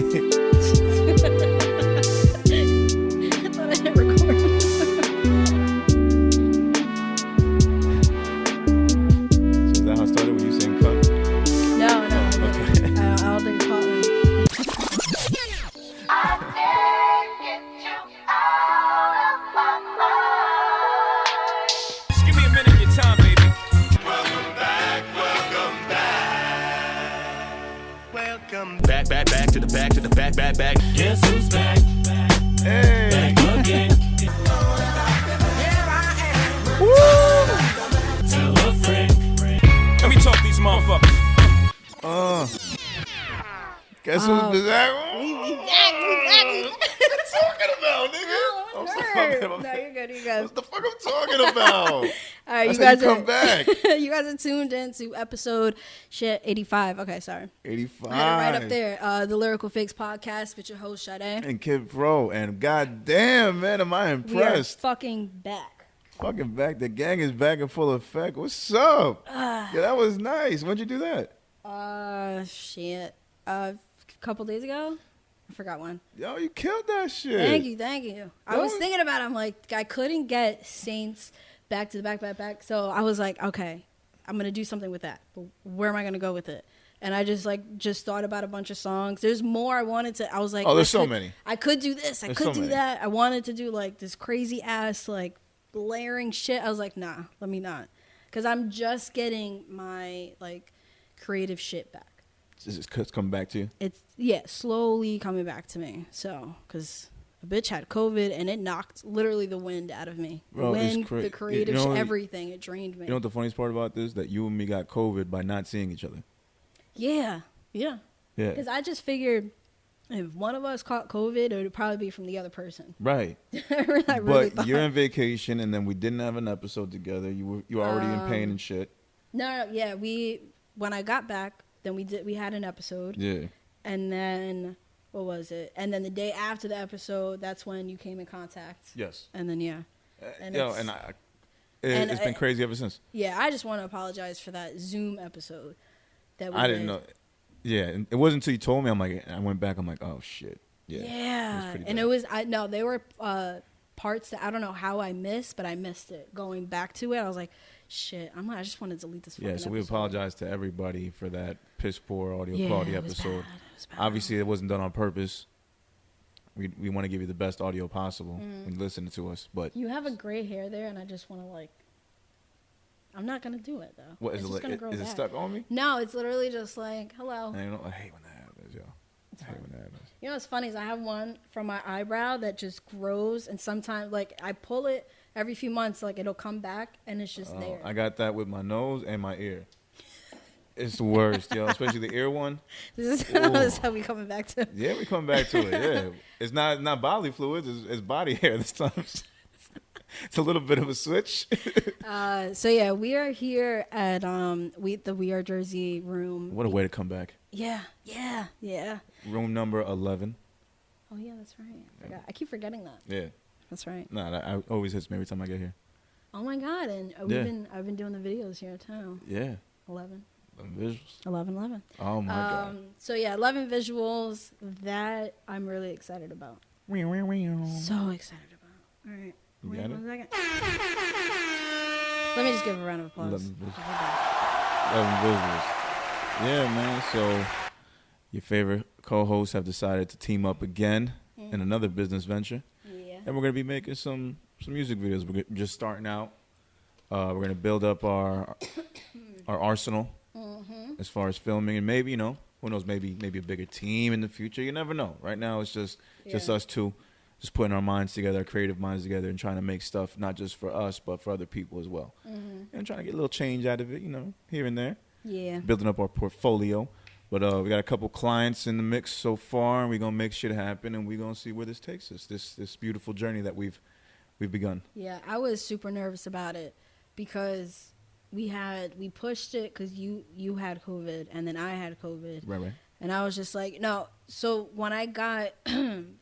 thought I hit record. So is that how it started when you saying cut? No. Okay. I don't think it caught me. I can't get you out of my mind. Just give me a minute of your time, baby. Welcome back. Back to the back. Guess who's back? Hey. Back again. Tell a friend. Let me talk these motherfuckers. Guess who's back? We back. Talking about, nigga? I'm sorry. No, you're good. What the fuck I'm talking about? All right, That's you how guys you come back. You guys are tuned in to episode 85. Okay, sorry. 85. I had it right up there. The Lyrical Fix Podcast with your host, Sade. And Kid Pro. And goddamn, man, am I We are impressed. fucking back. Fucking back. The gang is back in full effect. What's up? Yeah, that was nice. When'd you do that? Shit. A couple days ago? I forgot when. Yo, you killed that shit. Thank you. I was thinking about it. I'm like, I couldn't get Saints back to the back. So I was like, okay, I'm going to do something with that. But where am I going to go with it? And I just thought about a bunch of songs. There's more I wanted to. I was like, there's so many. I could do this. I could do that. I wanted to do like this crazy ass like layering shit. I was like, nah, let me not. Because I'm just getting my like creative shit back. It's coming back to you? It's, slowly coming back to me. So, because a bitch had COVID and it knocked literally the wind out of me. Bro, wind, the creative, everything. It drained me. You know what the funniest part about this? That you and me got COVID by not seeing each other. Yeah. Yeah. Because I just figured if one of us caught COVID, it would probably be from the other person. Right. I really thought. You're on vacation and then we didn't have an episode together. You were already in pain and shit. No, yeah. When I got back, then we had an episode. Yeah. And then, what was it? And then the day after the episode, that's when you came in contact. Yes. And then, yeah. It's been crazy ever since. Yeah, I just want to apologize for that Zoom episode that we I didn't know. Yeah, and it wasn't until you told me. I went back. I'm like, oh shit. Yeah. Yeah, they were parts that I don't know how I missed, but I missed it. Going back to it, I was like, shit. I just want to delete this. Yeah, so we episode. apologize to everybody for that piss poor audio quality episode. It was bad. Obviously, it wasn't done on purpose. We want to give you the best audio possible when listening to us, but you have a gray hair there, and I just want to like. I'm not gonna do it though. What is it? Is it stuck on me? No, it's literally just like hello. I hate when that happens, yo. I hate when that happens. You know what's funny is I have one from my eyebrow that just grows, and sometimes like I pull it every few months, like it'll come back, and it's just there. I got that with my nose and my ear. It's the worst, yo. Especially the ear one. This is how we coming back to. Yeah, we come back to it. Yeah, it's not bodily fluids. It's body hair this time. It's a little bit of a switch. So yeah, we are here at the We Are Jersey room. What a way to come back. Yeah. Room number 11. Oh yeah, that's right. I keep forgetting that. Yeah. That's right. Nah, that always hits me every time I get here. Oh my god, and I've been doing the videos here too. Yeah. 11 visuals. 11. Oh my god. So yeah, 11 visuals that I'm really excited about. So excited about. All right. You Wait got one it? second. Let me just give a round of applause. 11 visuals. Yeah, man. So your favorite co-hosts have decided to team up again in another business venture. Yeah. And we're going to be making some music videos. We're just starting out. We're going to build up our arsenal as far as filming. And maybe, who knows, maybe a bigger team in the future. You never know. Right now, it's just us two. Just putting our minds together, our creative minds together, and trying to make stuff not just for us, but for other people as well. And trying to get a little change out of it, here and there. Yeah. Building up our portfolio. But we got a couple clients in the mix so far, and we're going to make shit happen, and we're going to see where this takes us, this beautiful journey that we've begun. Yeah, I was super nervous about it because we pushed it because you had COVID, and then I had COVID. Right. And I was just like, no. So when I got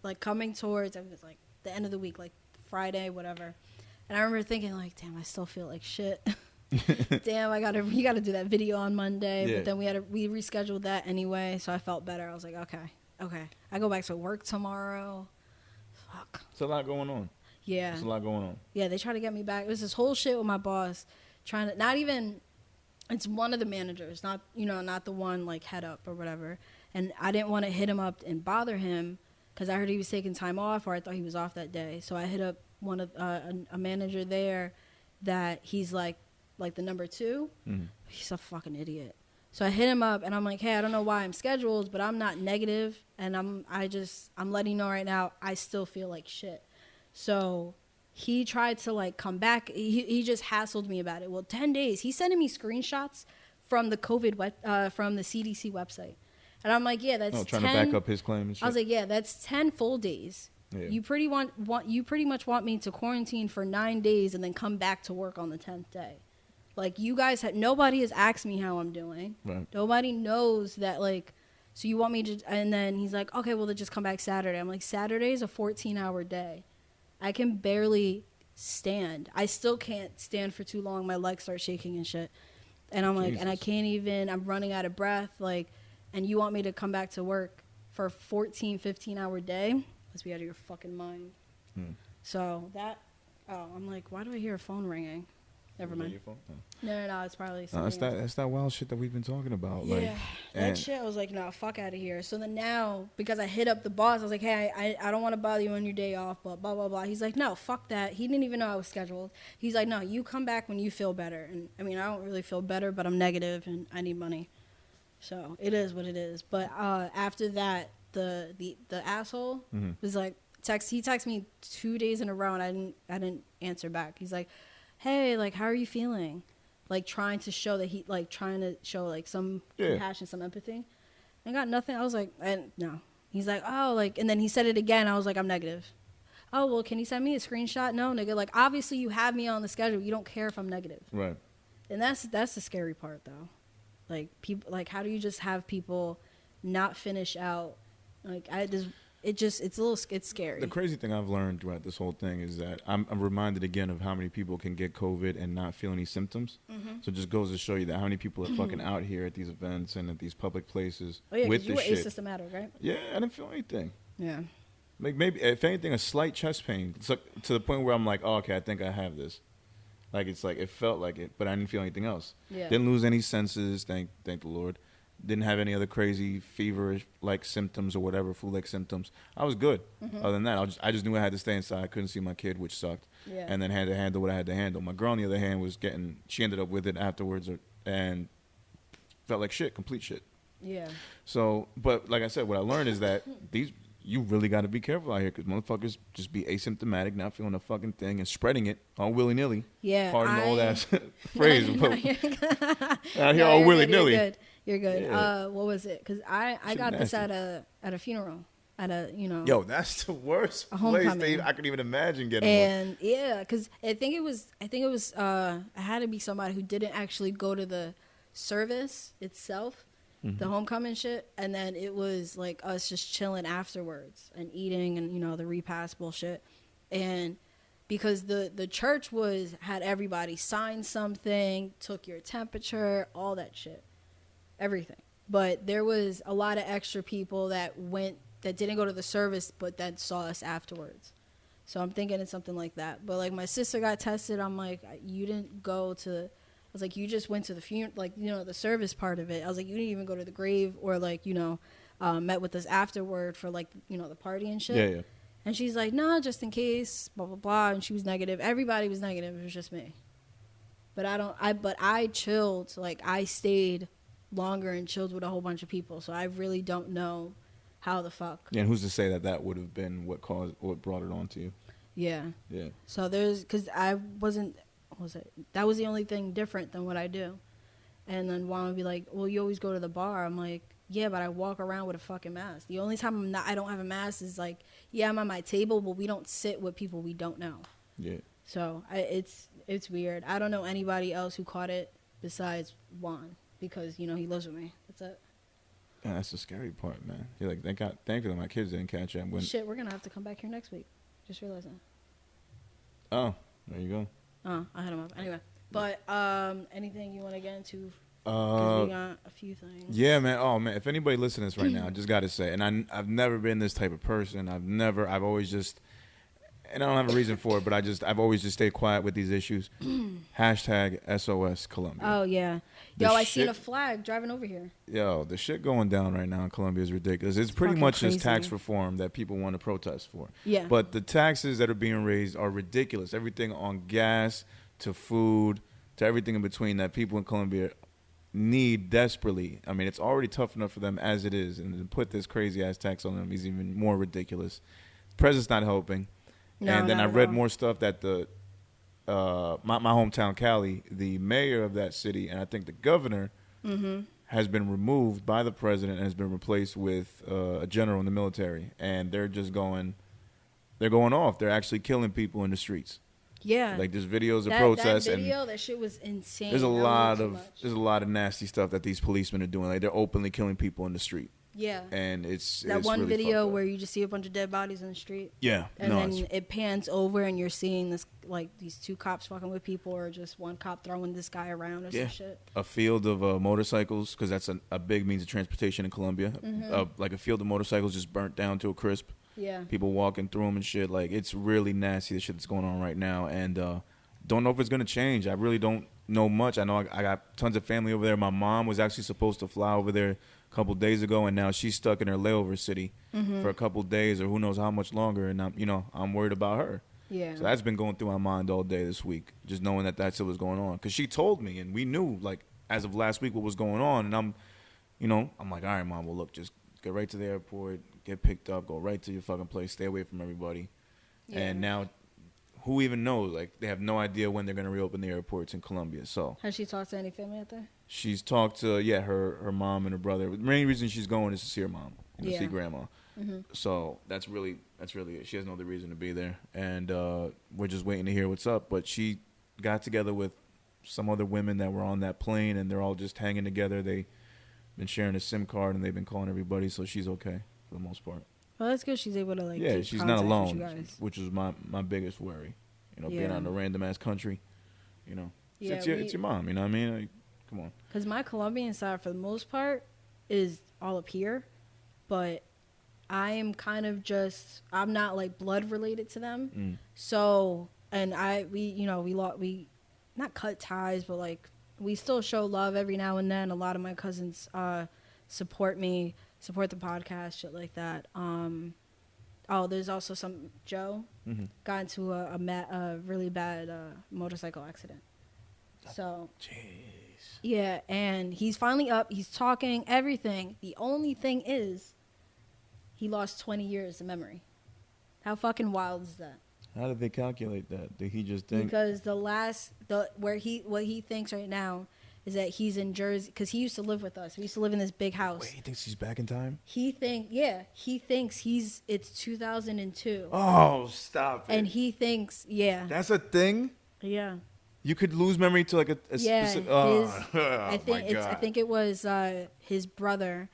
like coming towards, it was like the end of the week, like Friday, whatever. And I remember thinking like, damn, I still feel like shit. Damn, you gotta do that video on Monday. Yeah. But then we rescheduled that anyway. So I felt better. I was like, okay, okay, I go back to work tomorrow. Fuck. It's a lot going on. Yeah. It's a lot going on. Yeah, they try to get me back. It was this whole shit with my boss trying to, not even, it's one of the managers, not, not the one like head up or whatever. And I didn't want to hit him up and bother him because I heard he was taking time off, or I thought he was off that day. So I hit up one of a manager there that he's like the number 2. Mm-hmm. He's a fucking idiot. So I hit him up and I'm like, hey, I don't know why I'm scheduled, but I'm not negative, and I'm letting you know right now I still feel like shit. So he tried to like come back. He just hassled me about it. Well, 10 days. He's sending me screenshots from the from the CDC website. And I'm like, yeah, that's trying 10, to back up his claim and shit. I was like, yeah, that's 10 full days. Yeah. You pretty much want me to quarantine for 9 days and then come back to work on the 10th day. Like, you guys nobody has asked me how I'm doing. Right. Nobody knows that, like, so you want me to, and then he's like, okay, well, then just come back Saturday. I'm like, Saturday is a 14-hour day. I can barely stand. I still can't stand for too long. My legs start shaking and shit. And I'm like, Jesus. And I can't even, I'm running out of breath. Like, and you want me to come back to work for a 15-hour day? Let's be out of your fucking mind. So I'm like, why do I hear a phone ringing? Never mind. Your phone? No, it's probably something that's that wild shit that we've been talking about. Yeah, like, that shit, I was like, no, fuck out of here. So then now, because I hit up the boss, I was like, hey, I don't want to bother you on your day off, but blah, blah, blah. He's like, no, fuck that. He didn't even know I was scheduled. He's like, no, you come back when you feel better. And, I mean, I don't really feel better, but I'm negative and I need money. So it is what it is. But after that, the asshole was like, he texted me 2 days in a row, and I didn't answer back. He's like, hey, like, how are you feeling? Like, trying to show like some compassion, some empathy. I got nothing. I was like, no. He's like, oh, like, and then he said it again. I was like, I'm negative. Oh, well, can you send me a screenshot? No, nigga. Like, obviously you have me on the schedule. You don't care if I'm negative. Right. And that's the scary part, though. Like, people, like, how do you just have people not finish out? Like, it's scary. The crazy thing I've learned throughout this whole thing is that I'm reminded again of how many people can get COVID and not feel any symptoms. Mm-hmm. So it just goes to show you that how many people are fucking out here at these events and at these public places with this shit. You were asymptomatic, right? Yeah, I didn't feel anything. Yeah. Like, maybe, if anything, a slight chest pain. It's like, to the point where I'm like, oh, okay, I think I have this. Like, it's like, it felt like it, but I didn't feel anything else. Yeah. Didn't lose any senses, thank the Lord. Didn't have any other crazy fever-like symptoms or whatever, flu-like symptoms. I was good. Mm-hmm. Other than that, I just knew I had to stay inside. I couldn't see my kid, which sucked. Yeah. And then had to handle what I had to handle. My girl, on the other hand, she ended up with it afterwards and felt like shit, complete shit. Yeah. So, but like I said, what I learned is that you really got to be careful out here, because motherfuckers just be asymptomatic, not feeling a fucking thing, and spreading it all willy-nilly. Yeah. Pardon the old ass phrase. Out here all willy-nilly. You're good. Yeah. What was it? Because I got nasty. This at a funeral. At a, Yo, that's the worst place I could even imagine getting and one. Yeah, because I think it was it had to be somebody who didn't actually go to the service itself, the homecoming shit, and then it was like us just chilling afterwards and eating and the repast bullshit. And because the church had everybody sign something, took your temperature, all that shit. Everything. But there was a lot of extra people that didn't go to the service, but that saw us afterwards. So I'm thinking it's something like that. But like, my sister got tested. I'm like, you didn't go to, I was like, you just went to the funeral, like, the service part of it. I was like, you didn't even go to the grave or like, met with us afterward for like, the party and shit. Yeah. And she's like, no, just in case, blah, blah, blah. And she was negative. Everybody was negative. It was just me. But I chilled. Like, I stayed longer and chilled with a whole bunch of people, so I really don't know how the fuck. Yeah, and who's to say that would have been what brought it on to you? Yeah. So because that was the only thing different than what I do. And then Juan would be like, well, you always go to the bar. I'm like, yeah, but I walk around with a fucking mask. The only time I don't have a mask is like, yeah, I'm at my table, but we don't sit with people we don't know. Yeah. So it's weird. I don't know anybody else who caught it besides Juan. Because, he lives with me. That's it. Yeah, that's the scary part, man. You're like, thankfully my kids didn't catch it. Shit, we're going to have to come back here next week. Just realizing. Oh, there you go. I hit him up. Anyway. But anything you want to get into Because we got a few things. Yeah, man. Oh, man. If anybody listening to this right now, I just got to say, and I've never been this type of person. I've always just, and I don't have a reason for it, but I've always just stayed quiet with these issues. Hashtag SOS Colombia. Oh, yeah. Yo, I seen a flag driving over here. Yo, the shit going down right now in Colombia is ridiculous. It's pretty much just tax reform that people want to protest for. Yeah. But the taxes that are being raised are ridiculous. Everything on gas to food to everything in between that people in Colombia need desperately. I mean, it's already tough enough for them as it is, and to put this crazy ass tax on them is even more ridiculous. The president's not helping. No, and then I read all. more stuff that the my hometown Cali, the mayor of that city, and I think the governor has been removed by the president and has been replaced with a general in the military, and they're going off. They're actually killing people in the streets. Yeah. Like there's videos of protests. That video, that shit was insane. There's a lot of nasty stuff that these policemen are doing. Like they're openly killing people in the street. Yeah. And it's one really video where you just see a bunch of dead bodies in the street. Yeah. And then it pans over and you're seeing this, like these two cops fucking with people, or just one cop throwing this guy around or some shit. A field of motorcycles, because that's a big means of transportation in Colombia. Like a field of motorcycles just burnt down to a crisp. Yeah. People walking through them and shit. Like, it's really nasty, the shit that's going on right now. And don't know if it's going to change. I really don't know much. I know I got tons of family over there. My mom was actually supposed to fly over there a couple days ago, and now she's stuck in her layover city for a couple days or who knows how much longer. And I'm worried about her. Yeah. So that's been going through my mind all day this week, just knowing that that's what was going on. Because she told me, and we knew, like, as of last week what was going on. And I'm like, all right, Mom, well, look, just get right to the airport, get picked up, go right to your fucking place, stay away from everybody. Yeah. And now, who even knows? Like, they have no idea when they're going to reopen the airports in Colombia. So has she talked to any family out there? She's talked to, her mom and her brother. The main reason she's going is to see her mom, to see grandma. So that's really it. She has no other reason to be there. And we're just waiting to hear what's up. But she got together with some other women that were on that plane, and they're all just hanging together. They've been sharing a SIM card, and they've been calling everybody, so she's okay for the most part. Well, that's good. She's able to, like, yeah, keep she's not contact alone, with you guys. which is my biggest worry. Being out in a random ass country, Yeah, it's your mom. You know what I mean? Like, come on. Because my Colombian side, for the most part, is all up here, but I am kind of I'm not like blood related to them. So, and we not cut ties, but like we still show love every now and then. A lot of my cousins support me, support the podcast, shit like that. There's also some Joe got into a really bad motorcycle accident. So, jeez. Yeah, and he's finally up. He's talking everything. The only thing is, he lost 20 years of memory. How fucking wild is that? How did they calculate that? Did he just think? Because what he thinks right now is that he's in Jersey, because he used to live with us. We used to live in this big house. Wait, he thinks he's back in time? He thinks it's 2002. Oh, stop it. And he thinks, That's a thing? Yeah. You could lose memory to like a specific. I think it was his brother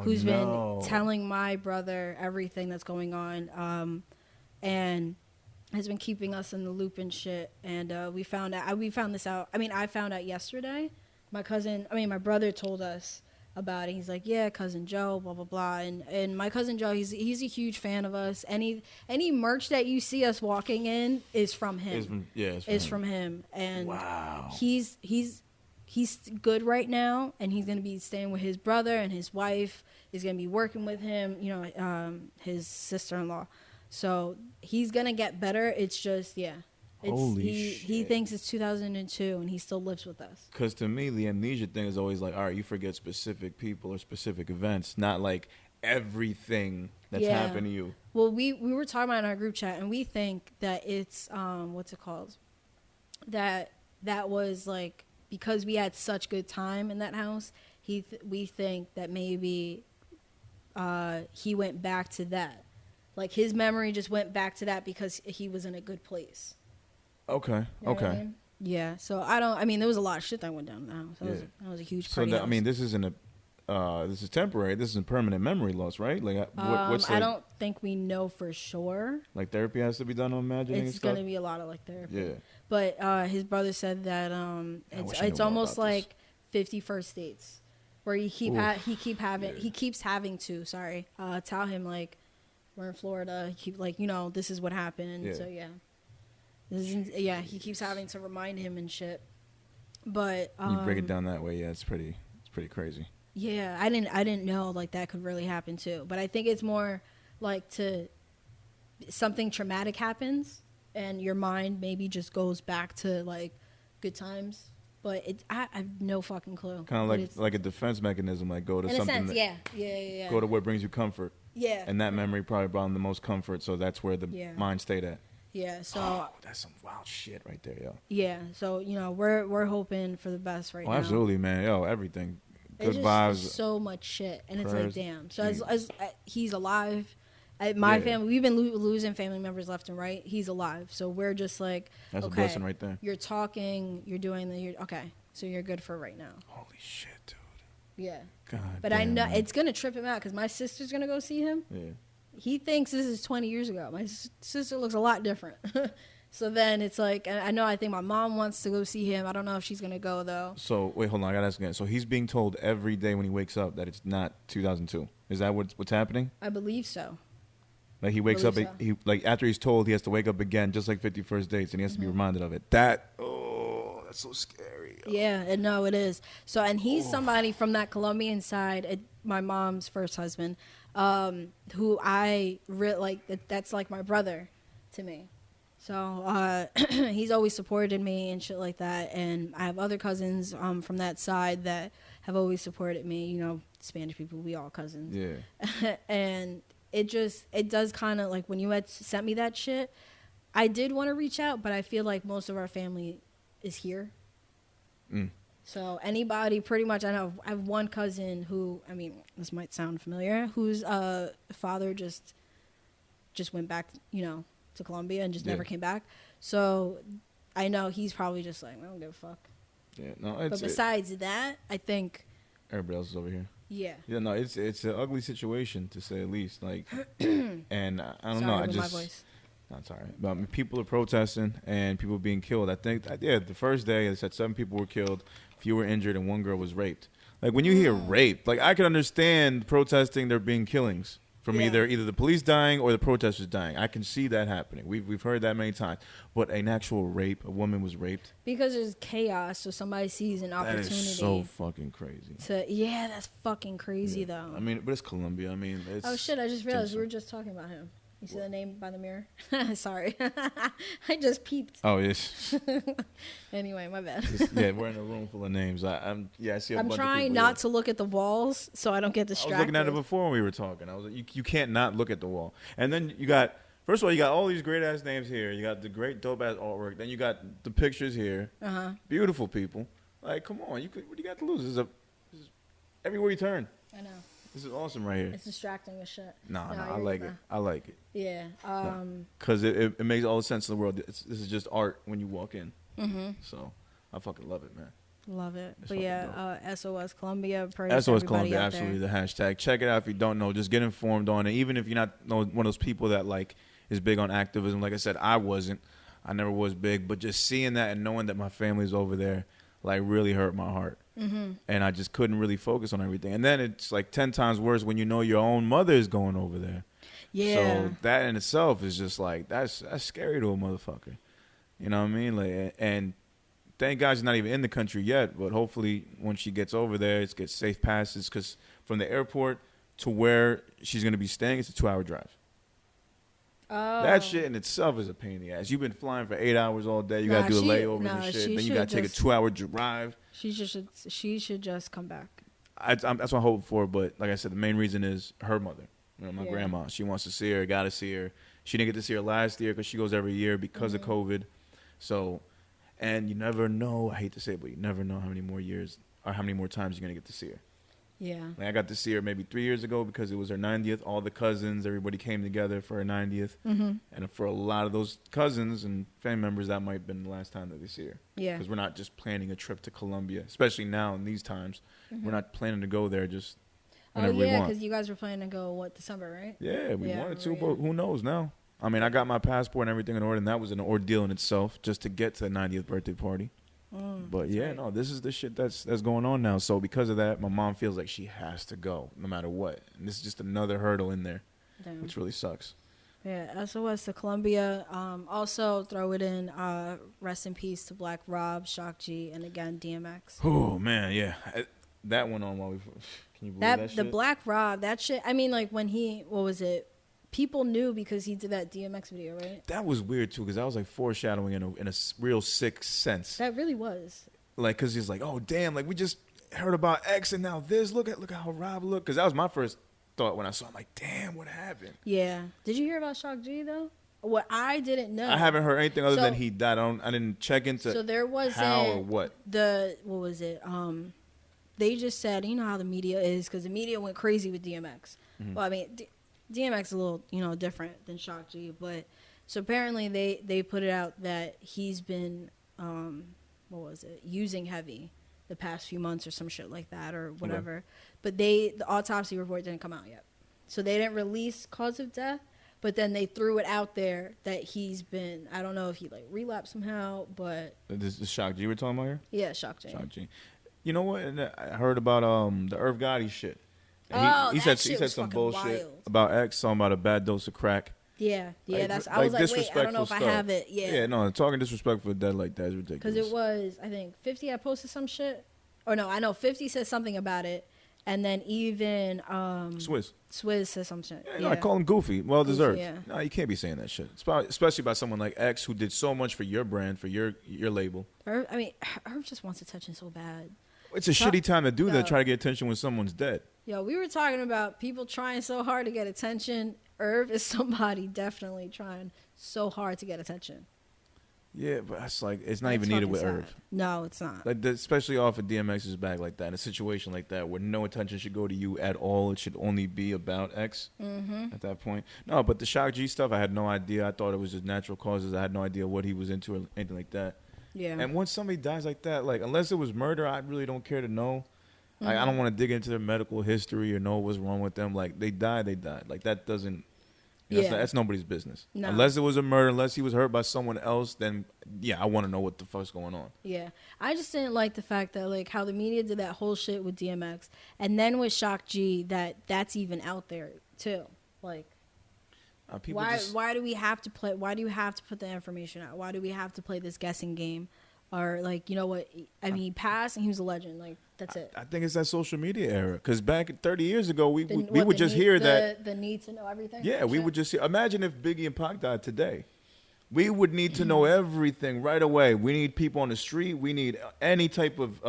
who's been telling my brother everything that's going on, and has been keeping us in the loop and shit. And we found this out. I mean, I found out yesterday. My brother told us about it. He's like, yeah, cousin Joe, blah blah blah, and my cousin Joe, he's a huge fan of us. Any merch that you see us walking in is from him. It's from him. And wow, he's good right now, and he's gonna be staying with his brother, and his wife is gonna be working with him. His sister-in-law. So he's gonna get better. It's just he thinks it's 2002 and he still lives with us. Because to me, the amnesia thing is always like, all right, you forget specific people or specific events, not like everything that's happened to you. Well, we were talking about it in our group chat, and we think that it's what's it called? That was like, because we had such good time in that house. We think that maybe he went back to that. Like, his memory just went back to that because he was in a good place. Okay. You know what I mean? Yeah. So there was a lot of shit that went down in the house. That was a huge party. So this isn't this is temporary. This isn't permanent memory loss, right? Like, I don't think we know for sure. Like, therapy has to be done on imagining. It's going to be a lot of like therapy. Yeah. But his brother said that it's almost like 51st dates, where he keeps having to tell him like, we're in Florida. Keep like, this is what happened. Yeah. So he keeps having to remind him and shit. But you break it down that way, yeah, it's pretty crazy. Yeah, I didn't know like that could really happen too. But I think it's more like something traumatic happens and your mind maybe just goes back to like good times. But I have no fucking clue. Kind of like a defense mechanism, like go to in something. In a sense, yeah. Go to what brings you comfort. Yeah. And that memory probably brought him the most comfort, so that's where the mind stayed at. Yeah, so that's some wild shit right there, yo. Yeah, so we're hoping for the best now. Absolutely, man. Yo, everything. Good vibes. So much shit, and Prayers. it's like, damn. So as he's alive, my family, we've been losing family members left and right. He's alive, so we're just like, that's okay, a blessing right there. You're talking, you're doing okay, so you're good for right now. Holy shit, dude. Yeah. God. But damn, I know man. it's gonna trip him out because my sister's gonna go see him. Yeah. He thinks this is 20 years ago. My sister looks a lot different. So then it's like, I think my mom wants to go see him. I don't know if she's going to go, though. So, wait, hold on. I got to ask again. So he's being told every day when he wakes up that it's not 2002. Is that what's happening? I believe so. Like he wakes up, so. he like after he's told, he has to wake up again, just like 51st dates, and he has to be reminded of it. That's so scary. Yeah, it is. So, and he's somebody from that Colombian side, my mom's first husband, who I really like. That's like my brother to me. So he's always supported me and shit like that. And I have other cousins from that side that have always supported me. Spanish people, we all cousins. Yeah. And it does kind of like when you had sent me that shit, I did want to reach out, but I feel like most of our family is here. So anybody, pretty much, I know I have one cousin who, I mean, this might sound familiar, whose father just went back, to Colombia and just never came back. So I know he's probably just like, I don't give a fuck. Yeah, no. But besides that, I think everybody else is over here. Yeah. Yeah, no, it's an ugly situation to say the least. Like, and I don't know. I just. My voice. Not sorry. But I mean, people are protesting and people being killed. I think, the first day they said 7 people were killed, few were injured, and 1 girl was raped. Like when you hear rape, like I can understand protesting there being killings. From either the police dying or the protesters dying. I can see that happening. We've heard that many times. But an actual rape, a woman was raped. Because there's chaos, so somebody sees an opportunity. That is so fucking crazy. That's fucking crazy, though. I mean, but it's Colombia. I mean, it's... Oh, shit, I just realized we were just talking about him. You see the name by the mirror? Sorry. I just peeped. Oh, yes. Anyway, my bad. We're in a room full of names. I see a bunch of people. I'm trying not to look at the walls so I don't get distracted. I was looking at it before when we were talking. I was like, you can't not look at the wall. And then you got, first of all, you got all these great-ass names here. You got the great dope-ass artwork. Then you got the pictures here. Uh-huh. Beautiful people. Like, come on. What do you got to lose? This is everywhere you turn. I know. This is awesome right here. It's distracting as shit. No, I like it. I like it. Yeah. Because it makes all the sense in the world. This is just art when you walk in. Mm-hmm. So I fucking love it, man. Love it. But yeah, SOS Colombia. SOS Colombia, absolutely the hashtag. Check it out if you don't know. Just get informed on it. Even if you're not one of those people that like is big on activism. Like I said, I wasn't. I never was big. But just seeing that and knowing that my family's over there, like really hurt my heart. Mm-hmm. And I just couldn't really focus on everything. And then it's like 10 times worse when you know your own mother is going over there. Yeah. So that in itself is just like that's scary to a motherfucker. You know what I mean? Like, and thank God she's not even in the country yet. But hopefully, when she gets over there, it gets safe passes. Because from the airport to where she's gonna be staying, it's a 2-hour drive. Oh. That shit in itself is a pain in the ass. You've been flying for 8 hours all day. You gotta do a layover and shit. Then you gotta take a 2-hour drive. She should just come back. That's what I'm hoping for. But like I said, the main reason is her mother. My grandma. She wants to see her. Got to see her. She didn't get to see her last year because she goes every year because of COVID. So, and you never know. I hate to say it, but you never know how many more years or how many more times you're gonna get to see her. Yeah. Like I got to see her maybe 3 years ago because it was her 90th. All the cousins, everybody came together for her 90th. Mm-hmm. And for a lot of those cousins and family members, that might have been the last time that they see her. Yeah. Because we're not just planning a trip to Colombia, especially now in these times. Mm-hmm. We're not planning to go there just whenever we want. Because you guys were planning to go, December, right? Yeah, we wanted to, but who knows now? I mean, I got my passport and everything in order, and that was an ordeal in itself just to get to the 90th birthday party. But yeah, right. no, this is the shit that's going on now. So because of that, my mom feels like she has to go no matter what. And this is just another hurdle in there, Damn. which really sucks. Yeah, SOS to Colombia. Also throw it in. Rest in peace to Black Rob, Shock G, and again DMX. Oh man, yeah, that went on while we. Can you believe that shit? The Black Rob, that shit. I mean, like when what was it? People knew because he did that DMX video, right? That was weird too, because that was like foreshadowing in a real sick sense. That really was. Like, cause he's like, oh damn, like we just heard about X and now this. Look how Rob looked. Cause that was my first thought when I saw him. Like, damn, what happened? Yeah. Did you hear about Shock G though? What I didn't know. I haven't heard anything other than he died. I didn't check into. So there wasn't how or what. What was it? They just said, you know how the media is, because the media went crazy with DMX. Mm-hmm. Well, I mean, DMX is a little, different than Shock G, but so apparently they put it out that he's been, using heavy the past few months or some shit like that or whatever. Okay. But the autopsy report didn't come out yet. So they didn't release cause of death, but then they threw it out there that he's been, I don't know if he like relapsed somehow, but. This is Shock G we're talking about here? Yeah, Shock G. Shock G. You know what? I heard about the Irv Gotti shit. He said some bullshit wild. About X, talking about a bad dose of crack. Yeah, like, that's. I was like, wait, I don't know if stuff. I have it. Yeah, no, talking disrespectful dead like that is ridiculous. Because it was, I think, 50 had posted some shit, or no, I know 50 said something about it, and then even Swizz said some shit. Yeah, I call him goofy, well deserved. Yeah. No, you can't be saying that shit, especially by someone like X who did so much for your brand, for your label. Irv just wants attention so bad. It's a shitty time to do that. Try to get attention when someone's dead. Yo, we were talking about people trying so hard to get attention. Irv is somebody definitely trying so hard to get attention. Yeah, but it's not even needed with Irv. No, it's not. Like especially off of DMX's back like that, in a situation like that where no attention should go to you at all. It should only be about X at that point. No, but the Shock G stuff, I had no idea. I thought it was just natural causes. I had no idea what he was into or anything like that. Yeah. And once somebody dies like that, like unless it was murder, I really don't care to know. Like, I don't want to dig into their medical history or know what's wrong with them. Like they died. Like that doesn't. That's nobody's business. No. Unless it was a murder, unless he was hurt by someone else, then I want to know what the fuck's going on. Yeah, I just didn't like the fact that like how the media did that whole shit with DMX, and then with Shock G, that's even out there too. Like. Why do we have to play? Why do you have to put the information out? Why do we have to play this guessing game? Or like, you know what? I mean, he passed and he was a legend. Like that's it. I think it's that social media era. Because back 30 years ago, we would just hear that the need to know everything. Yeah, we would just imagine if Biggie and Pac died today. We would need to know everything right away. We need people on the street. We need any type of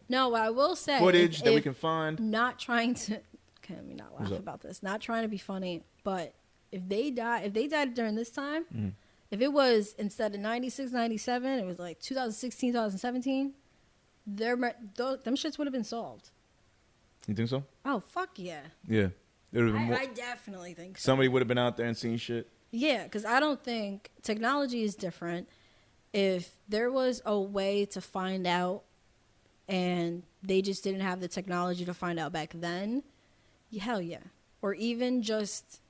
no. What I will say, footage that we can find. Not trying to. Okay, let me not laugh about this. Not trying to be funny, but. If they died during this time, if it was instead of 96, 97, it was like 2016, 2017, them shits would have been solved. You think so? Oh, fuck yeah. Yeah. I definitely think so. Somebody would have been out there and seen shit. Yeah, because I don't think technology is different. If there was a way to find out and they just didn't have the technology to find out back then, hell yeah. Or even just...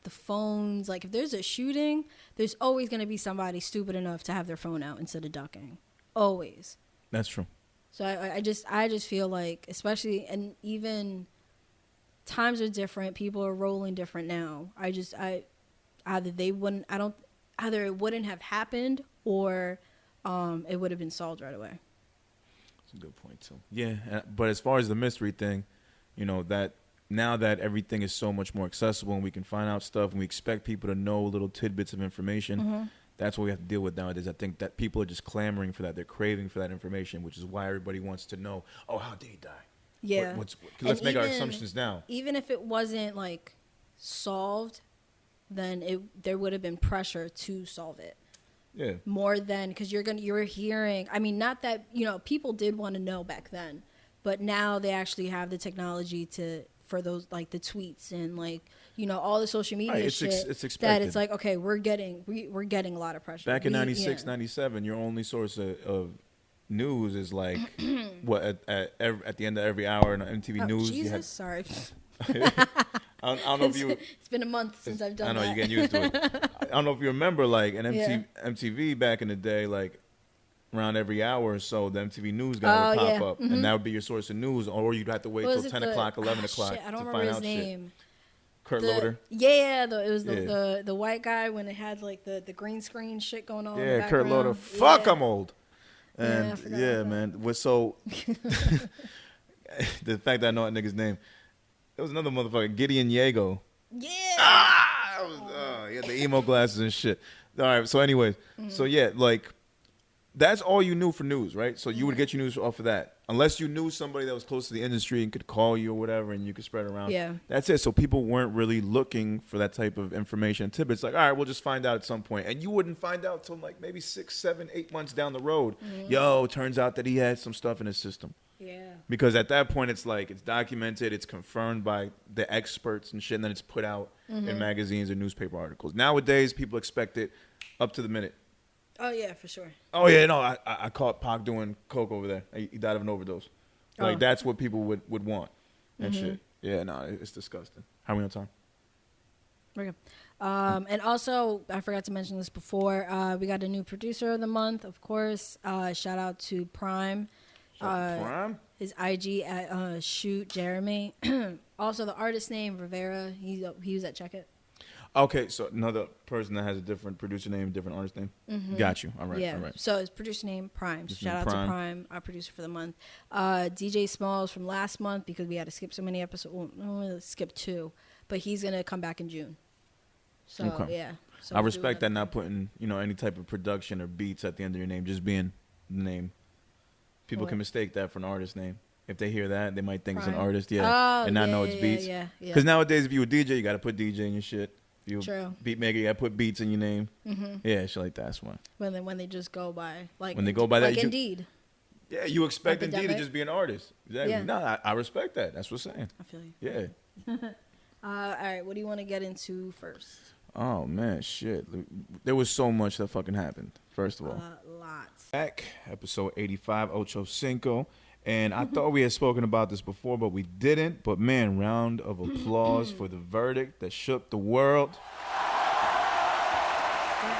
the phones, like if there's a shooting, there's always going to be somebody stupid enough to have their phone out instead of ducking. Always. That's true. So I just feel like, especially, and even times are different. People are rolling different now. Either it wouldn't have happened or it would have been solved right away. That's a good point too. Yeah, but as far as the mystery thing, that. Now that everything is so much more accessible and we can find out stuff and we expect people to know little tidbits of information, that's what we have to deal with nowadays. I think that people are just clamoring for that. They're craving for that information, which is why everybody wants to know, how did he die? Yeah. Let's make our assumptions now. Even if it wasn't, like, solved, then there would have been pressure to solve it. Yeah. More than, because you're hearing, I mean, not that, people did want to know back then, but now they actually have the technology for those, like the tweets and like all the social media shit. It's expected. That it's like, okay, we're getting a lot of pressure. Back in 96, 97, your only source of news is like what at the end of every hour in MTV News. Jesus, sorry. I don't know if you. It's been a month since I've done that. You're getting used to it. I don't know if you remember, like in MTV back in the day, like around every hour or so, the MTV News guy would pop up, and that would be your source of news, or you'd have to wait till 10 o'clock, 11 o'clock I don't to remember find his out name. shit. Kurt Loder? Yeah, it was the white guy when it had like the green screen shit going on. Yeah, Kurt Loder. Fuck, I'm old. And I forgot about man. So the fact that I know that nigga's name, there was another motherfucker, Gideon Yago. Yeah. He had the emo glasses and shit. All right, so anyways, so yeah, like that's all you knew for news, right? So you would get your news off of that. Unless you knew somebody that was close to the industry and could call you or whatever and you could spread it around. Yeah. That's it. So people weren't really looking for that type of information and tidbits. Like, all right, we'll just find out at some point. And you wouldn't find out till like maybe 6, 7, 8 months down the road. Yo, turns out that he had some stuff in his system. Yeah. Because at that point, it's like, it's documented, it's confirmed by the experts and shit, and then it's put out in magazines or newspaper articles. Nowadays, people expect it up to the minute. Oh, yeah, for sure. Oh, yeah, no, I caught Pac doing coke over there. He died of an overdose. Like, that's what people would want and shit. Yeah, no, it's disgusting. How are we on time? Okay. And also, I forgot to mention this before, we got a new producer of the month, of course. Shout out to Prime. Prime? His IG at Shoot Jeremy. Also, the artist name, Rivera, he was at Check It. Okay, so another person that has a different producer name, different artist name. Got you. All right. Yeah. All right. So his producer name, Prime. Producer Shout name, out Prime. to Prime, our producer for the month. DJ Smalls from last month because we had to skip so many episodes. Well, no, skip 2, but he's gonna come back in June. So Okay. yeah. So I respect that, not putting any type of production or beats at the end of your name, just being the name. People can mistake that for an artist name. If they hear that, they might think it's an Prime. artist, Oh, and not know it's beats. Because nowadays, if you a DJ, you got to put DJ in your shit. If you True. beat maker, you got to put beats in your name. Yeah, shit like that's one. When they just go by like When they go by that, like you- Indeed. Yeah, you expect Indeed to Epidemic. just be an artist. Exactly. Yeah. No, I respect that. That's what's saying. I feel you. Yeah. All right, what do you want to get into first? Oh man, shit. There was so much that fucking happened. First of all, Lots. back episode 85, Ocho Cinco. And I thought we had spoken about this before, but we didn't. But man, round of applause for the verdict that shook the world.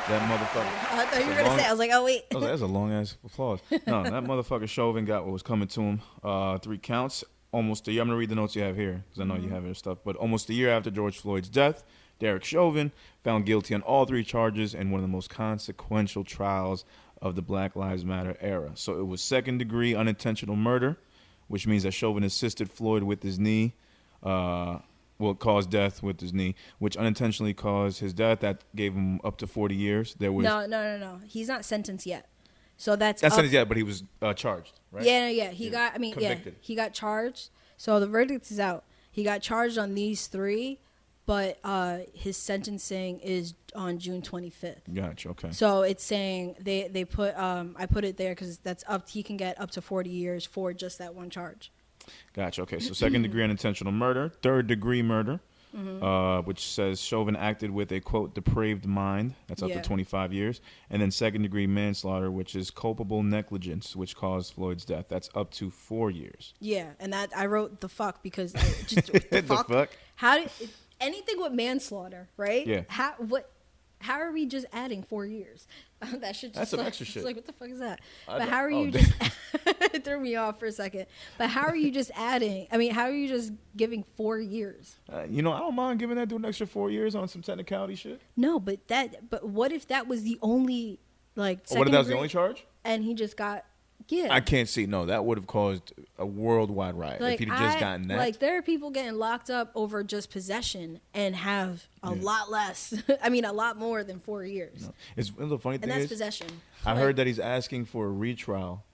That motherfucker. I thought you were gonna say. I was like, oh wait. I was like, that's a long ass applause. No, that motherfucker Chauvin got what was coming to him. 3 counts. Almost a year. I'm gonna read the notes you have here because I know you have your stuff. But almost a year after George Floyd's death, Derek Chauvin found guilty on all 3 charges in one of the most consequential trials of the Black Lives Matter era. So it was 2nd-degree unintentional murder, which means that Chauvin assisted Floyd with his knee, caused death with his knee, which unintentionally caused his death. That gave him up to 40 years. There was No. He's not sentenced yet. So that's yeah, but he was charged, right? Yeah. He got. Convicted. He got charged. So the verdict is out. He got charged on these 3, but his sentencing is on June 25th. Gotcha. Okay. So it's saying they put I put it there because that's up. He can get up to 40 years for just that one charge. Gotcha. Okay. So 2nd-degree unintentional murder, 3rd-degree murder, which says Chauvin acted with a quote depraved mind. That's up to 25 years, and then 2nd-degree manslaughter, which is culpable negligence, which caused Floyd's death. That's up to 4 years. Yeah, and that I wrote the fuck because just the fuck. fuck? How did anything with manslaughter, right? Yeah. How are we just adding 4 years? That shit just That's some extra shit. It's like, what the fuck is that? I But how are don't- you oh, just... It threw me off for a second. But how are you just adding... I mean, how are you just giving 4 years? I don't mind giving that dude an extra 4 years on some technicality shit. No, but what if that was the only, like, Or what if that was the second-degree- only charge? And he just got... Yeah. I can't see. No, that would have caused a worldwide riot if he'd have just gotten that. Like, there are people getting locked up over just possession and have a lot less. I mean, a lot more than 4 years. No. It's the funny And thing that's is, possession. I heard that he's asking for a retrial,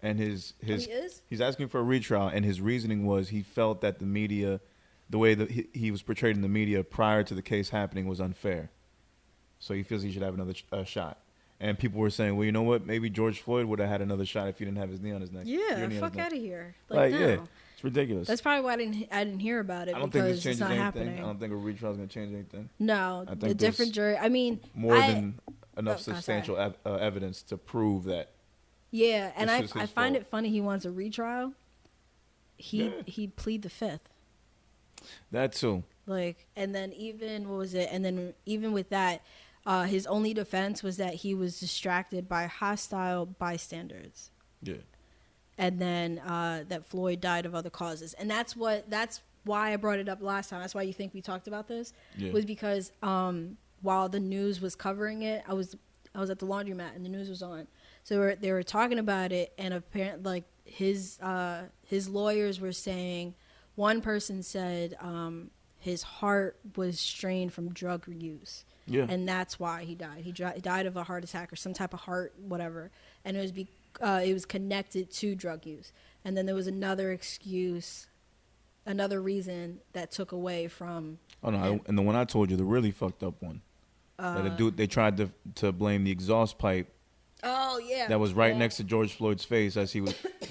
and his he is? he's asking for a retrial, and his reasoning was he felt that the media, the way that he was portrayed in the media prior to the case happening was unfair, so he feels he should have another shot. And people were saying, well, you know what? Maybe George Floyd would have had another shot if he didn't have his knee on his neck. Yeah, fuck out of here. Like, no. yeah, it's ridiculous. That's probably why I didn't hear about it. I don't think this because changes it's not anything. happening. I don't think a retrial is going to change anything. No, I think the different there's jury. I mean, More than enough sorry. substantial evidence to prove that. Yeah, and This is I his find fault. it funny he wants a retrial. He plead the 5th. That too. Like, and then even what was it? And then even with that, His only defense was that he was distracted by hostile bystanders. Yeah. And then that Floyd died of other causes. And that's why I brought it up last time. That's why you think we talked about this. Yeah. Was because while the news was covering it, I was at the laundromat and the news was on. So they were talking about it, and apparently, like, his lawyers were saying, one person said his heart was strained from drug use. Yeah. And that's why he died. He died of a heart attack or some type of heart, whatever. And it was connected to drug use. And then there was another excuse, another reason that took away from. Oh no! And the one I told you, the really fucked up one. They tried to blame the exhaust pipe. Oh yeah. That was right next to George Floyd's face as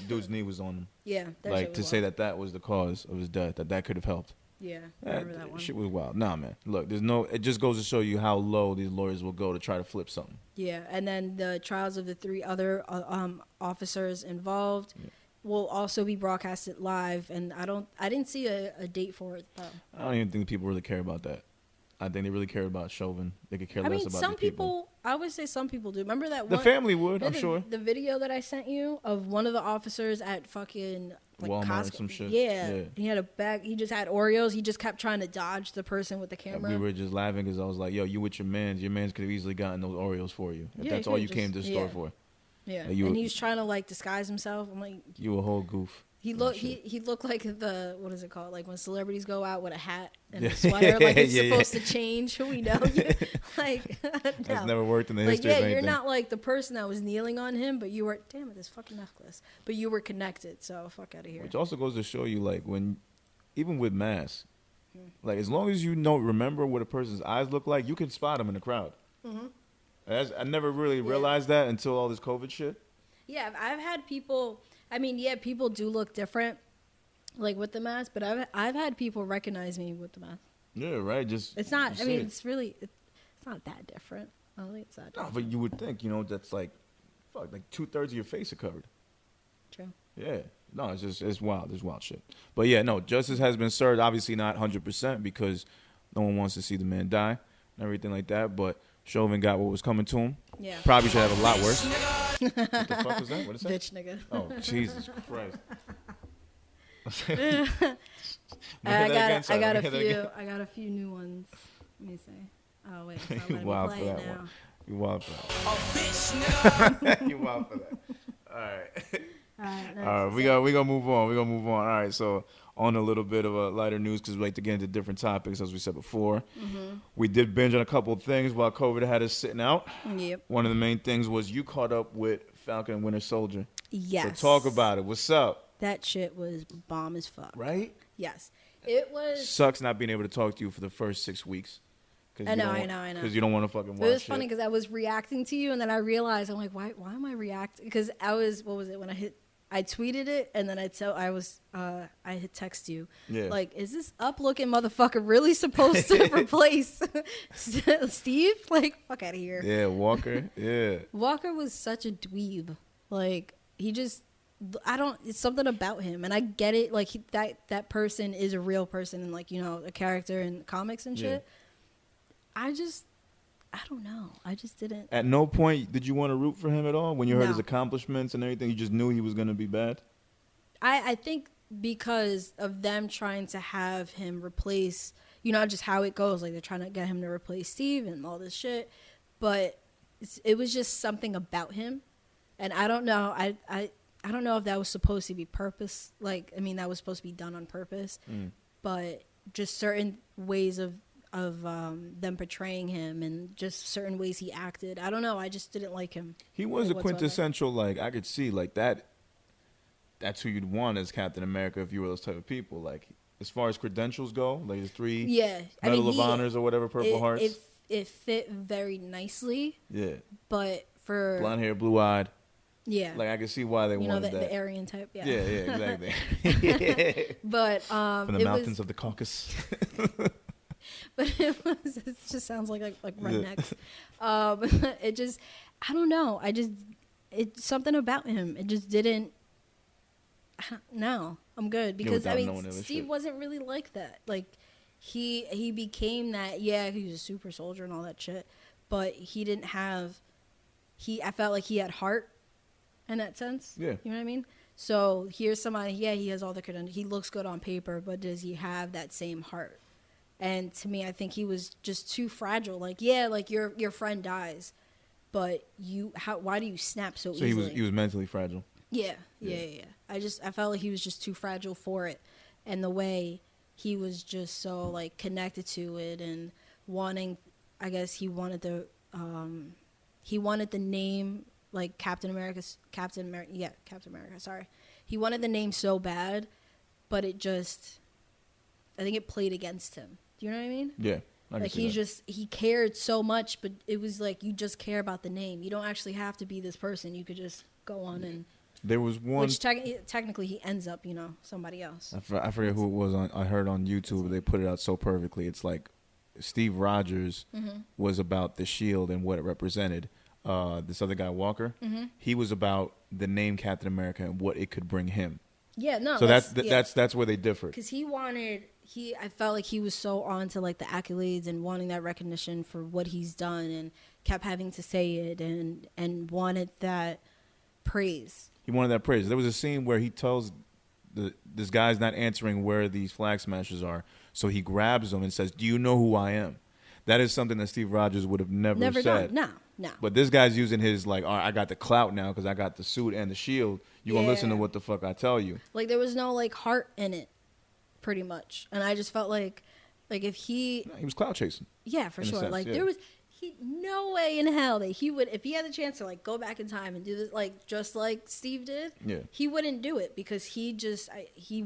dude's knee was on him. Yeah. Like, to say that was the cause of his death, that could have helped. Yeah, I remember that one. Shit was wild. Nah, man. Look, it just goes to show you how low these lawyers will go to try to flip something. Yeah, and then the trials of the 3 other officers involved will also be broadcasted live, and I didn't see a date for it though. I don't even think people really care about that. I think they really care about Chauvin. They could care less about some the people. I would say some people do. Remember that The one? family would, I'm sure. The video that I sent you of one of the officers at fucking like Walmart or Costco. some shit. Yeah. Yeah. He had a bag. He just had Oreos. He just kept trying to dodge the person with the camera. We were just laughing because I was like, yo, you with your mans. Your mans could have easily gotten those Oreos for you. If that's all you came to the store for. Yeah. And And he was trying to like disguise himself. I'm like, you a whole goof. he looked like the, what is it called? Like when celebrities go out with a hat and a sweater, Yeah, like it's yeah, supposed to change who we know. Like, That's no. never worked in the Like, history of yeah, anything. you're not like the person that was kneeling on him, but you were, damn it, this fucking necklace. But you were connected, so fuck out of here. Which also goes to show you, like, even with masks, like, as long as you remember what a person's eyes look like, you can spot them in the crowd. Mm-hmm. I never really realized that until all this COVID shit. Yeah, I've had people. I mean, yeah, people do look different, like with the mask. But I've had people recognize me with the mask. Yeah, right. It's not. I mean, it's really. It's not that different. I don't think it's that No, different. but you would think, that's like 2/3 of your face are covered. True. Yeah. No, it's wild. It's wild shit. But yeah, no, justice has been served. Obviously not 100% because no one wants to see the man die and everything like that. But Chauvin got what was coming to him. Yeah. Probably should have a lot worse. What the fuck was that? What is that? Bitch, nigga. Oh, Jesus Christ. I got a few new ones. Let me see. Oh wait, it's not You letting me wild play for that now. one. You wild for that. You wild for that. All right. All right, we gonna move on. We're gonna move on. All right, so on a little bit of a lighter news because we like to get into different topics, as we said before. Mm-hmm. We did binge on a couple of things while COVID had us sitting out. Yep. One of the main things was you caught up with Falcon and Winter Soldier. Yes. So talk about it. What's up? That shit was bomb as fuck. Right? Yes. It was. Sucks not being able to talk to you for the first 6 weeks. I know. Because you don't want to fucking watch it was funny because I was reacting to you, and then I realized, I'm like, why am I reacting? Because what was it, when I tweeted it, and then I had text you. Yeah. Like, is this up-looking motherfucker really supposed to replace Steve? Like, fuck out of here. Yeah, Walker. Yeah. Walker was such a dweeb. Like, it's something about him, and I get it. Like, that person is a real person, and like, a character in comics and shit. Yeah. I don't know. I just didn't. At no point did you want to root for him at all when you heard No. his accomplishments and everything. You just knew he was going to be bad. I think because of them trying to have him replace, just how it goes. Like, they're trying to get him to replace Steve and all this shit. But it was just something about him. And I don't know. I don't know if that was supposed to be purpose. Like, I mean, that was supposed to be done on purpose. But just certain ways of them portraying him and just certain ways he acted. I don't know. I just didn't like him. He was a whatsoever. quintessential, like, I could see, like, that's who you'd want as Captain America if you were those type of people. Like, as far as credentials go, like his 3 Medal of Honors or whatever, Purple Hearts. It fit very nicely. Yeah. But for... Blonde hair, blue-eyed. Yeah. Like, I could see why they wanted that. The Aryan type. Yeah, exactly. But From the mountains of the Caucasus. But it just sounds like rednecks. It just, I don't know. It's something about him. It just didn't. No, I'm good because Steve wasn't really like that. Like he became that. Yeah, he was a super soldier and all that shit. but he didn't have. I felt like he had heart, in that sense. Yeah. You know what I mean? So here's somebody. Yeah, he has all the credentials. He looks good on paper, but does he have that same heart? And to me, I think he was just too fragile. Like, yeah, like your friend dies, but why do you snap so So easily? he was mentally fragile. Yeah. I felt like he was just too fragile for it, and the way he was just so like connected to it and wanting, I guess he wanted the name like Captain America. Sorry, he wanted the name so bad, but I think it played against him. Do you know what I mean? Yeah. Like he cared so much, but it was like you just care about the name. You don't actually have to be this person. You could just go on and. There was one. Which technically he ends up, somebody else. I forget who it was. I heard on YouTube. They put it out so perfectly. It's like Steve Rogers was about the shield and what it represented. This other guy, Walker, he was about the name Captain America and what it could bring him. Yeah, no. So that's where they differed. Because I felt like he was so on to like the accolades and wanting that recognition for what he's done and kept having to say it and wanted that praise. He wanted that praise. There was a scene where he tells this guy's not answering where these flag smashers are, so he grabs them and says, "Do you know who I am?" That is something that Steve Rogers would have never said. Done. No. But this guy's using his like, "All right, I got the clout now because I got the suit and the shield. You gonna listen to what the fuck I tell you?" Like there was no like heart in it, pretty much. And I just felt like if he was clout chasing. Yeah, for sure. There was no way in hell that he would, if he had the chance to like go back in time and do this like just like Steve did. Yeah. He wouldn't do it because he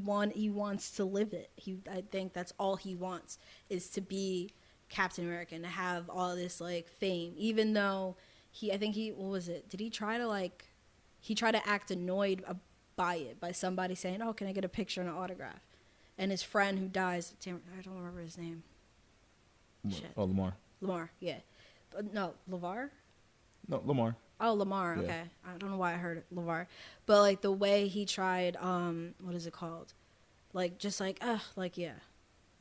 wants to live it. I think that's all he wants is to be Captain America and to have all this like fame. Even though what was it? Did he try to act annoyed by it by somebody saying, "Oh, can I get a picture and an autograph?" And his friend who dies, damn, I don't remember his name. Shit. Oh, Lamar. Lamar, yeah. No, LeVar? No, Lamar. Oh, Lamar, okay. Yeah. I don't know why I heard LeVar. But, like, the way he tried, what is it called? Like, just like, yeah.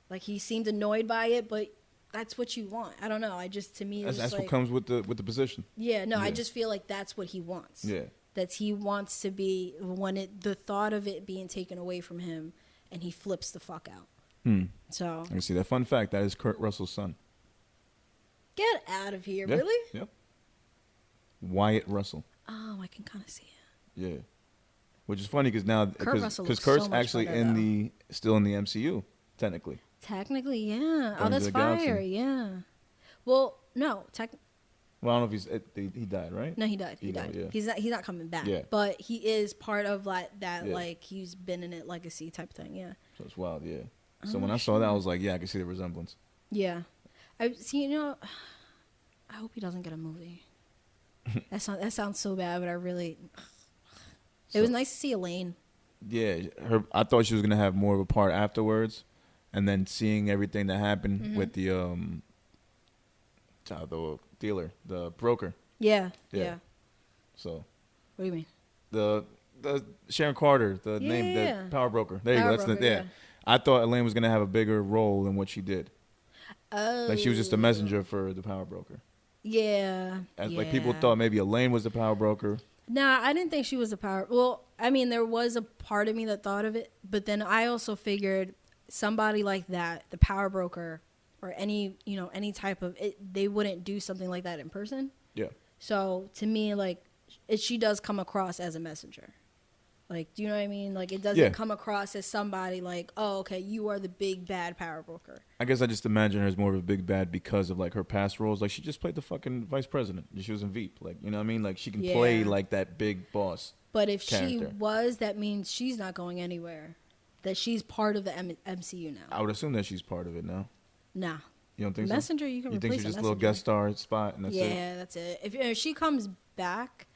Like, he seemed annoyed by it, but that's what you want. I don't know. To me, it's that's like, what comes with the position. Yeah, no, yeah. I just feel like that's what he wants. Yeah. That he wants to be, the thought of it being taken away from him, and he flips the fuck out. So. I can see that. Fun fact, that is Kurt Russell's son. Get out of here, yeah. Really? Yep. Wyatt Russell. Oh, I can kind of see it. Yeah. Which is funny because now because Kurt's so actually still in the MCU technically. Technically, yeah. Oh, that's fire. Yeah. Well, no. Well, I don't know if he died, right? No, he died. He died. Yeah. He's not coming back. Yeah. But he is part of that yeah. Like he's been in it legacy type thing. Yeah. So it's wild. Yeah. So when I saw that, I was like, yeah, I can see the resemblance. Yeah. I see. I hope he doesn't get a movie. That sounds so bad, but I really. It was nice to see Elaine. Yeah, I thought she was gonna have more of a part afterwards, and then seeing everything that happened with the dealer, the broker. Yeah. So. What do you mean? The Sharon Carter, the power broker. There you go. That's yeah. I thought Elaine was gonna have a bigger role than what she did. Oh. Like she was just a messenger for the power broker. Yeah. Like people thought maybe Elaine was the power broker. Nah, I didn't think she was a power. Well, I mean, there was a part of me that thought of it, but then I also figured somebody like that, the power broker, or any type of it, they wouldn't do something like that in person. Yeah. So to me, like, she does come across as a messenger. Like, do you know what I mean? Like, it doesn't come across as somebody like, oh, okay, you are the big bad power broker. I guess I just imagine her as more of a big bad because of like her past roles. Like she just played the fucking vice president. She was in Veep. Like, you know what I mean? Like she can play like that big boss. But if character. she was, that means she's not going anywhere. That she's part of the MCU now. I would assume that she's part of it now. Nah. You don't think Messenger, so? You can You think replace she's just a Messenger. little guest star spot and that's it? Yeah, that's it. If she comes back,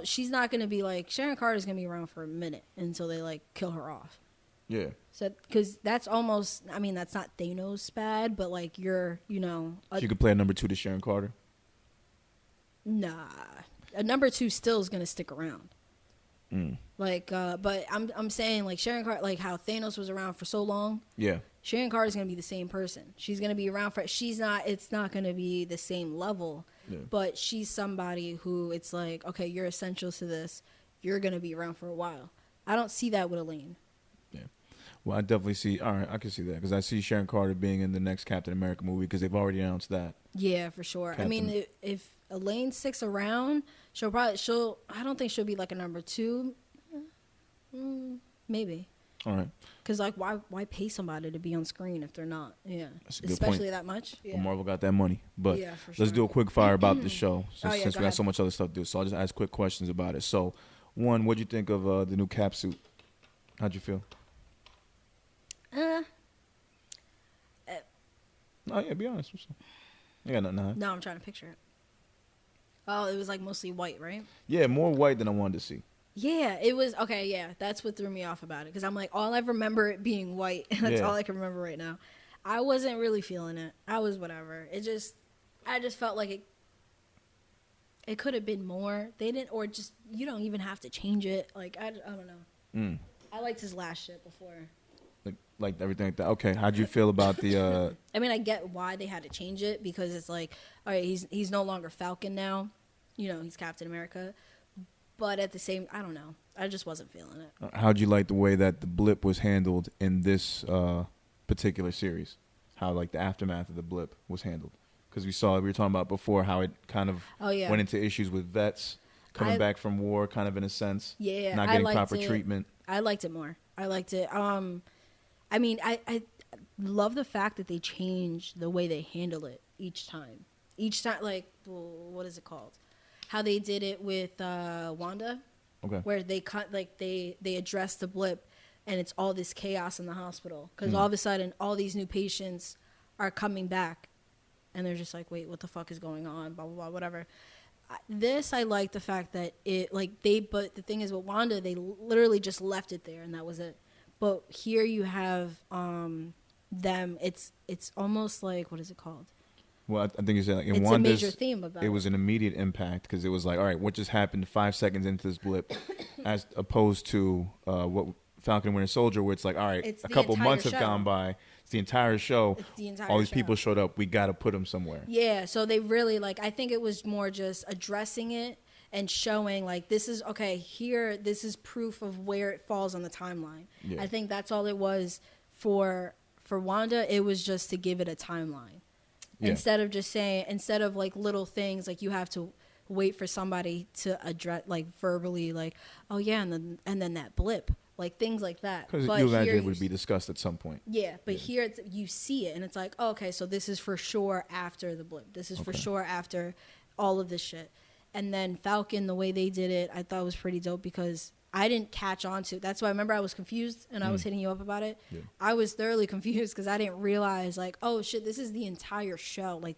she's not going to be like, Sharon Carter's going to be around for a minute until they like kill her off. Yeah. So, because that's almost, I mean, that's not Thanos bad, but like you're, She could play a number 2 to Sharon Carter. Nah. A number 2 still is going to stick around. Like, but I'm saying like Sharon Carter, like how Thanos was around for so long. Yeah. Sharon Carter is gonna be the same person. She's gonna be around for. She's not. It's not gonna be the same level. Yeah. But she's somebody who it's like, okay, you're essential to this. You're gonna be around for a while. I don't see that with Elaine. Yeah. Well, I definitely see. All right, I can see that because I see Sharon Carter being in the next Captain America movie because they've already announced that. Yeah, for sure. I mean, if Elaine sticks around, she'll. I don't think she'll be like a number 2. Maybe. All right. Because like, why pay somebody to be on screen if they're not? Yeah, That's a good especially point. that much. Yeah. Well, Marvel got that money, but Yeah, for let's sure. do a quick fire about the show since, Oh, yeah, since go we got ahead. so much other stuff to do. So I'll just ask quick questions about it. So, one, what'd you think of the new Cap suit? How'd you feel? Oh yeah, be honest. Yeah, nothing to hide. No, I'm trying to picture it. Oh, it was like mostly white, right? Yeah, more white than I wanted to see. Yeah, it was okay. Yeah, that's what threw me off about it because I'm like, all I remember it being white, and that's Yeah. all I can remember right now. I wasn't really feeling it. I was whatever. I just felt like it could have been more. They didn't, or just you don't even have to change it. Like I don't know. I liked his last shit before. Like everything like that. Okay, how'd you feel about the? I mean, I get why they had to change it because it's like, all right, he's no longer Falcon now. You know, he's Captain America. But at the same, I don't know. I just wasn't feeling it. How'd you like the way that the blip was handled in this particular series? How like the aftermath of the blip was handled? Because we were talking about before how it kind of went into issues with vets coming back from war, kind of in a sense. Yeah, not getting proper treatment. I liked it more. I liked it. I mean, I love the fact that they changed the way they handle it each time. Each time, like, what is it called? How they did it with Wanda, Okay. where they address the blip, and it's all this chaos in the hospital because all of a sudden all these new patients are coming back, and they're just like, wait, what the fuck is going on? Blah blah blah, whatever. I like the fact that but the thing is with Wanda, they literally just left it there and that was it. But here you have them. It's almost like, what is it called? Well, I think you said like in It's a Wanda's, major theme about it was an immediate impact because it was like, all right, what just happened 5 seconds into this blip, as opposed to what Falcon and Winter Soldier, where it's like, all right, It's a the couple entire months have show. gone by. It's the entire show. It's the entire All these show. people showed up. We got to put them somewhere. Yeah, so they really I think it was more just addressing it and showing like this is okay here. This is proof of where it falls on the timeline. Yeah. I think that's all it was for Wanda. It was just to give it a timeline. Yeah. Instead of like little things like you have to wait for somebody to address like verbally like, oh yeah, and then that blip, like things like that. Because But you imagine here it would be discussed at some point. yeah, but here you see it and it's like, oh, okay, so this is for sure after the blip. This is for sure after all of this shit. And then Falcon, the way they did it, I thought was pretty dope because I didn't catch on to. That's why I remember I was confused and I was hitting you up about it. Yeah. I was thoroughly confused because I didn't realize like, oh shit, this is the entire show. Like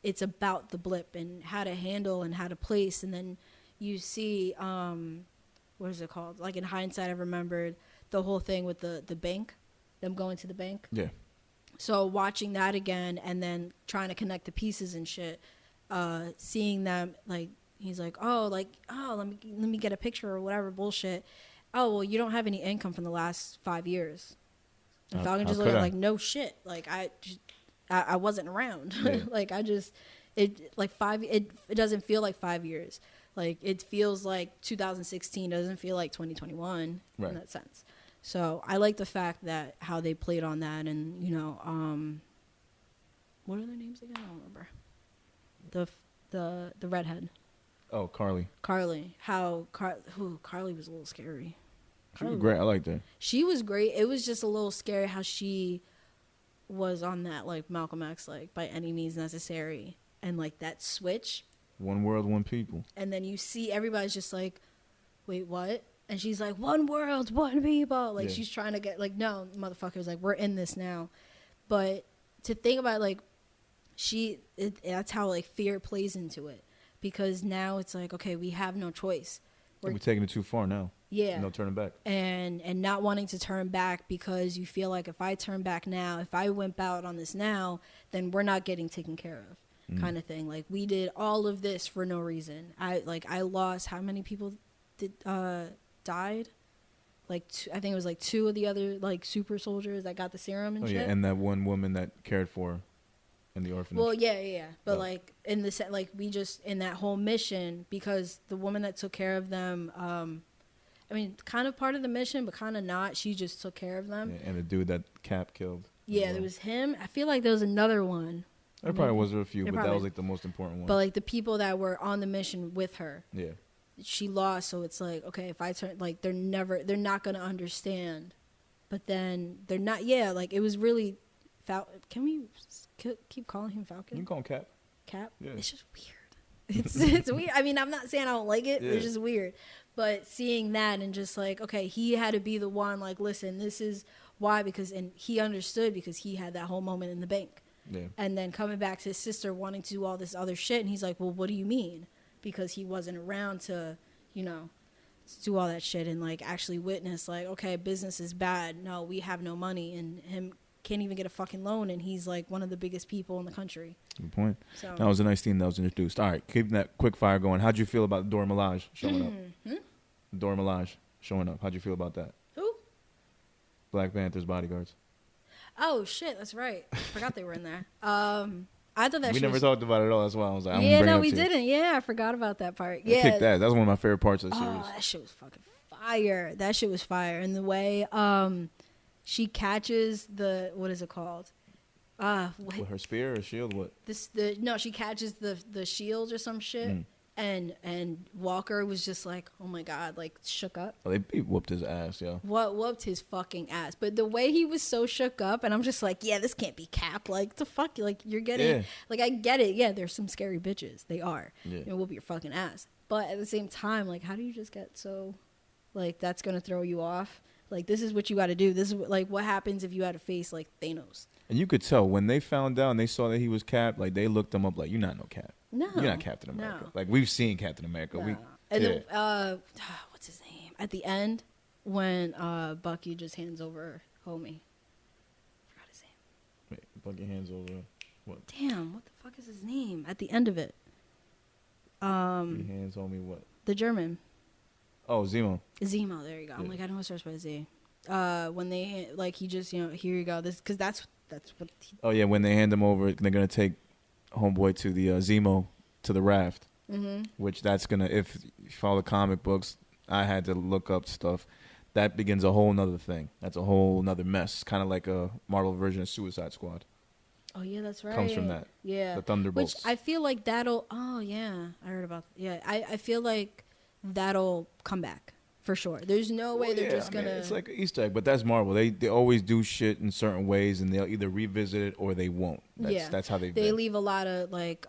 it's about the blip and how to handle and how to place. And then you see, what is it called? Like in hindsight, I remembered the whole thing with the bank, them going to the bank. Yeah. So watching that again and then trying to connect the pieces and shit, seeing them like. He's like, let me get a picture or whatever bullshit. Oh, well, you don't have any income from the last 5 years. And Falcon just looked like, no shit. Like I wasn't around. Yeah. Like it doesn't feel like 5 years. Like it feels like 2016 doesn't feel like 2021 Right. in that sense. So I like the fact that how they played on that and what are their names again? I don't remember. The redhead. Oh, Carly. Carly. Carly was a little scary. She was great. I like that. She was great. It was just a little scary how she was on that like Malcolm X like by any means necessary and like that switch. One world, one people. And then you see everybody's just like, wait, what? And she's like, one world, one people. Like she's trying to get like, no, motherfuckers, like we're in this now. But to think about like that's how like fear plays into it. Because now it's like, okay, we have no choice. We're taking it too far now. Yeah. No turning back. And not wanting to turn back because you feel like if I turn back now, if I wimp out on this now, then we're not getting taken care of kind of thing. Like we did all of this for no reason. I lost, how many people died. Like I think it was like 2 of the other like super soldiers that got the serum and Oh shit. yeah, and that one woman that cared for her in the orphanage. Well, yeah. But Oh. like in the like we just in that whole mission, because the woman that took care of them, I mean, kind of part of the mission, but kind of not. She just took care of them. Yeah, and the dude that Cap killed. as Yeah, well. there was him. I feel like there was another one. There probably was a few, There but that probably- was like the most important one. But like the people that were on the mission with her, yeah. she lost. So it's like, okay, if I turn, like they're not gonna understand. But then they're not. Yeah, like it was really. Can we keep calling him Falcon? You can call him Cap. Cap. Yeah. It's just weird. It's weird. I mean, I'm not saying I don't like it. Yeah. It's just weird. But seeing that and just like, okay, he had to be the one. Like, listen, this is why, and he understood because he had that whole moment in the bank. Yeah. And then coming back to his sister wanting to do all this other shit, and he's like, well, what do you mean? Because he wasn't around to, do all that shit and like actually witness like, okay, business is bad. No, we have no money, and him can't even get a fucking loan, and he's like one of the biggest people in the country. Good point. So That was a nice theme that was introduced. All right, keeping that quick fire going. How'd you feel about Dora Milaje showing up? Dora Milaje showing up. How'd you feel about that? who? Black Panther's bodyguards. Oh shit, that's right. I forgot they were in there. I thought that We shit never was, talked about it at all. That's why I was like, I'm yeah, gonna bring no, it up we to you. didn't. Yeah, I forgot about that part. I Yeah, kicked that. That was one of my favorite parts of the series. oh, that shit was fucking fire. That shit was fire. And the way she catches what is it called? With her spear or shield, what? She catches the shield or some shit. Mm. And Walker was just like, oh my god, like shook up. Oh, they whooped his ass, yo. What whooped his fucking ass? But the way he was so shook up, and I'm just like, yeah, this can't be Cap. Like the fuck, like you're getting, Yeah. like I get it. Yeah, there's some scary bitches. They are. Yeah. Whoop your fucking ass. But at the same time, like, how do you just get so, like, that's gonna throw you off? Like, this is what you got to do. This is like what happens if you had to face like Thanos. And you could tell when they found out and they saw that he was Cap, like they looked him up like, you're not no Cap. No, You're not Captain America. No. Like we've seen Captain America. No. We And yeah. then, what's his name? At the end, when Bucky just hands over homie. Forgot his name. Wait, plug your hands over. What? Damn, what the fuck is his name? At the end of it. Your hands on me. What? The German. Oh, Zemo. Zemo, there you go. I'm Yeah. like, I know it starts by Z. When they, like, he just, here you go. Because that's what he, Oh yeah, when they hand him over, they're gonna take homeboy to the Zemo to the raft. mm-hmm. Which that's gonna, if you follow the comic books, I had to look up stuff. That begins a whole nother thing. That's a whole nother mess. Kind of like a Marvel version of Suicide Squad. Oh, yeah, that's right. Comes from that. Yeah. The Thunderbolts. Which I feel like that'll, oh, yeah. I heard about, yeah. I feel like that'll come back. For sure. There's no way they're just going to. It's like an Easter egg, but that's Marvel. They always do shit in certain ways, and they'll either revisit it or they won't. That's how they've They been. leave a lot of, like,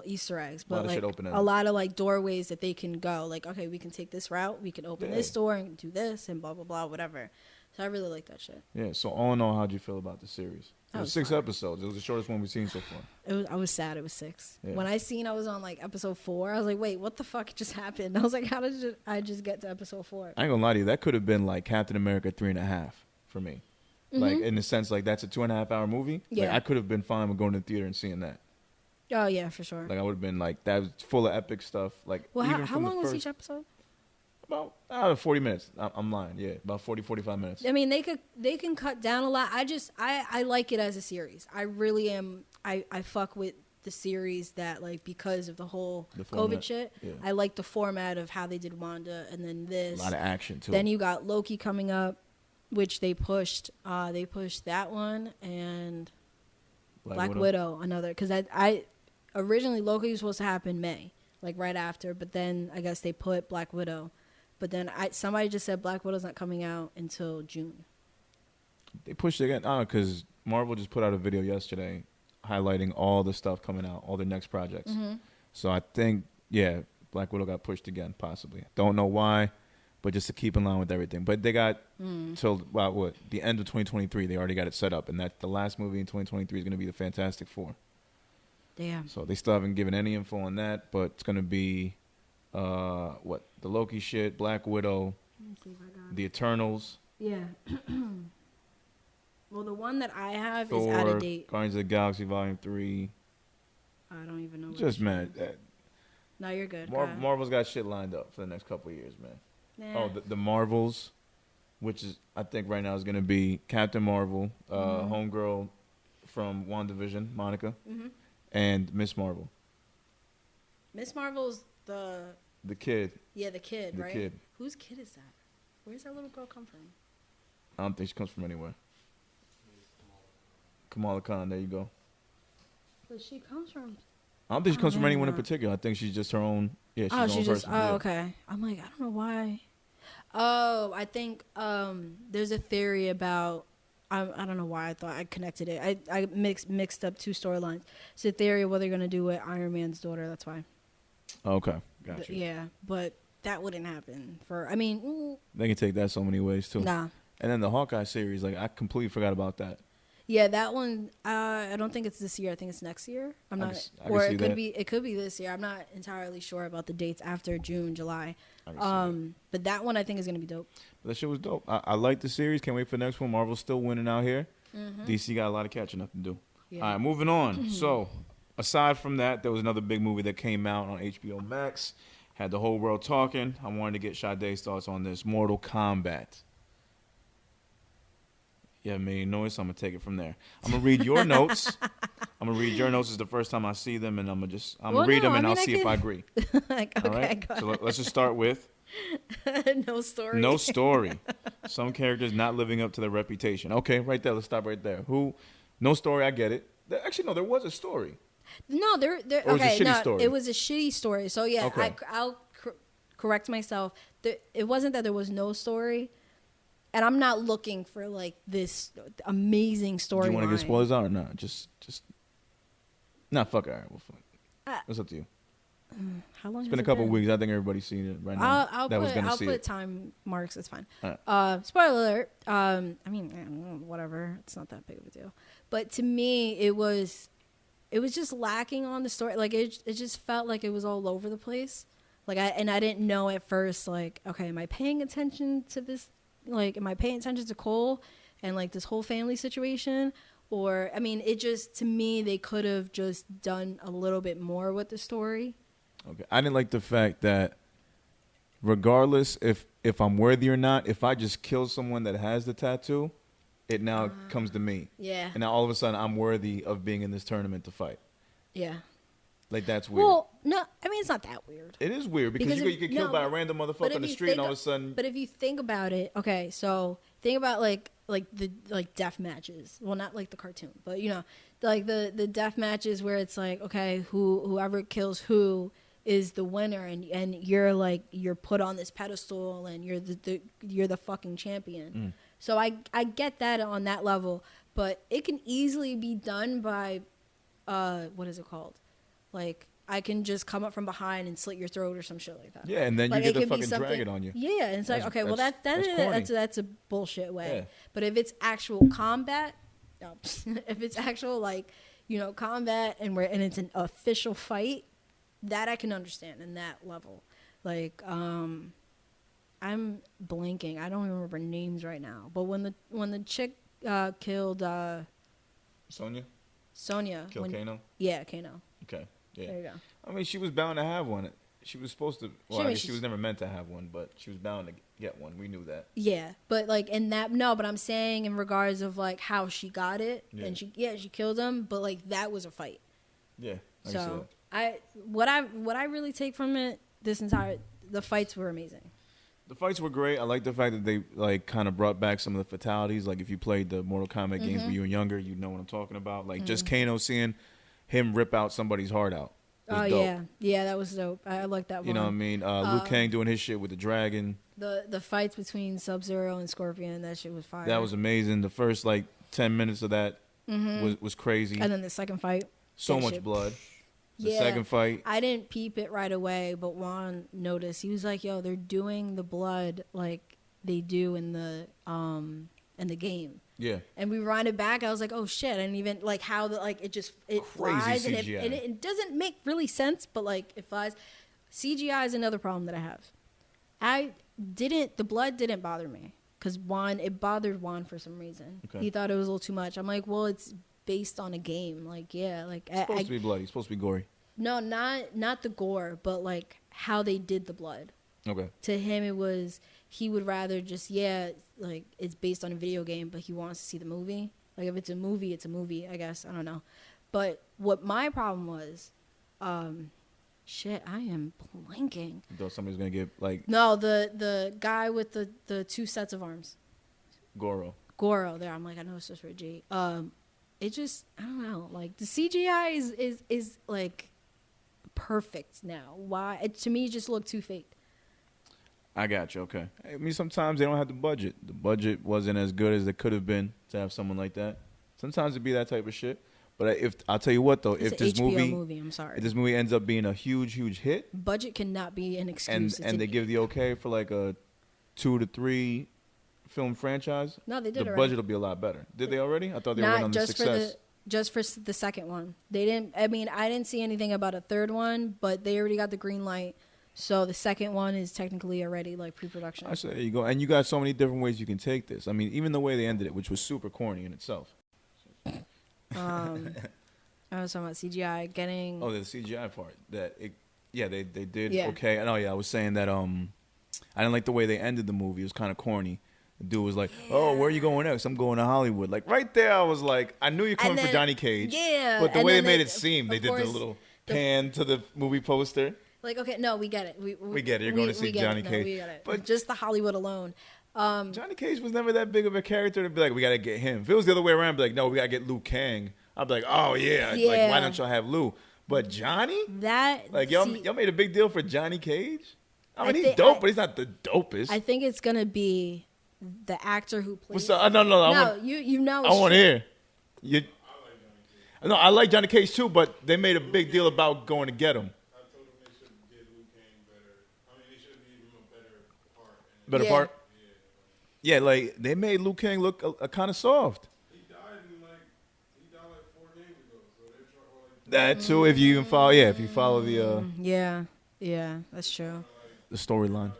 Easter eggs, A lot but of shit like open-ended. a lot of like doorways that they can go. Like, okay, we can take this route, we can open this door and do this and blah blah blah, whatever. So I really like that shit. Yeah. So all in all, how'd you feel about the series? It That was was 6 fine. episodes. It was the shortest one we've seen so far. I was sad. It was 6. Yeah. When I was on like episode 4, I was like, wait, what the fuck just happened? I was like, how did I just get to episode 4? I ain't gonna lie to you. That could have been like Captain America 3.5 for me. Like in the sense, like that's a 2.5 hour movie. Like, Yeah. I could have been fine with going to the theater and seeing that. Oh yeah, for sure. Like I would have been like that was full of epic stuff. Like Well, even how from the long was first, each episode? About 40 minutes. I'm lying. Yeah, about 45 minutes. I mean, they can cut down a lot. I like it as a series. I really am. I fuck with the series that like because of the whole The COVID format, shit. yeah. I like the format of how they did Wanda and then A this. lot of action too. Then you got Loki coming up, which they pushed. They pushed that one and Black Widow another because I originally Loki was supposed to happen May, like right after, but then I guess they put Black Widow. But then somebody just said Black Widow's not coming out until June. They pushed it again. Because Marvel just put out a video yesterday highlighting all the stuff coming out, all their next projects. Mm-hmm. So I think, yeah, Black Widow got pushed again, possibly. Don't know why, but just to keep in line with everything. But they got till the end of 2023. They already got it set up, and that the last movie in 2023 is going to be the Fantastic Four. Damn. So they still haven't given any info on that, but it's going to be the Loki shit, Black Widow, Let me see if I got it. the Eternals, Yeah. Well, the one that I have is out Thor, of date. Guardians of the Galaxy Volume 3. I don't even know. Just man, No, you're good. Go ahead. Marvel's got shit lined up for the next couple of years, man. Nah. Oh, the Marvels, which is I think right now is going to be Captain Marvel, homegirl from WandaVision, Monica, and Miss Marvel. Miss Marvel's the kid. Yeah, the kid, The right? kid. Whose kid is that? Where's that little girl come from? I don't think she comes from anywhere. Kamala Khan, there you go. But she comes from. I don't think she comes from anyone in no. particular. I think she's just her own. Yeah, she's her Oh, own she's just. person. Oh, Yeah. okay. I'm like, I don't know why. Oh, I think there's a theory about. I don't know why I thought I connected it. I mixed up two storylines. It's a theory of what they're gonna do with Iron Man's daughter. That's why. Okay, gotcha. Yeah, but that wouldn't happen. I mean, They can take that so many ways too. nah. And then the Hawkeye series, like I completely forgot about that. Yeah, that one. I don't think it's this year. I think it's next year. I'm I not, can or see it could that. be. It could be this year. I'm not entirely sure about the dates after June, July. I can see that. But that one I think is gonna be dope. But that shit was dope. I like the series. Can't wait for the next one. Marvel's still winning out here. DC got a lot of catching up to do. Yeah. All right, moving on. So, aside from that, there was another big movie that came out on HBO Max. Had the whole world talking. I wanted to get Sade's thoughts on this. Mortal Kombat. Yeah, made noise, so I'm going to take it from there. I'm going to read your notes. I'm going to read your notes. It's the first time I see them, and I'm going to read them, and I'll see if I agree. Like, All okay, right? go So let's just start with ahead. No story. no story. Some characters not living up to their reputation. Okay, right there. Let's stop right there. No story, I get it. Actually, no, there was a story. No, there. Or was it a Okay, shitty no, story? it was a shitty story. So yeah, Okay. I'll correct myself. It wasn't that there was no story, and I'm not looking for like this amazing story. Do you want to get spoilers out or not? Just. Nah, fuck it. All right, well, fuck. It's up to you. How long? It's been a couple weeks. I think everybody's seen it right now. I'll put time marks. It's fine. All right. Spoiler alert. I mean, whatever. It's not that big of a deal. But to me, it was just lacking on the story. Like it just felt like it was all over the place. Like I didn't know at first. Like, okay, am I paying attention to this? Like, am I paying attention to Cole and like this whole family situation? Or I mean, it just to me they could have just done a little bit more with the story. Okay. I didn't like the fact that regardless if I'm worthy or not, if I just kill someone that has the tattoo, it now comes to me. Yeah. And now all of a sudden I'm worthy of being in this tournament to fight. Yeah. Like that's weird. Well, no, I mean it's not that weird. It is weird because you get killed by a random motherfucker on the street and all of a sudden. But if you think about it, okay, so think about like the death matches. Well, not like the cartoon, but you know, like the death matches where it's like, okay, whoever kills who is the winner, and you're put on this pedestal and you're the fucking champion. So I get that on that level, but it can easily be done by what is it called? Like I can just come up from behind and slit your throat or some shit like that. Yeah, and then Like, you it get to could be fucking drag something- it on you. Yeah, and it's like, okay, well that's a bullshit way. Yeah. But if it's actual combat, no, if it's actual like, you know, combat and it's an official fight, that I can understand in that level. Like, I'm blanking. I don't even remember names right now. But when the chick killed Sonya? Sonya, Killed Kano? Yeah, Kano. Okay. Yeah. There you go. I mean, she was bound to have one. She was supposed to. Well, I mean, I guess she was never meant to have one, but she was bound to get one. We knew that. Yeah, but like in that, no, but I'm saying in regards of like how she got it, Yeah. and she killed him, but like that was a fight. Yeah. I can see So that. what I really take from it, the fights were amazing. The fights were great. I like the fact that they like kind of brought back some of the fatalities. Like if you played the Mortal Kombat games when you were younger, you know what I'm talking about. Like just Kano seeing him rip out somebody's heart out. Was Oh dope. yeah, that was dope. I like that one. You know what I mean? Liu Kang doing his shit with the dragon. The fights between Sub-Zero and Scorpion, that shit was fire. That was amazing. The first like 10 minutes of that was crazy. And then the second fight, So that much shit- blood. The Yeah. second fight. I didn't peep it right away, but Juan noticed. He was like, "Yo, they're doing the blood like they do in the game." Yeah. And we rewind it back. I was like, "Oh shit!" I didn't even like how it Crazy flies and CGI. it doesn't make really sense, but like it flies. CGI is another problem that I have. The blood didn't bother me because it bothered Juan for some reason. Okay. He thought it was a little too much. I'm like, well, it's based on a game. Like, yeah, like It's supposed to be bloody. It's supposed to be gory. No, not the gore, but like how they did the blood. Okay. To him, it was he would rather just like it's based on a video game, but he wants to see the movie. Like if it's a movie, it's a movie. I guess I don't know. But what my problem was, shit, I am blanking. You thought somebody's gonna get like No, the guy with the 2 sets of arms. Goro. There, I'm like, I know it's just for a G. It just, I don't know, like the CGI is like perfect now. Why? To me, it just looked too fake. I got you. Okay. I mean, sometimes they don't have the budget. The budget wasn't as good as it could have been to have someone like that. Sometimes it'd be that type of shit. But if I'll tell you what though, It's if an this HBO movie, I'm sorry. if this movie ends up being a huge hit, Budget cannot be an excuse. and they give the okay for like a 2 to 3 film franchise, No, they did the already. budget will be a lot better. Did they already? I thought they were Not on the just success. just for the second one. They didn't. I mean, I didn't see anything about a third one, but they already got the green light. So the second one is technically already like pre-production. I said, there you go. And you got so many different ways you can take this. I mean, even the way they ended it, which was super corny in itself. I was talking about CGI getting. Oh, the CGI part. They did Yeah. okay. And I was saying that I didn't like the way they ended the movie. It was kind of corny. The dude was like, "Oh, where are you going next?" I'm going to Hollywood. Like right there, I was like, I knew you're coming And for then- Johnny Cage. yeah, But the and way they then made they- it seem, they of did the course, little pan to the movie poster. Like, okay, no, we get it. We get it. You're going to see we get Johnny it. No, Cage. we get it. But- Just the Hollywood alone. Johnny Cage was never that big of a character to be like, we got to get him. If it was the other way around, I'd be like, no, we got to get Liu Kang. I'd be like, oh, yeah. Like, Yeah. why don't y'all have Liu? But Johnny? That Like, y'all made a big deal for Johnny Cage? I mean, he's think- dope, but he's not the dopest. I think it's gonna be the actor who plays. What's up? No. You know. I want to hear. No, I like Johnny Cage too, but they made a big deal about going to get him. I told them they should get Liu Kang better. I mean, they should give him a better part. Better Yeah. part? Yeah, like, they made Liu Kang look kind of soft. He died like 4 days ago. So they're trying like That too, if you even follow, if you follow the Yeah, that's true. storyline.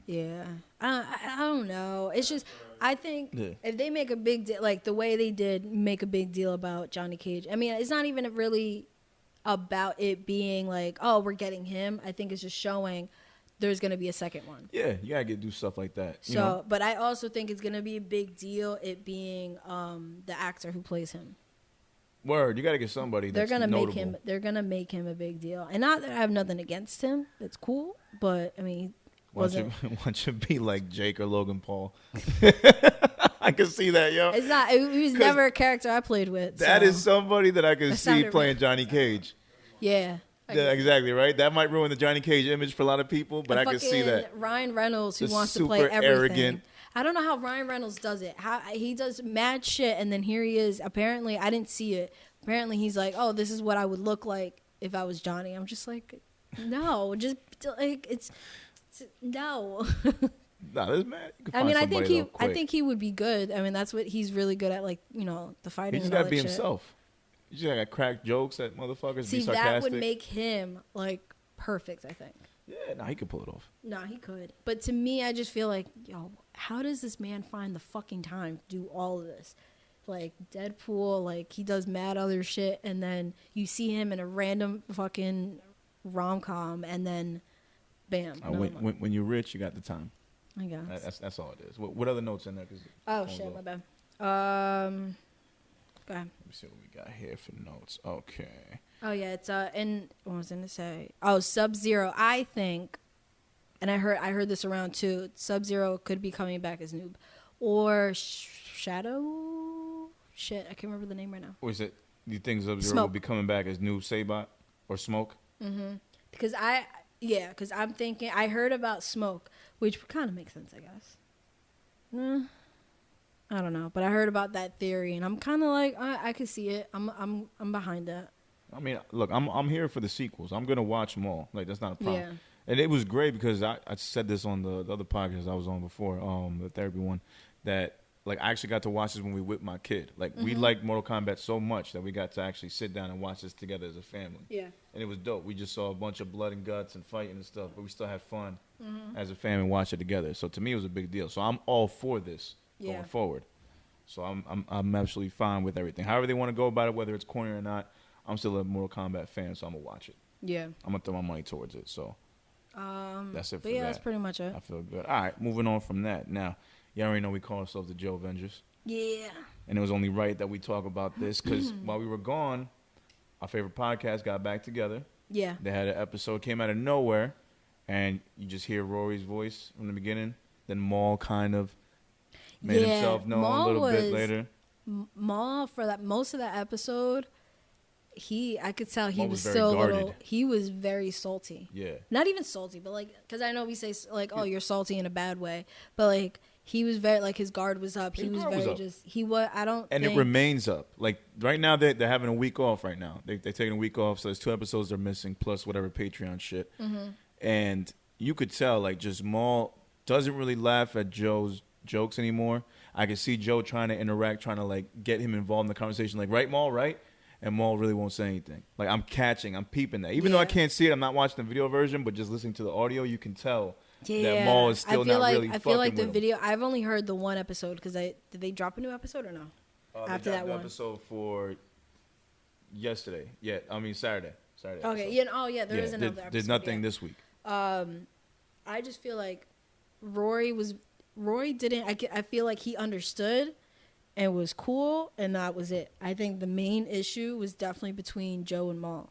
Yeah, I don't know. It's just I think Yeah. if they make a big deal, like the way they did make a big deal about Johnny Cage. I mean, it's not even really about it being like, oh, we're getting him. I think it's just showing there's gonna be a second one. Yeah, you gotta do stuff like that. You So, know? but I also think it's gonna be a big deal. It being the actor who plays him. Word, you gotta get somebody They're that's gonna notable. make him. They're gonna make him a big deal. And not that I have nothing against him. It's cool. But I mean, Why wasn't. don't you be like Jake or Logan Paul? I can see that, yo. It's not. It was never a character I played with. That so. is somebody that I can That see sounded playing Johnny Cage. Yeah. Yeah, exactly, right? That might ruin the Johnny Cage image for a lot of people, but I can see that. Ryan Reynolds, who The wants to play super everything. arrogant. I don't know how Ryan Reynolds does it. How he does mad shit, and then here he is. Apparently, I didn't see it. Apparently, he's like, "Oh, this is what I would look like if I was Johnny." I'm just like, no, just like it's no. Nah, this man. You can I find mean, I somebody think real quick. he would be good. I mean, that's what he's really good at, like the fighting. He just and all gotta be that shit. himself. You just gotta crack jokes at motherfuckers. See, be sarcastic. that would make him like perfect. I think. Yeah, nah, he could pull it off. No, he could. But to me, I just feel like, yo, how does this man find the fucking time to do all of this? Like Deadpool, like he does mad other shit, and then you see him in a random fucking rom-com, and then bam. When you're rich, you got the time. I guess. That's all it is. What other notes in there? 'Cause the Oh phone's shit, off. my bad. Go ahead. Let me see what we got here for notes. Okay. Oh yeah, it's and what was I gonna say? Oh, Sub-Zero. I think, and I heard this around too. Sub-Zero could be coming back as Noob, or Shadow. Shit, I can't remember the name right now. Or is it? Do you think Sub-Zero will Smoke. be coming back as new Sabot or Smoke? Because I'm thinking I heard about Smoke, which kind of makes sense, I guess. I don't know, but I heard about that theory, and I'm kind of like I could see it. I'm behind that. I mean, look, I'm here for the sequels. I'm gonna watch them all. Like that's not a problem. Yeah. And it was great because I said this on the other podcast I was on before, the therapy one, that like I actually got to watch this when we with my kid. Like we liked Mortal Kombat so much that we got to actually sit down and watch this together as a family. Yeah. And it was dope. We just saw a bunch of blood and guts and fighting and stuff, but we still had fun as a family and watch it together. So to me, it was a big deal. So I'm all for this Yeah. going forward. So I'm absolutely fine with everything. However they want to go about it, whether it's corny or not, I'm still a Mortal Kombat fan, so I'm gonna watch it. Yeah. I'm gonna throw my money towards it. So that's it for But yeah, that. that's pretty much it. I feel good. All right, moving on from that. Now, you already know we call ourselves the Joe Avengers, Yeah. and it was only right that we talk about this because while we were gone, our favorite podcast got back together. Yeah. They had an episode, came out of nowhere, and you just hear Rory's voice from the beginning. Then Maul kind of made himself known a little bit later. Maul, for that most of that episode, I could tell he Maul was was very still a little, guarded. he was very salty. Yeah. Not even salty, but like, because I know we say like, oh, you're salty in a bad way, but like he was very like his guard was up. He His was guard was very up. just he was. I don't. And think, it remains up. Like right now, they're having a week off. Right now, they're taking a week off. So there's 2 episodes they're missing, plus whatever Patreon shit. And you could tell, like, just Maul doesn't really laugh at Joe's jokes anymore. I could see Joe trying to interact, trying to like get him involved in the conversation. Like, right, Maul, right? And Maul really won't say anything. Like, I'm peeping that. Even though I can't see it, I'm not watching the video version, but just listening to the audio, you can tell that Maul is still not really fucking I feel like the with him. video. I've only heard the one episode because did they drop a new episode or no? After They that dropped the one. episode for yesterday. Yeah, I mean Saturday. Okay. episode. Yeah. Oh yeah. There is another episode. There's nothing yeah. this week. I just feel like Rory didn't. I feel like he understood and was cool, and that was it. I think the main issue was definitely between Joe and Maul.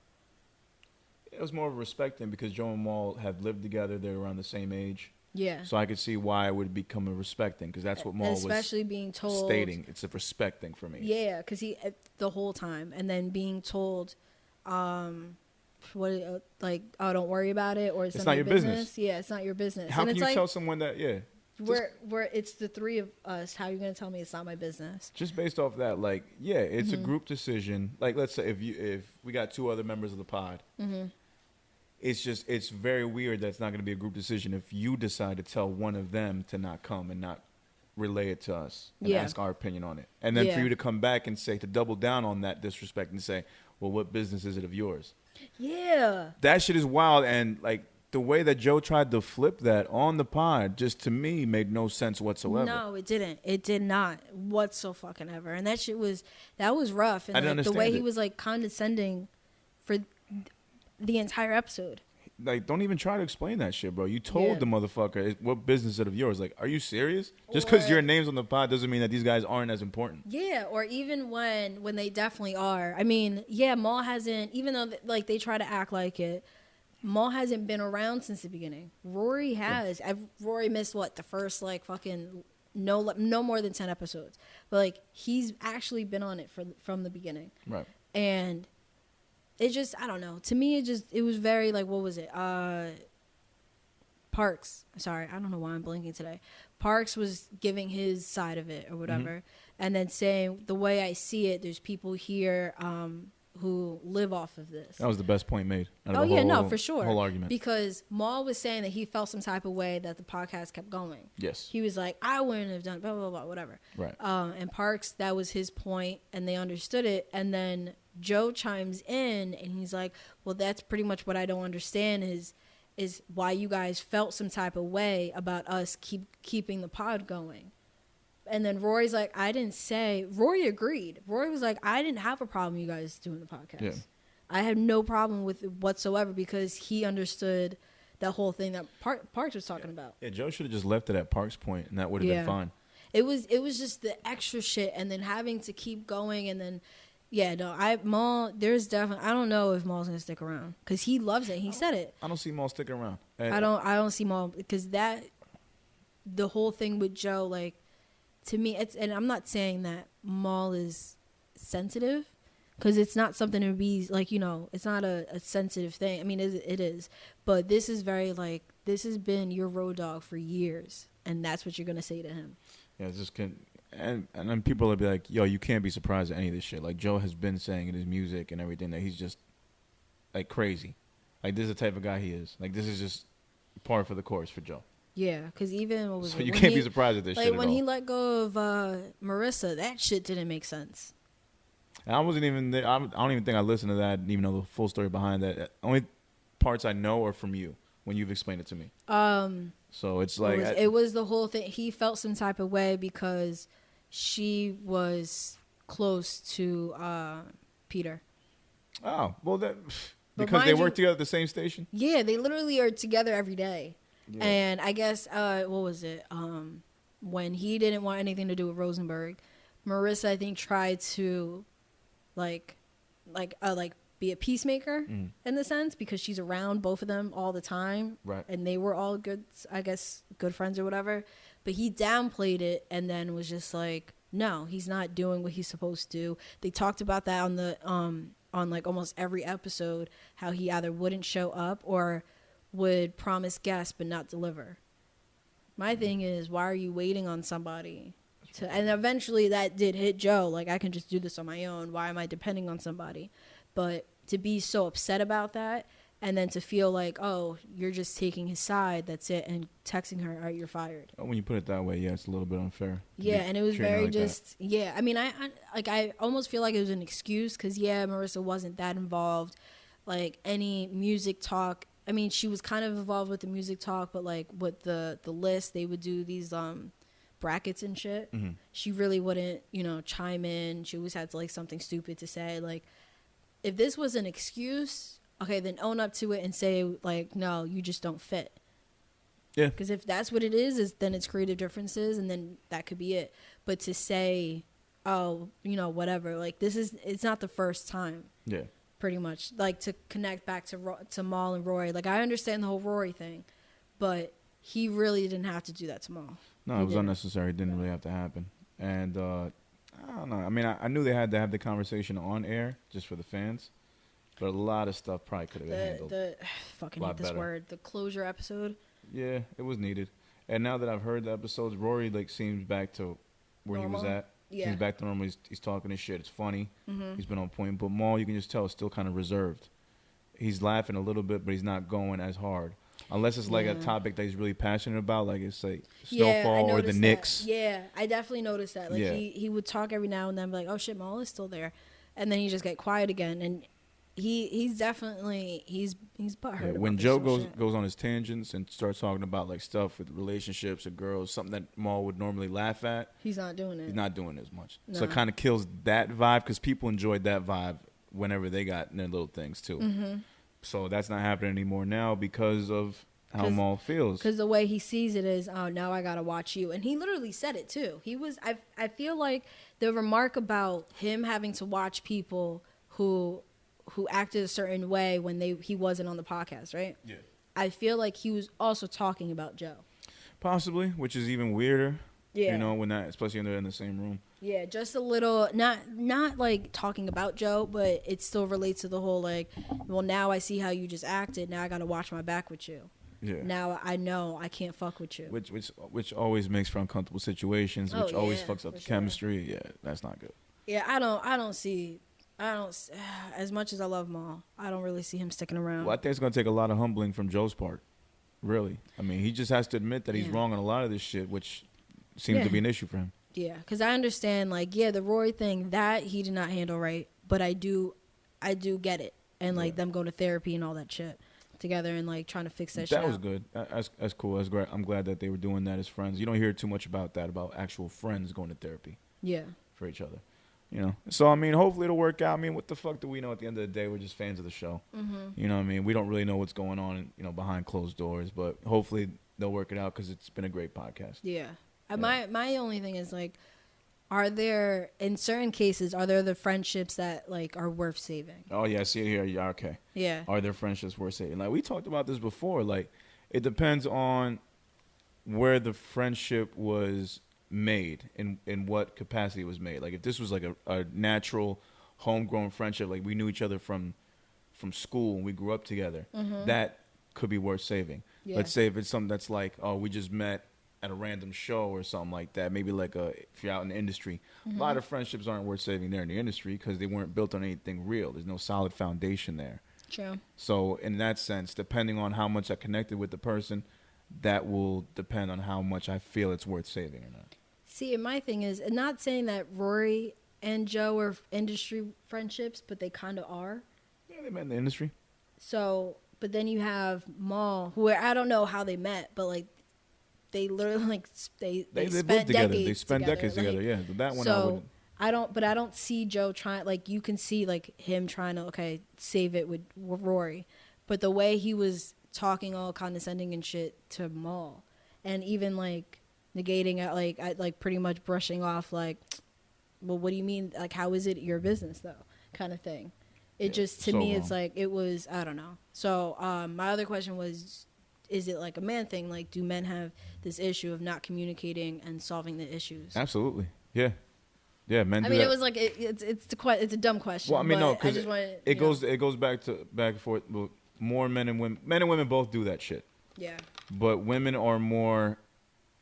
It was more of a respect thing because Joe and Maul have lived together. They're around the same age. Yeah. So I could see why it would become a respect thing because that's what Maul Especially was being told. stating. It's a respect thing for me. Yeah, because he the whole time, and then being told, like, oh, don't worry about it, or it's not your business. Yeah, it's not your business. How and can it's you like, tell someone that? Yeah. where it's the three of us. How are you gonna tell me it's not my business? Just based off that, like, yeah, it's a group decision. Like, let's say if we got 2 other members of the pod, it's very weird that it's not going to be a group decision if you decide to tell one of them to not come and not relay it to us and Yeah. ask our opinion on it, and then for Yeah. you to come back and say to double down on that disrespect and say, well, what business is it of yours? Yeah. That shit is wild, and like the way that Joe tried to flip that on the pod, just to me made no sense whatsoever. No, it didn't. It did not whatsoever. And that shit was rough. And I didn't like, the way understand he it. was like condescending for the entire episode. Like, don't even try to explain that shit, bro. You told Yeah. the motherfucker, what business is it of yours? Like, are you serious? Just because Or- your name's on the pod doesn't mean that these guys aren't as important. Yeah, or even when they definitely are. I mean, yeah, Maul hasn't, even though like they try to act like it, Maul hasn't been around since the beginning. Rory has. Rory missed the first like fucking no more than 10 episodes. But like he's actually been on it from the beginning. Right. And it just, I don't know. To me, it was very like, what was it? Parks. Sorry, I don't know why I'm blinking today. Parks was giving his side of it or whatever, and then saying the way I see it, there's people here who live off of this. That was the best point made. Out of Oh the yeah, whole, no, for sure. Whole argument. Because Maul was saying that he felt some type of way that the podcast kept going. Yes. He was like, I wouldn't have done blah blah blah whatever. Right. And Parks, that was his point, and they understood it. And then Joe chimes in, and he's like, well, that's pretty much what I don't understand is why you guys felt some type of way about us keeping the pod going. And then Rory's like, I didn't say. Rory agreed. Rory was like, I didn't have a problem you guys doing the podcast. Yeah. I had no problem with it whatsoever because he understood that whole thing that Parks was talking about. Yeah, Joe should have just left it at Park's point, and that would have been fine. It was just the extra shit, and then having to keep going, and then Maul. There's definitely, I don't know if Maul's gonna stick around because he loves it. He said it. I don't see Maul sticking around. I don't see Maul because the whole thing with Joe, like, to me, and I'm not saying that Maul is sensitive because it's not something to be like, it's not a sensitive thing. I mean, it is, but this is very like, this has been your road dog for years, and that's what you're gonna say to him. Yeah, it's just and then people will be like, yo, you can't be surprised at any of this shit. Like, Joe has been saying in his music and everything that he's just, like, crazy. Like, this is the type of guy he is. Like, this is just par for the course for Joe. Yeah, because even, what was So it? you when can't be surprised at this like, shit at when all. he let go of Marissa, that shit didn't make sense. And I wasn't even there. I don't even think I listened to that, even know the full story behind that. Only parts I know are from you when you've explained it to me. So it's like... It was the whole thing. He felt some type of way because she was close to Peter. Oh, well, that But because they mind work you- together at the same station. Yeah, they literally are together every day. Yeah. And I guess what was it? When he didn't want anything to do with Rosenberg, Marissa I think tried to like be a peacemaker in the sense because she's around both of them all the time. Right. And they were all good, I guess, good friends or whatever. But he downplayed it and then was just like, no, he's not doing what he's supposed to do. They talked about that on the on like almost every episode, how he either wouldn't show up or would promise guests but not deliver. My thing is, why are you waiting on somebody to? And eventually that did hit Joe. Like, I can just do this on my own. Why am I depending on somebody? But to be so upset about that, and then to feel like, oh, you're just taking his side, that's it, and texting her, all right, you're fired. When you put it that way, yeah, it's a little bit unfair. Yeah, and it was treating her very like that. just, yeah. I mean, I almost feel like it was an excuse because, yeah, Marissa wasn't that involved. Like, any music talk, I mean, she was kind of involved with the music talk, but, like, with the list, they would do these brackets and shit. Mm-hmm. She really wouldn't, chime in. She always had, like, something stupid to say. Like, if this was an excuse, okay, then own up to it and say, like, no, you just don't fit. Yeah. Because if that's what it is then it's creative differences, and then that could be it. But to say, oh, whatever, like, it's not the first time. Yeah. Pretty much. Like, to connect back to Mal and Rory. Like, I understand the whole Rory thing, but he really didn't have to do that to Mal. No, He it was didn't. unnecessary. It didn't really have to happen. And I don't know. I mean, I knew they had to have the conversation on air just for the fans, but a lot of stuff probably could have been handled. The fucking lot hate this better. word. The closure episode. Yeah, it was needed. And now that I've heard the episodes, Rory like seems back to where he was Normal? at. Yeah. Seems back to normal. He's talking his shit. It's funny. Mm-hmm. He's been on point. But Maul, you can just tell, is still kind of reserved. He's laughing a little bit, but he's not going as hard. Unless it's like a Yeah. topic that he's really passionate about, like it's like Yeah, I Snowfall or the noticed Knicks. that. Yeah, I definitely noticed that. Like, Yeah. he would talk every now and then, be like, oh shit, Mal is still there. And then he just get quiet again. And he's definitely, he's butthurt. Yeah, about when this Joe whole shit. goes on his tangents and starts talking about like stuff with relationships or girls, something that Maul would normally laugh at, He's not doing it. he's not doing as much. So it Nah. kind of kills that vibe because people enjoyed that vibe whenever they got their little things too. Mm-hmm. So that's not happening anymore now because of how Maul feels. Because the way he sees it is, oh, now I gotta watch you. And he literally said it too. He was, I feel like the remark about him having to watch people who acted a certain way when he wasn't on the podcast, right? Yeah. I feel like he was also talking about Joe. Possibly, which is even weirder. Yeah. You know, when that, especially when they're in the same room. Yeah, just a little, not like talking about Joe, but it still relates to the whole like, well, now I see how you just acted. Now I gotta watch my back with you. Yeah. Now I know I can't fuck with you. Which always makes for uncomfortable situations, Oh, which always yeah, fucks up for the sure. chemistry. Yeah, that's not good. Yeah, I don't see, as much as I love Maul, I don't really see him sticking around. Well, I think it's going to take a lot of humbling from Joe's part. Really. I mean, he just has to admit that he's Yeah. wrong on a lot of this shit, which seems Yeah. to be an issue for him. Yeah, because I understand, like, yeah, the Rory thing, that he did not handle right, but I do get it. And, like, them going to therapy and all that shit together and, like, trying to fix that shit That was out. good. That's cool. That's great. I'm glad that they were doing that as friends. You don't hear too much about that, about actual friends going to therapy Yeah. for each other. You know? So, I mean, hopefully it'll work out. I mean, what the fuck do we know at the end of the day? We're just fans of the show. Mm-hmm. You know what I mean? We don't really know what's going on, behind closed doors, but hopefully they'll work it out because it's been a great podcast. Yeah. Yeah. My only thing is, like, are there, in certain cases, are there the friendships that, like, are worth saving? Oh, yeah, I see it here. Yeah, okay. Yeah. Are there friendships worth saving? Like, we talked about this before. Like, it depends on where the friendship was made and in what capacity it was made. Like, if this was like a natural homegrown friendship, like we knew each other from school and we grew up together, that could be worth saving. Yeah. Let's say if it's something that's like, oh, we just met at a random show or something like that. Maybe like if you're out in the industry, a lot of friendships aren't worth saving there in the industry because they weren't built on anything real. There's no solid foundation there. True. So in that sense, depending on how much I connected with the person, that will depend on how much I feel it's worth saving or not. See, and my thing is, and not saying that Rory and Joe are industry friendships, but they kind of are. Yeah, they met in the industry. So, but then you have Maul, who I don't know how they met, but like they literally like they They spent lived together. decades They spent decades like, together. Yeah, that one I So wouldn't. I don't see Joe trying, like, you can see, like, him trying to, save it with Rory. But the way he was talking all condescending and shit to Maul, and even, like, negating it, like, pretty much brushing off, like, well, what do you mean? Like, how is it your business, though? Kind of thing. It just, to me, it's like, it was, I don't know. So, my other question was, is it like a man thing? Like, do men have this issue of not communicating and solving the issues? Absolutely. Yeah. Yeah, men. I mean, it was like it's a dumb question. Well, I mean, no, because it goes back and forth. Well, more men and women both do that shit. Yeah. But women are more,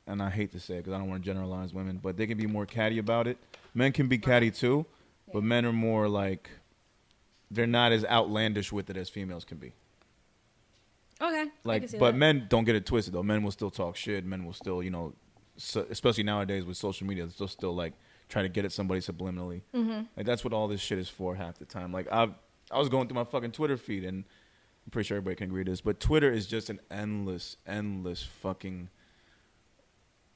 and I hate to say it because I don't want to generalize women, but they can be more catty about it. Men can be catty too, but men are more like, they're not as outlandish with it as females can be. Okay. Like, but men don't get it twisted though. Men will still talk shit. Men will still, especially nowadays with social media, they'll still like try to get at somebody subliminally. Mm-hmm. Like, that's what all this shit is for half the time. Like, I was going through my fucking Twitter feed, and I'm pretty sure everybody can agree to this, but Twitter is just an endless fucking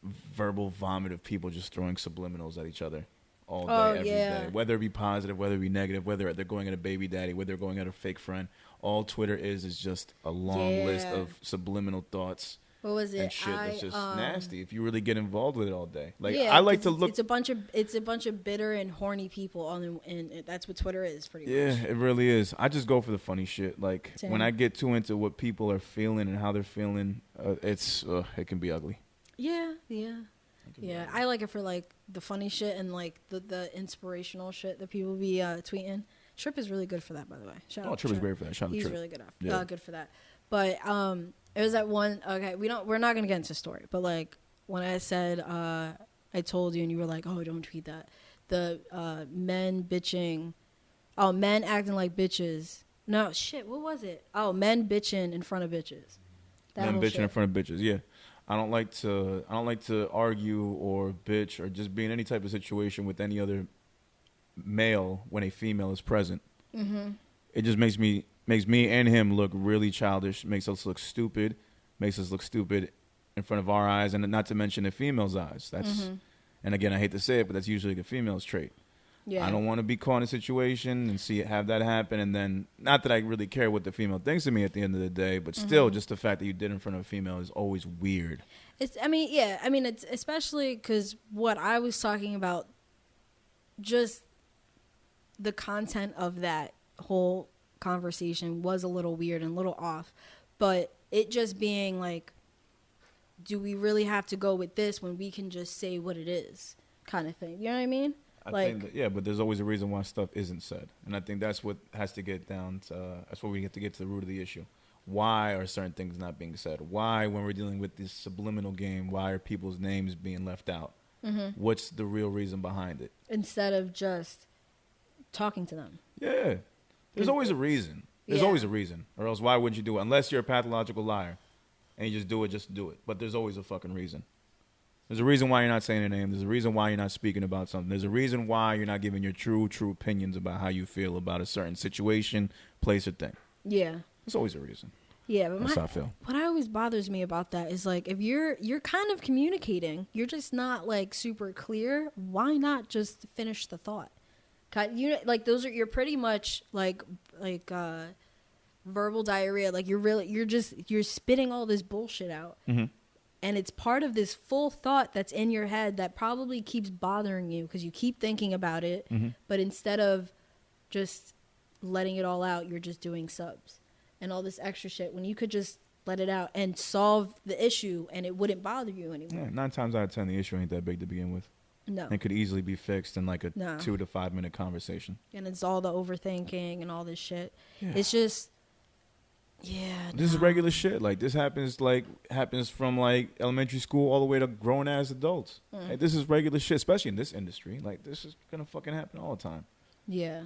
verbal vomit of people just throwing subliminals at each other all day, every day. Whether it be positive, whether it be negative, whether they're going at a baby daddy, whether they're going at a fake friend. All Twitter is just a long list of subliminal thoughts. What was it? And shit that's just nasty if you really get involved with it all day. Like, I like to look. It's a bunch of bitter and horny people and that's what Twitter is pretty much. Yeah, it really is. I just go for the funny shit. Like, when I get too into what people are feeling and how they're feeling, it can be ugly. Yeah. I like it for like the funny shit and like the inspirational shit that people be tweeting. Trip is really good for that, by the way. Shout out Trip is great for that. He's really good good for that. But it was that one. Okay, we're not gonna get into story, but like when I said I told you and you were like, oh, don't tweet that. The men bitching, men acting like bitches. No shit. What was it? Oh, men bitching in front of bitches. Men bitching in front of bitches. Yeah. I don't like to argue or bitch or just be in any type of situation with any other male when a female is present. Mm-hmm. It just makes me and him look really childish, makes us look stupid in front of our eyes, and not to mention the female's eyes. That's and again, I hate to say it, but that's usually the female's trait. Yeah. I don't want to be caught in a situation and have that happen, and then not that I really care what the female thinks of me at the end of the day, but still, just the fact that you did in front of a female is always weird. It's especially because what I was talking about, just the content of that whole conversation was a little weird and a little off, but it just being like, do we really have to go with this when we can just say what it is, kind of thing. You know what I mean? I think that, but there's always a reason why stuff isn't said. And I think that's what has to get down to, that's where we have to get to the root of the issue. Why are certain things not being said? Why, when we're dealing with this subliminal game, why are people's names being left out? Mm-hmm. What's the real reason behind it? Instead of just talking to them. Yeah. There's always a reason. There's always a reason. Or else why wouldn't you do it? Unless you're a pathological liar and you just do it. But there's always a fucking reason. There's a reason why you're not saying a name. There's a reason why you're not speaking about something. There's a reason why you're not giving your true opinions about how you feel about a certain situation, place, or thing. Yeah. There's always a reason. Yeah, but that's how I feel. What always bothers me about that is like, if you're kind of communicating, you're just not like super clear. Why not just finish the thought? You're pretty much like verbal diarrhea. Like you're spitting all this bullshit out. Mm-hmm. And it's part of this full thought that's in your head that probably keeps bothering you because you keep thinking about it. Mm-hmm. But instead of just letting it all out, you're just doing subs and all this extra shit when you could just let it out and solve the issue and it wouldn't bother you anymore. Yeah, 9 times out of 10, the issue ain't that big to begin with. No. It could easily be fixed in like a 2 to 5 minute conversation. And it's all the overthinking and all this shit. Yeah. It's just... This is regular shit. Like, this happens from like elementary school all the way to grown ass adults. Like, this is regular shit, especially in this industry. Like, this is gonna fucking happen all the time. Yeah.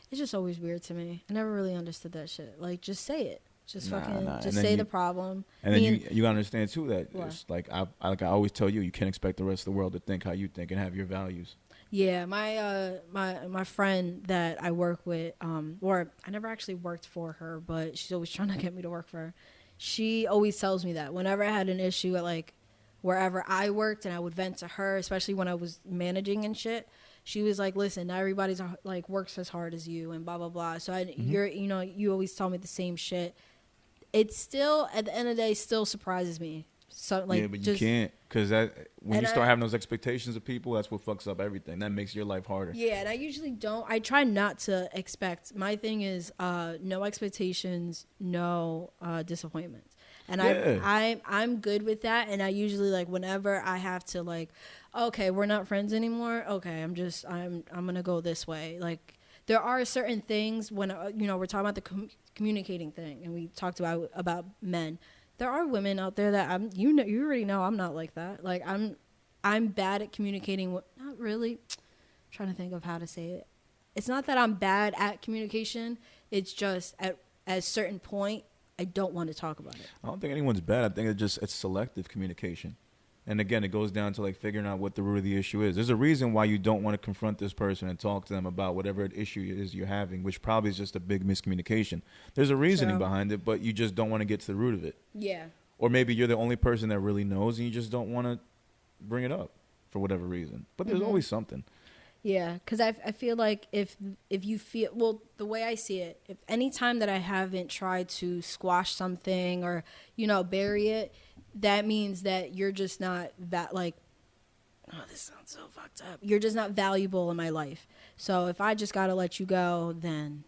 It's just always weird to me. I never really understood that shit. Like, just say it. Just just say the problem. And then you gotta understand too that it's like I always tell you, you can't expect the rest of the world to think how you think and have your values. Yeah, my friend that I work with, or I never actually worked for her, but she's always trying to get me to work for her. She always tells me that whenever I had an issue at like wherever I worked and I would vent to her, especially when I was managing and shit, she was like, listen, not everybody's like works as hard as you and blah blah blah. So you always tell me the same shit. It's still, at the end of the day, still surprises me. So like, yeah, but you can't, because when you start having those expectations of people, that's what fucks up everything. That makes your life harder. Yeah, and I usually don't. I try not to expect. My thing is no expectations, no disappointments, and I'm good with that. And I usually, like, whenever I have to, like, okay, we're not friends anymore. Okay, I'm gonna go this way. Like, there are certain things when we're talking about the communicating thing, and we talked about men. There are women out there that you already know I'm not like that. Like, I'm bad at communicating. Not really. I'm trying to think of how to say it. It's not that I'm bad at communication. It's just at a certain point, I don't want to talk about it. I don't think anyone's bad. I think it's selective communication. And again, it goes down to like figuring out what the root of the issue is. There's a reason why you don't want to confront this person and talk to them about whatever issue it is you're having, which probably is just a big miscommunication. There's a reasoning behind it, but you just don't want to get to the root of it. Yeah. Or maybe you're the only person that really knows and you just don't want to bring it up for whatever reason. But there's always something. Yeah, because I feel like if you feel, well, the way I see it, if any time that I haven't tried to squash something or, bury it, that means that you're just not this sounds so fucked up. You're just not valuable in my life. So if I just got to let you go, then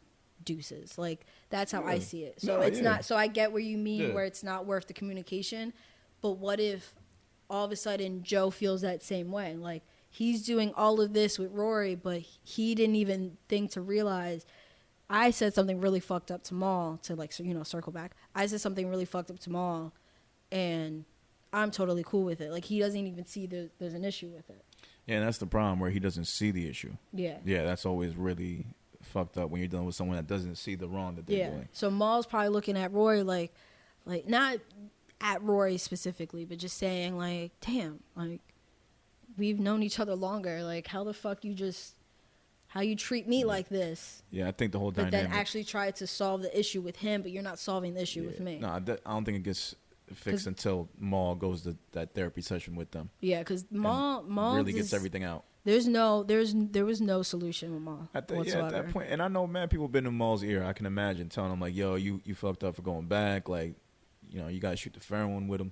deuces. Like, that's how I see it. So it's not, so I get where you mean where it's not worth the communication. But what if all of a sudden Joe feels that same way? Like, he's doing all of this with Rory, but he didn't even think to realize I said something really fucked up to Maul to, like, circle back. I said something really fucked up to Maul, and I'm totally cool with it. Like, he doesn't even see there's an issue with it. Yeah, and that's the problem, where he doesn't see the issue. Yeah. Yeah, that's always really fucked up when you're dealing with someone that doesn't see the wrong that they're doing. So Maul's probably looking at Rory like not at Rory specifically, but just saying, like, damn, like, we've known each other longer. Like, how the fuck how you treat me like this? Yeah, I think the whole dynamic. But then actually try to solve the issue with him, but you're not solving the issue with me. No, I don't think it gets fixed until Maul goes to that therapy session with them. Yeah, because Maul really gets everything out. There was no solution with Maul whatsoever. Yeah, at that point, and I know, man, people have been in Maul's ear. I can imagine telling him, like, yo, you fucked up for going back. Like, you got to shoot the fair one with him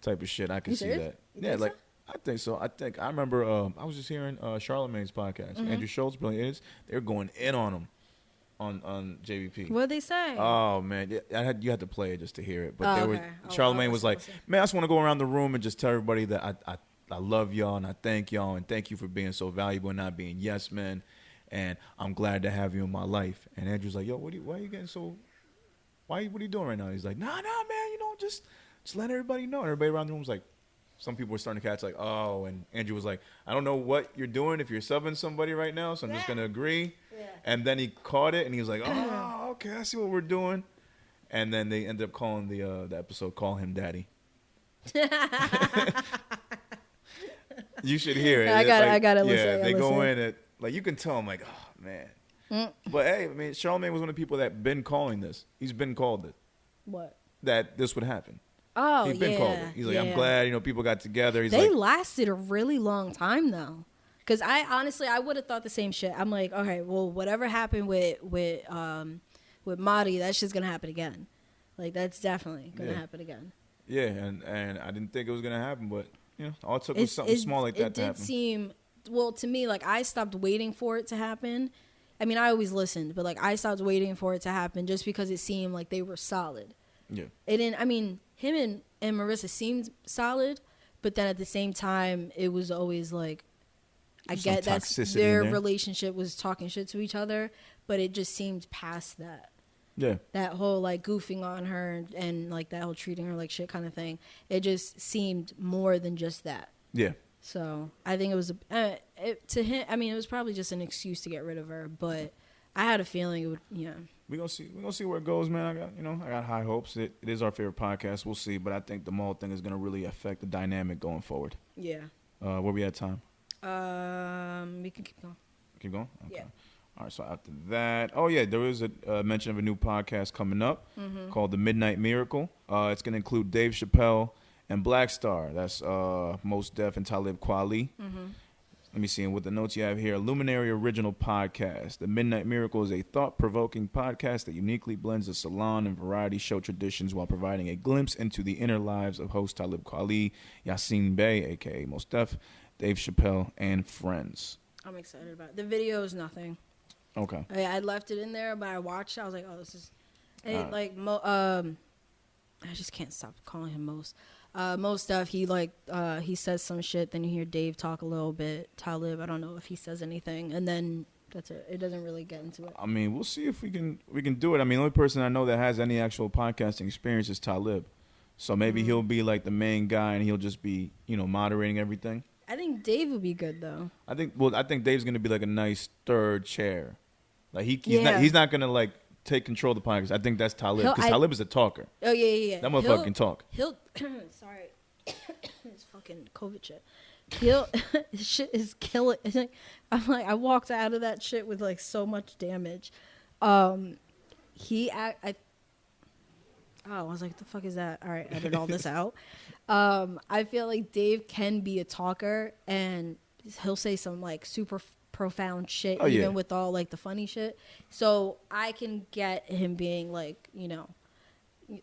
type of shit. I can see that. Yeah, like, I think so. I remember I was just hearing Charlamagne's podcast. Andrew Schultz, brilliant. They're going in on him on JVP. What'd they say? Oh, man. You had to play it just to hear it. But okay. Charlamagne was like, man, I just want to go around the room and just tell everybody that I love y'all and I thank y'all and thank you for being so valuable and not being yes men. And I'm glad to have you in my life. And Andrew's like, yo, what are you getting so, what are you doing right now? He's like, nah, man, just let everybody know. And everybody around the room was like, some people were starting to catch like, oh, and Andrew was like, I don't know what you're doing if you're subbing somebody right now, so I'm just going to agree. Yeah. And then he caught it, and he was like, oh, okay, I see what we're doing. And then they ended up calling the episode, Call Him Daddy. You should hear it. I got to listen. Yeah, they go in it. Like, you can tell, I'm like, oh, man. But, hey, I mean, Charlamagne was one of the people that been calling this. He's been called it. What? That this would happen. Oh, He's been called it. He's like, I'm glad, people got together. They lasted a really long time, though. Because I would have thought the same shit. I'm like, okay, well, whatever happened with Marty, that's just going to happen again. Like, that's definitely going to happen again. Yeah, and I didn't think it was going to happen, but, all it took was something small like that to happen. It did seem, well, to me, like, I stopped waiting for it to happen. I mean, I always listened, but, like, I stopped waiting for it to happen just because it seemed like they were solid. Yeah. It didn't, I mean, him and Marissa seemed solid, but then at the same time, it was always like, I get that their relationship was talking shit to each other, but it just seemed past that. Yeah. That whole, like, goofing on her and like, that whole treating her like shit kind of thing. It just seemed more than just that. Yeah. So I think it was, to him, I mean, it was probably just an excuse to get rid of her, but I had a feeling it would, We're gonna see where it goes, man. I got high hopes. It is our favorite podcast. We'll see, but I think the Maul thing is gonna really affect the dynamic going forward. Yeah. Where we at time? We can keep going. Keep going? Okay. Yeah. All right, so after that, there is a mention of a new podcast coming up called The Midnight Miracle. It's going to include Dave Chappelle and Black Star. That's Mos Def and Talib Kweli. Let me see what the notes you have here. Luminary Original Podcast. The Midnight Miracle is a thought-provoking podcast that uniquely blends the salon and variety show traditions while providing a glimpse into the inner lives of host Talib Kweli, Yassine Bey, a.k.a. Mos Def, Dave Chappelle, and friends. I'm excited about it. The video is nothing. Okay. I left it in there, but I watched it. I was like, oh, this is... I just can't stop calling him Mos. Most stuff he says some shit, then you hear Dave talk a little bit. Talib, I don't know if he says anything, and then that's it. It doesn't really get into it. I mean, we'll see if we can do it. I mean, the only person I know that has any actual podcasting experience is Talib, so maybe he'll be like the main guy and he'll just be moderating everything. I think Dave would be good though. I think Dave's gonna be like a nice third chair, like he's not gonna like take control of the podcast. I think that's Talib because Talib is a talker. Oh yeah. That motherfucker can talk. He'll sorry, it's fucking COVID shit. His shit is killing. I walked out of that shit with like so much damage. I was like, what the fuck is that? All right, edit all this out. I feel like Dave can be a talker and he'll say some like super profound shit, even with all like the funny shit. So I can get him being like,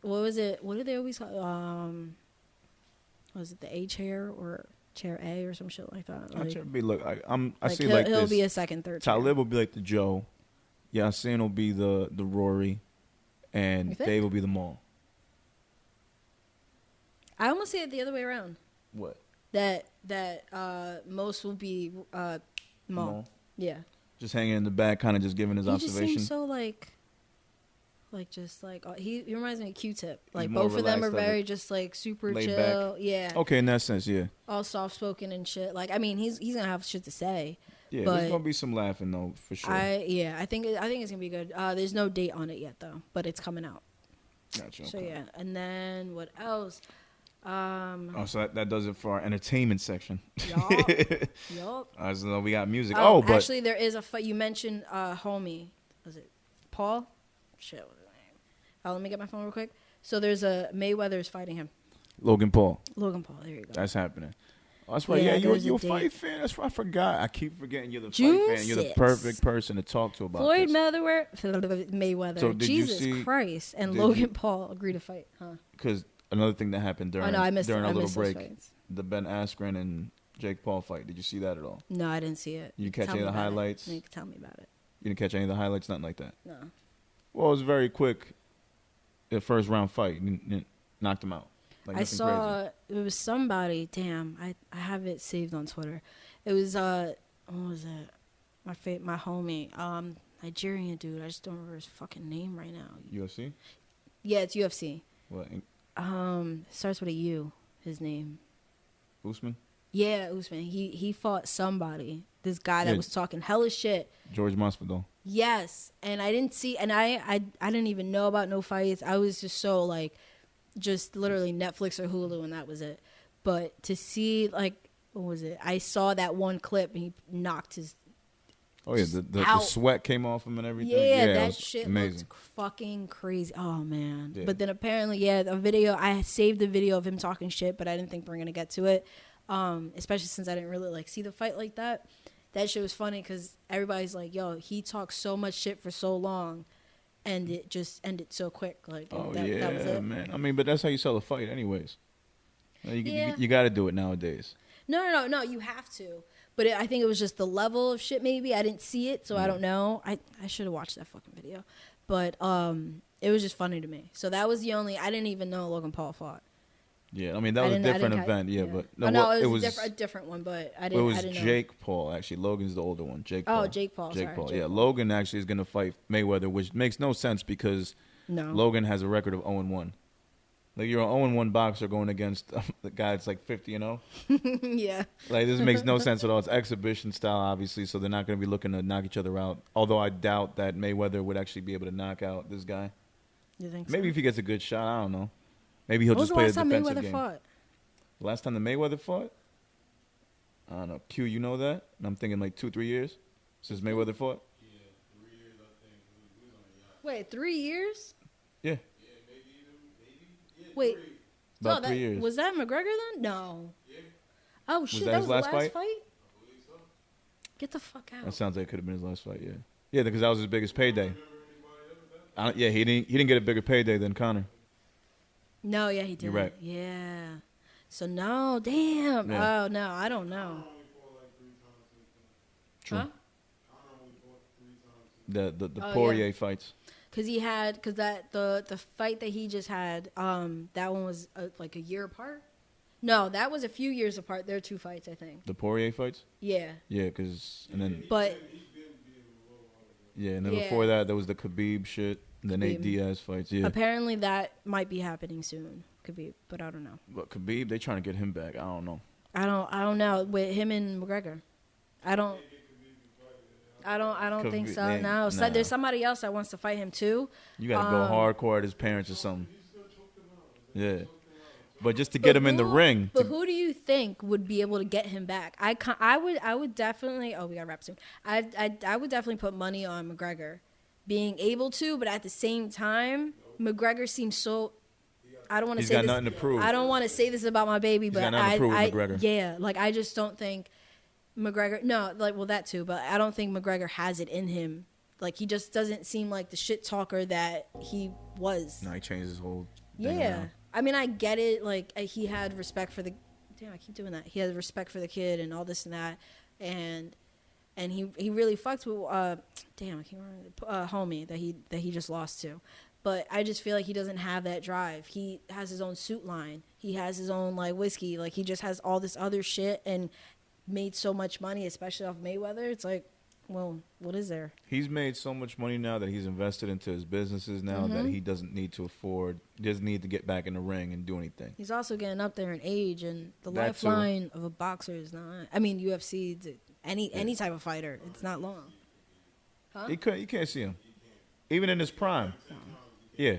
what was it? What do they always call? Was it the A chair or chair A or some shit like that? Like, I see like he'll this. be a second, third. Talib will be like the Joe, Yassine will be the Rory, and Dave will be the Maul. I almost say it the other way around. What? That Mos will be Maul. Yeah. Just hanging in the back, kind of just giving his observation. He just seems so he reminds me of Q-Tip. Like more both of them are relaxed, very just like super laid chill. back. Yeah. Okay, in that sense, yeah. All soft spoken and shit. Like I mean, he's gonna have shit to say. Yeah, but there's gonna be some laughing though, for sure. I think it's gonna be good. There's no date on it yet though, but it's coming out. Gotcha. Okay. So yeah, and then what else? So that does it for our entertainment section. Yup. So we got music. But actually, there is a fight. You mentioned homie. Was it Paul? Shit, what was his name? Let me get my phone real quick. So there's a Mayweather's fighting him. Logan Paul. There you go. That's happening. Oh, that's right. Yeah, you're a fight fan. That's right. I forgot. I keep forgetting you're the fight fan. You're the perfect person to talk to about Floyd this. Mayweather. So did Jesus you see, Christ. And Logan Paul agreed to fight, huh? Because another thing that happened during our little break, the Ben Askren and Jake Paul fight. Did you see that at all? No, I didn't see it. You catch any of the highlights? You can tell me about it. You didn't catch any of the highlights? Nothing like that? No. Well, it was very quick. The first round fight, knocked him out. Like I saw it was somebody. Damn, I have it saved on Twitter. It was what was it? My homie, Nigerian dude. I just don't remember his fucking name right now. UFC? Yeah, it's UFC. What? Starts with a U. His name. Usman? Yeah, Usman. He fought somebody. This guy that was talking hella shit. George Masvidal. Yes, and I didn't see, and I didn't even know about no fights. I was just so like, just literally Netflix or Hulu, and that was it. But to see like, what was it? I saw that one clip, and he knocked his. Oh yeah, the sweat came off him and everything. Yeah, that shit amazing. looked fucking crazy. Oh man! Yeah. But then apparently, the video. I saved the video of him talking shit, but I didn't think we were gonna get to it. Especially since I didn't really like see the fight like that. That shit was funny because everybody's like, "Yo, he talked so much shit for so long, and it just ended so quick." Like, that was it. Man. I mean, but that's how you sell a fight, anyways. You got to do it nowadays. No. You have to. But I think it was just the level of shit. Maybe I didn't see it, so I don't know. I should have watched that fucking video, but it was just funny to me. So that was the only. I didn't even know Logan Paul fought. Yeah, I mean that was a different event. But it was a different one. But I didn't. It was I didn't Jake know. Paul actually. Logan's the older one. Jake Paul. Oh, Jake Paul. Jake Paul. Logan actually is gonna fight Mayweather, which makes no sense because Logan has a record of 0-1. Like you're an 0-1 boxer going against the guy that's like 50-0. Yeah. Like this makes no sense at all. It's exhibition style, obviously, so they're not going to be looking to knock each other out. Although I doubt that Mayweather would actually be able to knock out this guy. You think? Maybe so? if he gets a good shot, I don't know. Maybe he'll just play a defensive game. When was the last time Mayweather fought? The last time the Mayweather fought? I don't know. Q, you know that? And I'm thinking like 2-3 years since Mayweather fought. Yeah, 3 years I think. We was on a yacht. Wait, 3 years? Yeah. Yeah, Wait. 3. About 3 years. Was that McGregor then? No. Yeah. Oh shit, that that his was the last last fight? I believe so. Get the fuck out. That sounds like it could have been his last fight. Yeah, yeah, because that was his biggest payday. Yeah, he didn't get a bigger payday than Conor. No, yeah, he did. You're right. Yeah. So no, damn. Yeah. Oh no, I don't know. True. Huh? The Oh, Poirier yeah. fights. Because the fight that he just had, that one was like a year apart. No, that was a few years apart. There are 2 fights, I think. The Poirier fights. Yeah, Yeah, and then but yeah, Yeah. before that there was the Khabib shit, and the Nate Khabib. Diaz fights. Yeah, apparently that might be happening soon. Could be, but I don't know. but Khabib, they trying to get him back. I don't know. I don't know with him and McGregor. I don't Could think be- so. they- No, nah. there's somebody else that wants to fight him too. You got to go hardcore at his parents or something. Yeah, but just to get him in the ring. But who do you think would be able to get him back? I would definitely. Oh, we got to wrap soon. I would definitely put money on McGregor being able to, but at the same time, McGregor seems so. I don't want to He's say got this. nothing to prove. I don't want to say this about my baby, but got nothing to prove with McGregor. yeah, like I just don't think McGregor. No, like well that too, but I don't think McGregor has it in him. Like he just doesn't seem like the shit talker that he was. No, he changed his whole thing Yeah. around. I mean, I get it. Like, he had respect for the... Damn, I keep doing that. He had respect for the kid and all this and that. And he really fucked with... damn, I can't remember. Homie that he just lost to. But I just feel like he doesn't have that drive. He has his own suit line. He has his own, like, whiskey. Like, he just has all this other shit and made so much money, especially off Mayweather. It's like, well, what is there? He's made so much money now that he's invested into his businesses now that he doesn't need to afford. He doesn't need to get back in the ring and do anything. He's also getting up there in age, and the That too. lifeline of a boxer is not. I mean, UFC, any type of fighter, it's not long. Huh? You can't see him, even in his prime. Yeah,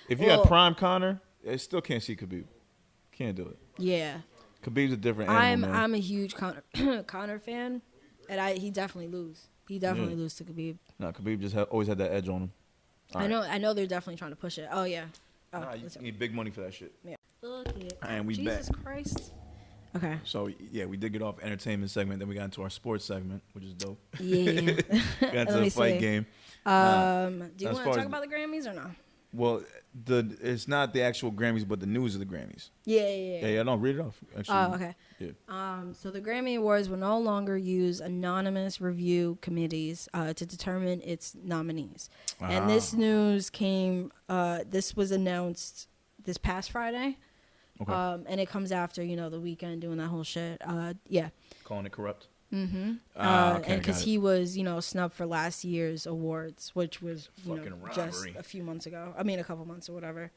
if you Well- got prime Conor, I still can't see Khabib. Can't do it. Yeah, Khabib's a different animal, man. I'm a huge Conor fan, and he definitely lose. He definitely lose to Khabib. No, Khabib just always had that edge on him. All I right. know they're definitely trying to push it. Oh yeah. Oh, Nah, you listen. need big money for that shit. Yeah. Look at it. And we Jesus back. Christ. Okay. So yeah, we did get off entertainment segment, then we got into our sports segment, which is dope. Yeah. We got into Let the me fight see. game. Do you as want to far talk as- about the Grammys or no? Well, it's not the actual Grammys, but the news of the Grammys. Yeah. Yeah, no, read it off. Actually, Oh, okay. Yeah. So the Grammy Awards will no longer use anonymous review committees to determine its nominees. And this news came, this was announced this past Friday. Okay. And it comes after, the weekend doing that whole shit. Yeah. Calling it corrupt. Mm-hmm. Okay, and because got it. he was, snubbed for last year's awards, which was Fucking just robbery. a few months ago. I mean, a couple months or whatever.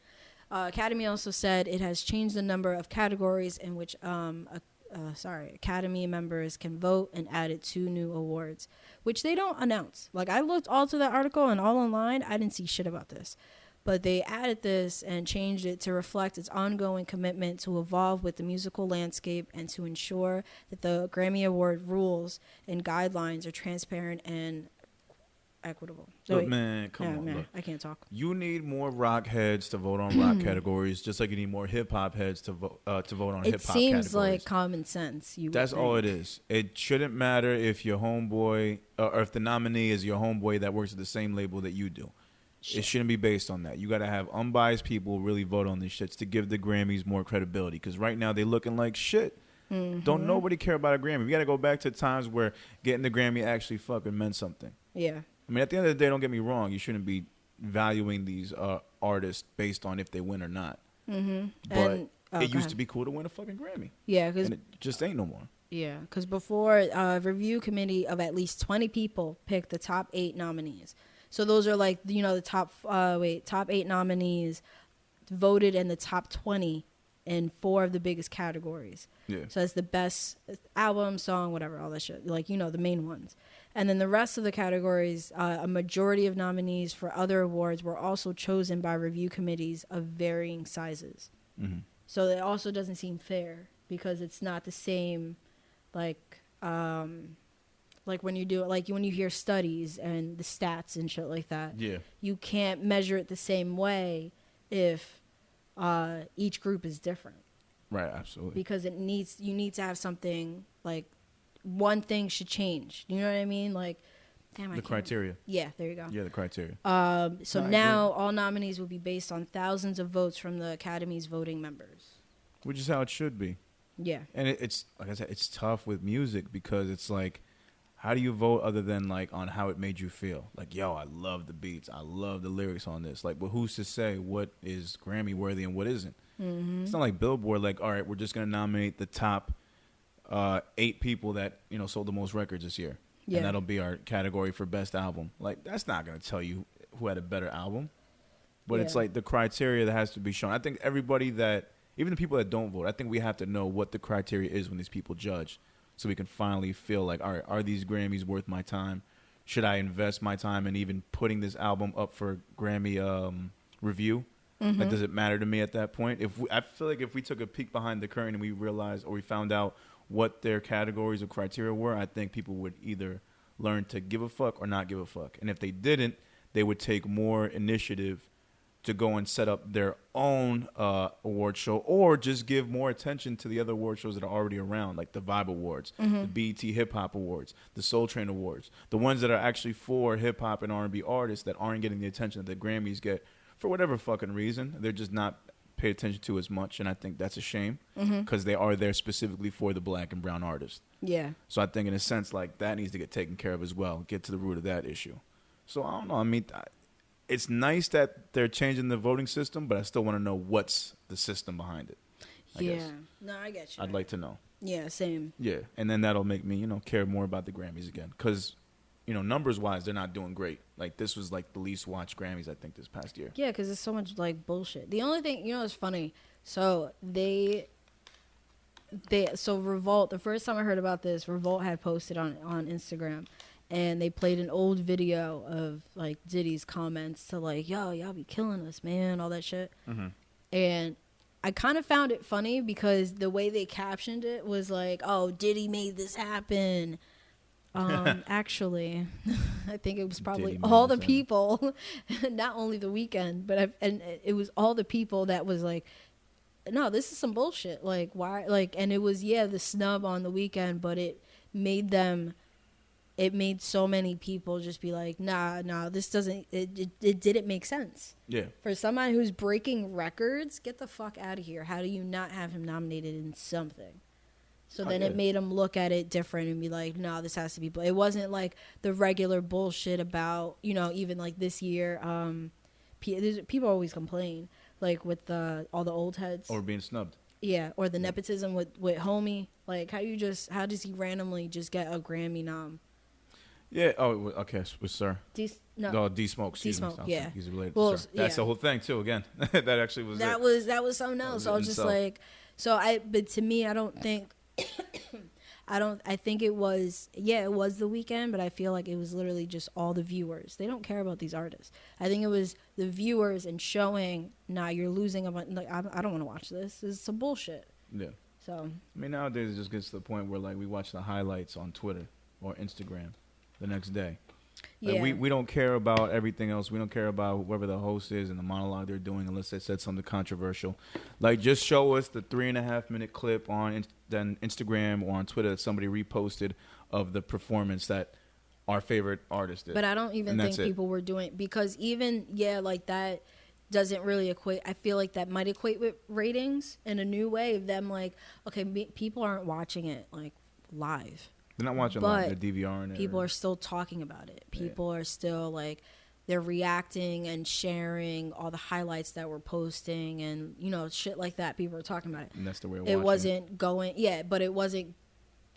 Academy also said it has changed the number of categories in which Academy members can vote and added 2 new awards, which they don't announce. Like, I looked all to that article and all online, I didn't see shit about this. But they added this and changed it to reflect its ongoing commitment to evolve with the musical landscape and to ensure that the Grammy Award rules and guidelines are transparent and equitable. So Look, man, come on. man, Look. I can't talk. You need more rock heads to vote on rock categories, just like you need more hip hop heads to vote on hip hop It categories. seems like common sense. That's all it is. It shouldn't matter if your homeboy or if the nominee is your homeboy that works at the same label that you do. It shouldn't be based on that. You got to have unbiased people really vote on these shits to give the Grammys more credibility. Because right now they looking like shit. Don't nobody care about a Grammy. We got to go back to times where getting the Grammy actually fucking meant something. Yeah. I mean, at the end of the day, don't get me wrong. You shouldn't be valuing these artists based on if they win or not. Mm-hmm. But And- it go used ahead. to be cool to win a fucking Grammy. Yeah, because And it just ain't no more. Yeah, because before a review committee of at least 20 people picked the top 8 nominees. So those are like the top 8 nominees voted in the top 20 in 4 of the biggest categories. Yeah. So that's the best album, song, whatever, all that shit. Like the main ones. And then the rest of the categories, a majority of nominees for other awards were also chosen by review committees of varying sizes. Mm-hmm. So it also doesn't seem fair because it's not the same, like when you do it, like when you hear studies and the stats and shit like that. Yeah. You can't measure it the same way if each group is different Right, absolutely. because you need to have something like one thing should change. You know what I mean? Like, damn, The criteria. Yeah, there you go. Yeah, the criteria. So No, I now all nominees will be based on thousands of votes from the Academy's voting members. Which is how it should be. Yeah. And it's like I said, it's tough with music because it's like, how do you vote other than like on how it made you feel? Like, yo, I love the beats, I love the lyrics on this. Like, but who's to say what is Grammy worthy and what isn't? Mm-hmm. It's not like Billboard. Like, all right, we're just gonna nominate the top 8 people that sold the most records this year, and that'll be our category for best album. Like, that's not gonna tell you who had a better album. But it's like the criteria that has to be shown. I think everybody that, even the people that don't vote, I think we have to know what the criteria is when these people judge, so we can finally feel like, all right, are these Grammys worth my time? Should I invest my time in even putting this album up for Grammy review? Mm-hmm. Like, does it matter to me at that point? I feel like if we took a peek behind the curtain and we realized, or we found out what their categories or criteria were, I think people would either learn to give a fuck or not give a fuck. And if they didn't, they would take more initiative to go and set up their own award show, or just give more attention to the other award shows that are already around, like the Vibe Awards, the BET Hip Hop Awards, the Soul Train Awards, the ones that are actually for hip hop and R&B artists that aren't getting the attention that the Grammys get for whatever fucking reason. They're just not paid attention to as much, and I think that's a shame because they are there specifically for the black and brown artists. Yeah. So I think in a sense like that needs to get taken care of as well, get to the root of that issue. So I don't know. I mean, it's nice that they're changing the voting system, but I still want to know what's the system behind it. I guess. No, I get you. I'd like to know. Yeah, same. Yeah, and then that'll make me, care more about the Grammys again. Because, numbers-wise, they're not doing great. Like, this was, like, the least watched Grammys, I think, this past year. Yeah, because it's so much, like, bullshit. The only thing, it's funny. So, so Revolt, the first time I heard about this, Revolt had posted on Instagram. And they played an old video of, like, Diddy's comments to, like, yo, y'all be killing us, man, all that shit. Mm-hmm. And I kind of found it funny because the way they captioned it was like, oh, Diddy made this happen. Actually, I think it was probably all the people, not only The Weeknd, but it was all the people that was like, no, this is some bullshit. Like, why? Like, and it was, the snub on The Weeknd, but it made so many people just be like, nah, this doesn't, it didn't make sense. Yeah. For someone who's breaking records, get the fuck out of here. How do you not have him nominated in something? So then it made him look at it different and be like, no, this has to be, it wasn't like the regular bullshit about, even like this year, people always complain, like with all the old heads. Or being snubbed. Yeah, or the nepotism with Homie. Like, how does he randomly just get a Grammy nom? Yeah. Oh, okay. With Sir. No, D-Smoke. D-Smoke. Yeah. He's related Well, to Sir. That's the whole thing too. Again, that actually was. That was something else. I was just like, but to me, I don't think. I think it was The Weeknd, but I feel like it was literally just all the viewers. They don't care about these artists. I think it was the viewers and showing, nah, you're losing. Like, I don't want to watch this. This is some bullshit. Yeah. So. I mean, nowadays it just gets to the point where like we watch the highlights on Twitter or Instagram the next day. Like, we don't care about everything else. We don't care about whoever the host is and the monologue they're doing unless they said something controversial. Like, just show us the 3.5-minute clip on then Instagram or on Twitter that somebody reposted of the performance that our favorite artist did. But I don't even think people were doing, because even, like that doesn't really equate. I feel like that might equate with ratings in a new way of them like, okay, people aren't watching it like live. They're not watching like the DVR and people are still talking about it. People are still like, they're reacting and sharing all the highlights that we're posting and, shit like that. People are talking about it. And that's the way it wasn't going, but it wasn't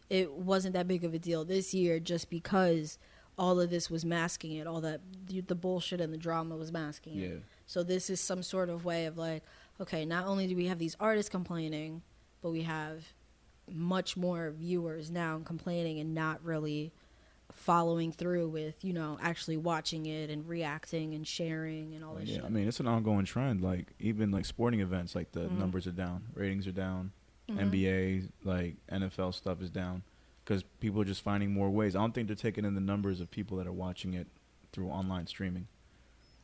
that big of a deal this year just because all of this was masking it. All that, the bullshit and the drama was masking it. So this is some sort of way of like, okay, not only do we have these artists complaining, but we have much more viewers now complaining and not really following through with, actually watching it and reacting and sharing and all that shit. I mean, it's an ongoing trend. Like, even like sporting events, like the numbers are down, ratings are down, NBA, like NFL stuff is down because people are just finding more ways. I don't think they're taking in the numbers of people that are watching it through online streaming.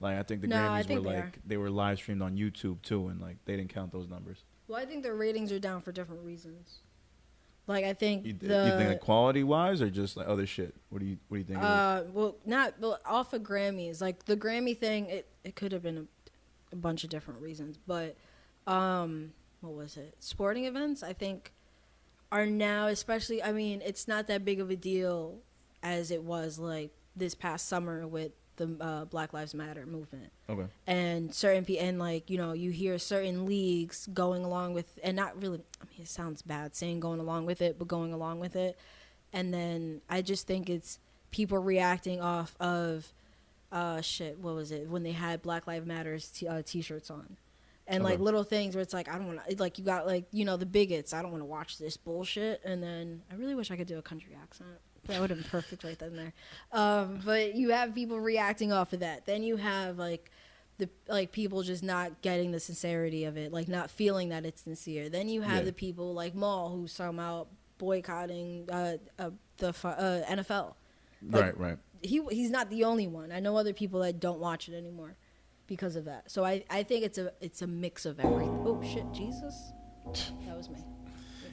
Like, I think the Grammys they were live streamed on YouTube too, and like they didn't count those numbers. Well, I think their ratings are down for different reasons. Like I think You think like quality wise or just like other shit? What do you think? It is? Well, off of Grammys. Like the Grammy thing, it could have been a bunch of different reasons, but what was it? Sporting events, I think, are now, especially. I mean, it's not that big of a deal as it was like this past summer with the Black Lives Matter movement. Okay. And and like, you know, you hear certain leagues going along with, and not really, I mean, it sounds bad saying going along with it, but going along with it. And then I just think it's people reacting off of, what was it? When they had Black Lives Matters t-shirts on. And like little things where it's like, I don't want to, like you got like, you know, the bigots, I don't want to watch this bullshit. And then I really wish I could do a country accent. That would have been perfect right then and there. But you have people reacting off of that. Then you have like people just not getting the sincerity of it, like not feeling that it's sincere. Then you have the people like Maul who's talking about boycotting the NFL. Like, right. He's not the only one. I know other people that don't watch it anymore because of that. So I think it's a mix of everything. Oh shit, Jesus, that was me.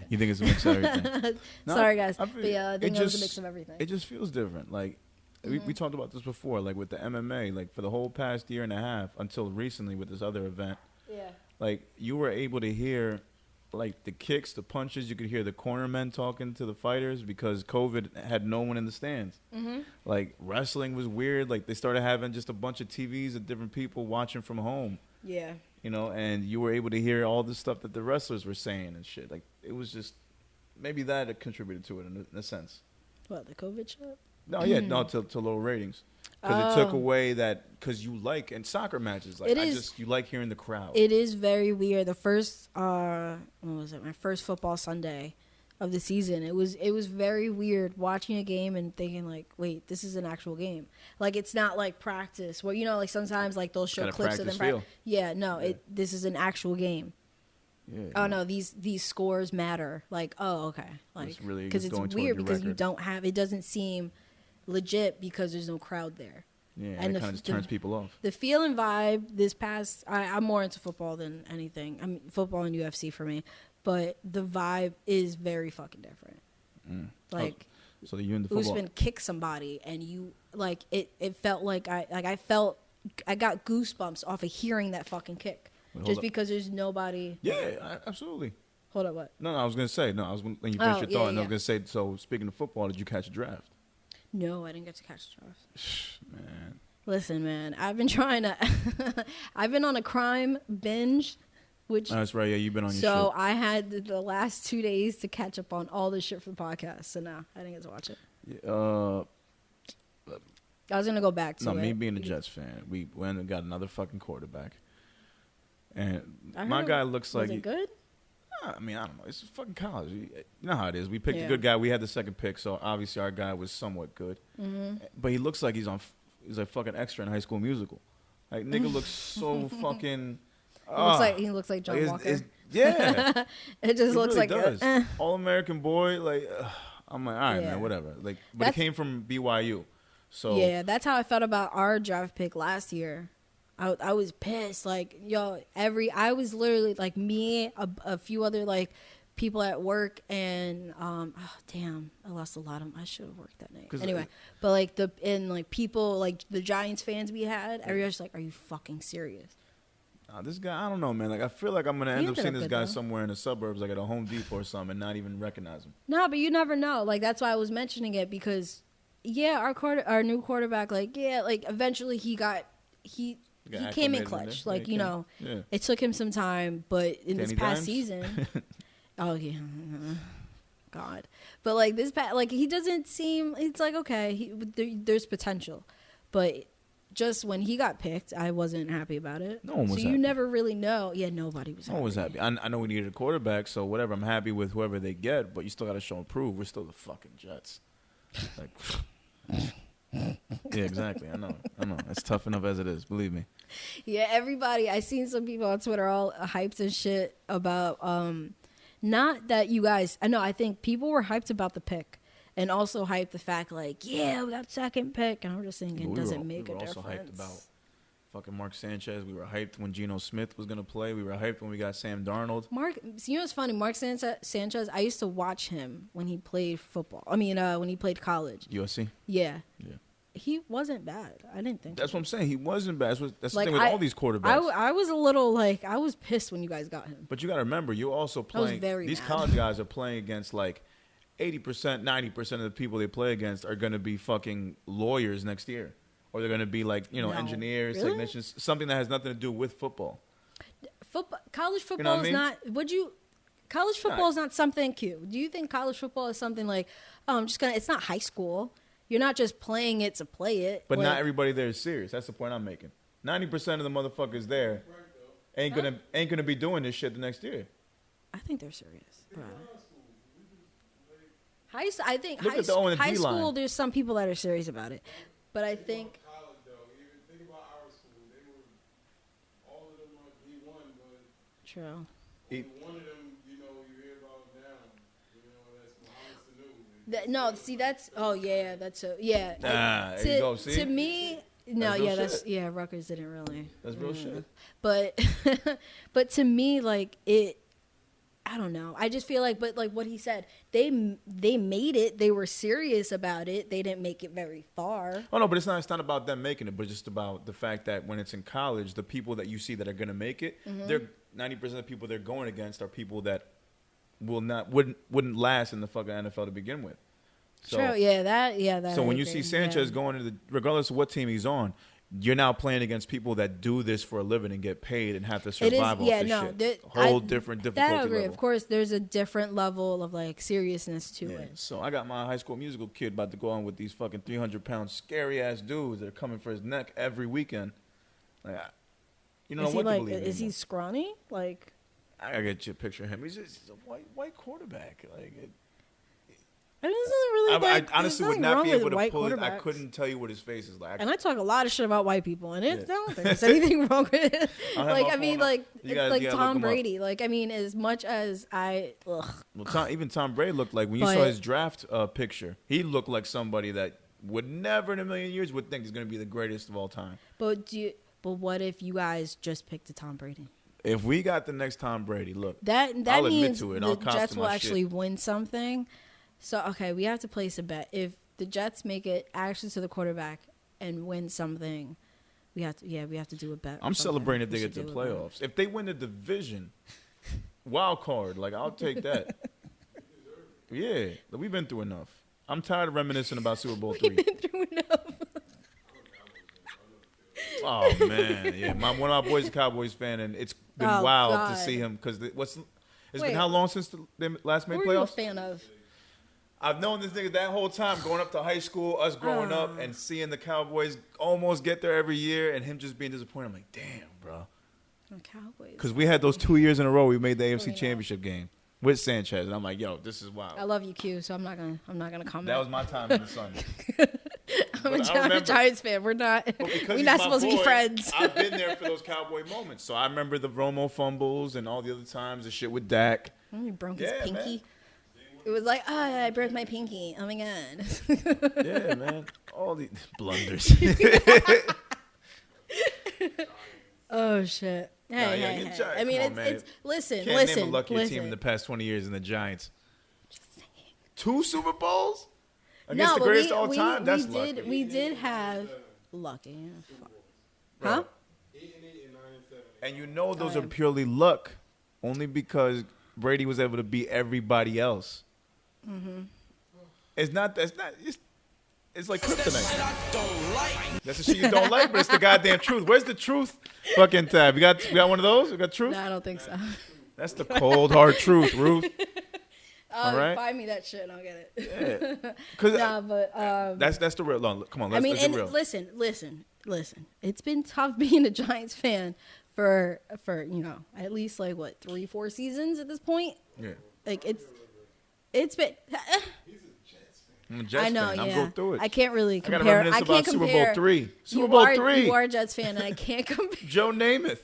You think it's a mix of everything? No, Sorry, guys. But yeah, I think it was a mix of everything. It just feels different. Like, we talked about this before, like with the MMA, like for the whole past year and a half until recently with this other event. Yeah. Like, you were able to hear, like, the kicks, the punches. You could hear the cornermen talking to the fighters because COVID had no one in the stands. Mm-hmm. Like, wrestling was weird. Like, they started having just a bunch of TVs of different people watching from home. Yeah. You know, and you were able to hear all the stuff that the wrestlers were saying and shit. Like, it was just, maybe that contributed to it in a sense. What, the COVID shit? No, yeah, no, to low ratings. Because it took away that, because you like, and soccer matches, like, you like hearing the crowd. It is very weird. The first, what was it, my first football Sunday of the season, it was very weird watching a game and thinking like, wait, this is an actual game. Like, it's not like practice where, you know, like sometimes like they'll show clips of them. This is an actual game. Yeah, oh no, these scores matter. Like, oh okay, like because it's weird because you don't have, it doesn't seem legit because there's no crowd there. Yeah, and it kind of just turns people off. The feel and vibe this past, I'm more into football than anything. I mean, football and UFC for me. But the vibe is very fucking different. Like, so you in the football? Usman kicked somebody, and you like it. It felt like I got goosebumps off of hearing that fucking kick, just because there's nobody. Yeah, absolutely. Hold up, what? No, I was gonna say no. I was when you finished your thought, and I was gonna say. So speaking of football, did you catch a draft? No, I didn't get to catch the draft. Man, listen, man, I've been trying to. I've been on a crime binge. That's right. Yeah, you've been on your So I had the last 2 days to catch up on all this shit for the podcast. So now I didn't get to watch it. I was gonna go back to it. No, me being a Jets fan, we went and got another fucking quarterback, and my guy looks like. Was it good? I mean, I don't know. It's fucking college. You know how it is. We picked a good guy. We had the second pick, so obviously our guy was somewhat good. Mm-hmm. But he looks like he's like fucking extra in High School Musical. Like, nigga looks so fucking. He looks like John Walker. Yeah, it just looks really like does. All-American boy. Like, I'm like, all right, man, whatever. Like, but it came from BYU, so yeah, that's how I felt about our draft pick last year. I was pissed. Like, yo, I was literally like me, a few other like people at work, and damn, I lost a lot of them. I should have worked that night anyway. But like people like the Giants fans we had, everybody's like, are you fucking serious? This guy, I don't know, man. Like, I feel like I'm gonna end up seeing this guy somewhere in the suburbs, like at a Home Depot or something, and not even recognize him. No, but you never know. Like, that's why I was mentioning it because, our new quarterback, like, eventually he came in clutch. Like, you know, it took him some time, but in this past season, oh yeah, God, but like this past, like he doesn't seem. It's like okay, there's potential, but. Just when he got picked, I wasn't happy about it. No one was happy. So you never really know. Yeah, nobody was happy. No one was happy. I know we needed a quarterback, so whatever. I'm happy with whoever they get, but you still got to show and prove. We're still the fucking Jets. Like, yeah, exactly. I know. It's tough enough as it is. Believe me. Yeah, everybody. I seen some people on Twitter all hyped and shit about. Not that you guys. I think people were hyped about the pick. And also hype the fact, like, yeah, we got second pick. And I'm just thinking, does it make a difference? We were also hyped about fucking Mark Sanchez. We were hyped when Geno Smith was gonna play. We were hyped when we got Sam Darnold. You know what's funny? Mark Sanchez. I used to watch him when he played football. I mean, when he played college. USC. Yeah. Yeah. He wasn't bad. I didn't think. That's what I'm saying. He wasn't bad. That's Like, the thing with all these quarterbacks. I was a little like I was pissed when you guys got him. But you got to remember, you're also playing. These mad. college guys are playing against like 80%, 90% of the people they play against are going to be fucking lawyers next year, or they're going to be like No. engineers, Really? technicians, something that has nothing to do with football. College football You know what I is mean? not. College football is not something cute. Do you think college football is something like, oh, I'm just gonna? It's not high school. You're not just playing it to play it. But like, not everybody there is serious. That's the point I'm making. 90% of the motherfuckers there ain't gonna be doing this shit the next year. I think they're serious. I think Look at the O and the high D-line. school. There's some people that are serious about it, but I think College though, even think about our school. They were all of them are D1, but true. one of them, you hear about now. That's Muhammad Sanu. No, see that's that's a yeah. There you go, see? To me, no, That's real that's shit. Rutgers didn't really. That's real shit. But but to me, like it, I don't know. I just feel like, but like what he said, they made it. They were serious about it. They didn't make it very far. Oh no, but it's not about them making it, but just about the fact that when it's in college, the people that you see that are gonna make it, they're 90% of the people they're going against are people that wouldn't last in the fucking NFL to begin with. So, True. Yeah. That. So when I you see think, Sanchez yeah. going into regardless of what team he's on, you're now playing against people that do this for a living and get paid and have to survive off this shit. Whole different difficulty that I agree. level. Of course, there's a different level of like seriousness to it. So I got my High School Musical kid about to go on with these fucking 300-pound scary ass dudes that are coming for his neck every weekend. Like, you don't know what to believe Is he anymore. scrawny? Like, I gotta get you a picture of him. He's a white quarterback. Like, I mean, it's not really. I Like, honestly there's would nothing not be wrong able with to white pull it. I quarterbacks. couldn't tell you what his face is like. And I talk a lot of shit about white people, and it's, Yeah. I don't think there's anything wrong with it. I'll have Like, my I mean, phone up. like, You it's gotta- like you gotta look Tom him up. Brady. Like, I mean, as much as Well, even Tom Brady looked like when you saw But- his draft picture, he looked like somebody that would never in a million years would think is going to be the greatest of all time. but what if you guys just picked a Tom Brady? If we got the next Tom Brady, look, That I'll admit means to it. the I'll cop Jets to will my actually shit. win something. So okay, we have to place a bet. If the Jets make it actually to the quarterback and win something, we have to do a bet. I'm something. celebrating if We they get should to do a bet. playoffs. If they win the division, wild card, like I'll take that. Yeah, we've been through enough. I'm tired of reminiscing about Super Bowl III. Been through enough. Oh man, yeah. One of my boys is a Cowboys fan, and it's been Oh, wild God. to see him because it's Wait. been how long since they last made Who are you a playoffs? fan of? I've known this nigga that whole time, going up to high school, us growing up, and seeing the Cowboys almost get there every year, and him just being disappointed. I'm like, damn, bro. Cowboys. Because we had those 2 years in a row, we made the AFC know. Championship game with Sanchez, and I'm like, yo, this is wild. I love you, Q. So I'm not gonna comment. That was my time in the sun. I'm But I a remember- Giants fan. We're not. But because We're he's not my supposed to be boy, friends. I've been there for those Cowboy moments. So I remember the Romo fumbles and all the other times, the shit with Dak. He broke Yeah, his man. pinky. It was like, I broke my pinky. Oh my god. Yeah, man. All the blunders. Oh shit. Hey, yeah, hey, get hey. Giants. I mean, Come on, it's man. listen, Can't listen, name a luckier listen. team in the past 20 years than the Giants. Just saying. 2 Super Bowls against the but greatest of all time. That's we lucky. did. We did have lucky. Huh? 8-8 and 9-7. And you know those Oh, are yeah. purely luck, only because Brady was able to beat everybody else. Mm-hmm. It's not. That's not. It's like kryptonite. That's the shit you don't like, but it's the goddamn truth. Where's the truth? Fucking tab. We got one of those. We got truth. No, I don't think so. That's the cold hard truth, Ruth. Oh, right. Find me that shit and I'll get it. Yeah. Cause Nah, but that's the real. No, come on. Let's, I mean, let's and be real. listen. It's been tough being a Giants fan for at least like what 3-4 seasons at this point. Yeah. Like it's been. I'm a Jets I know, fan. yeah. I'll go through it. I can't really I gotta compare. reminisce I can't about Super compare. Bowl III. Super You Bowl are, III. You are a Jets fan, and I can't compare. Joe Namath.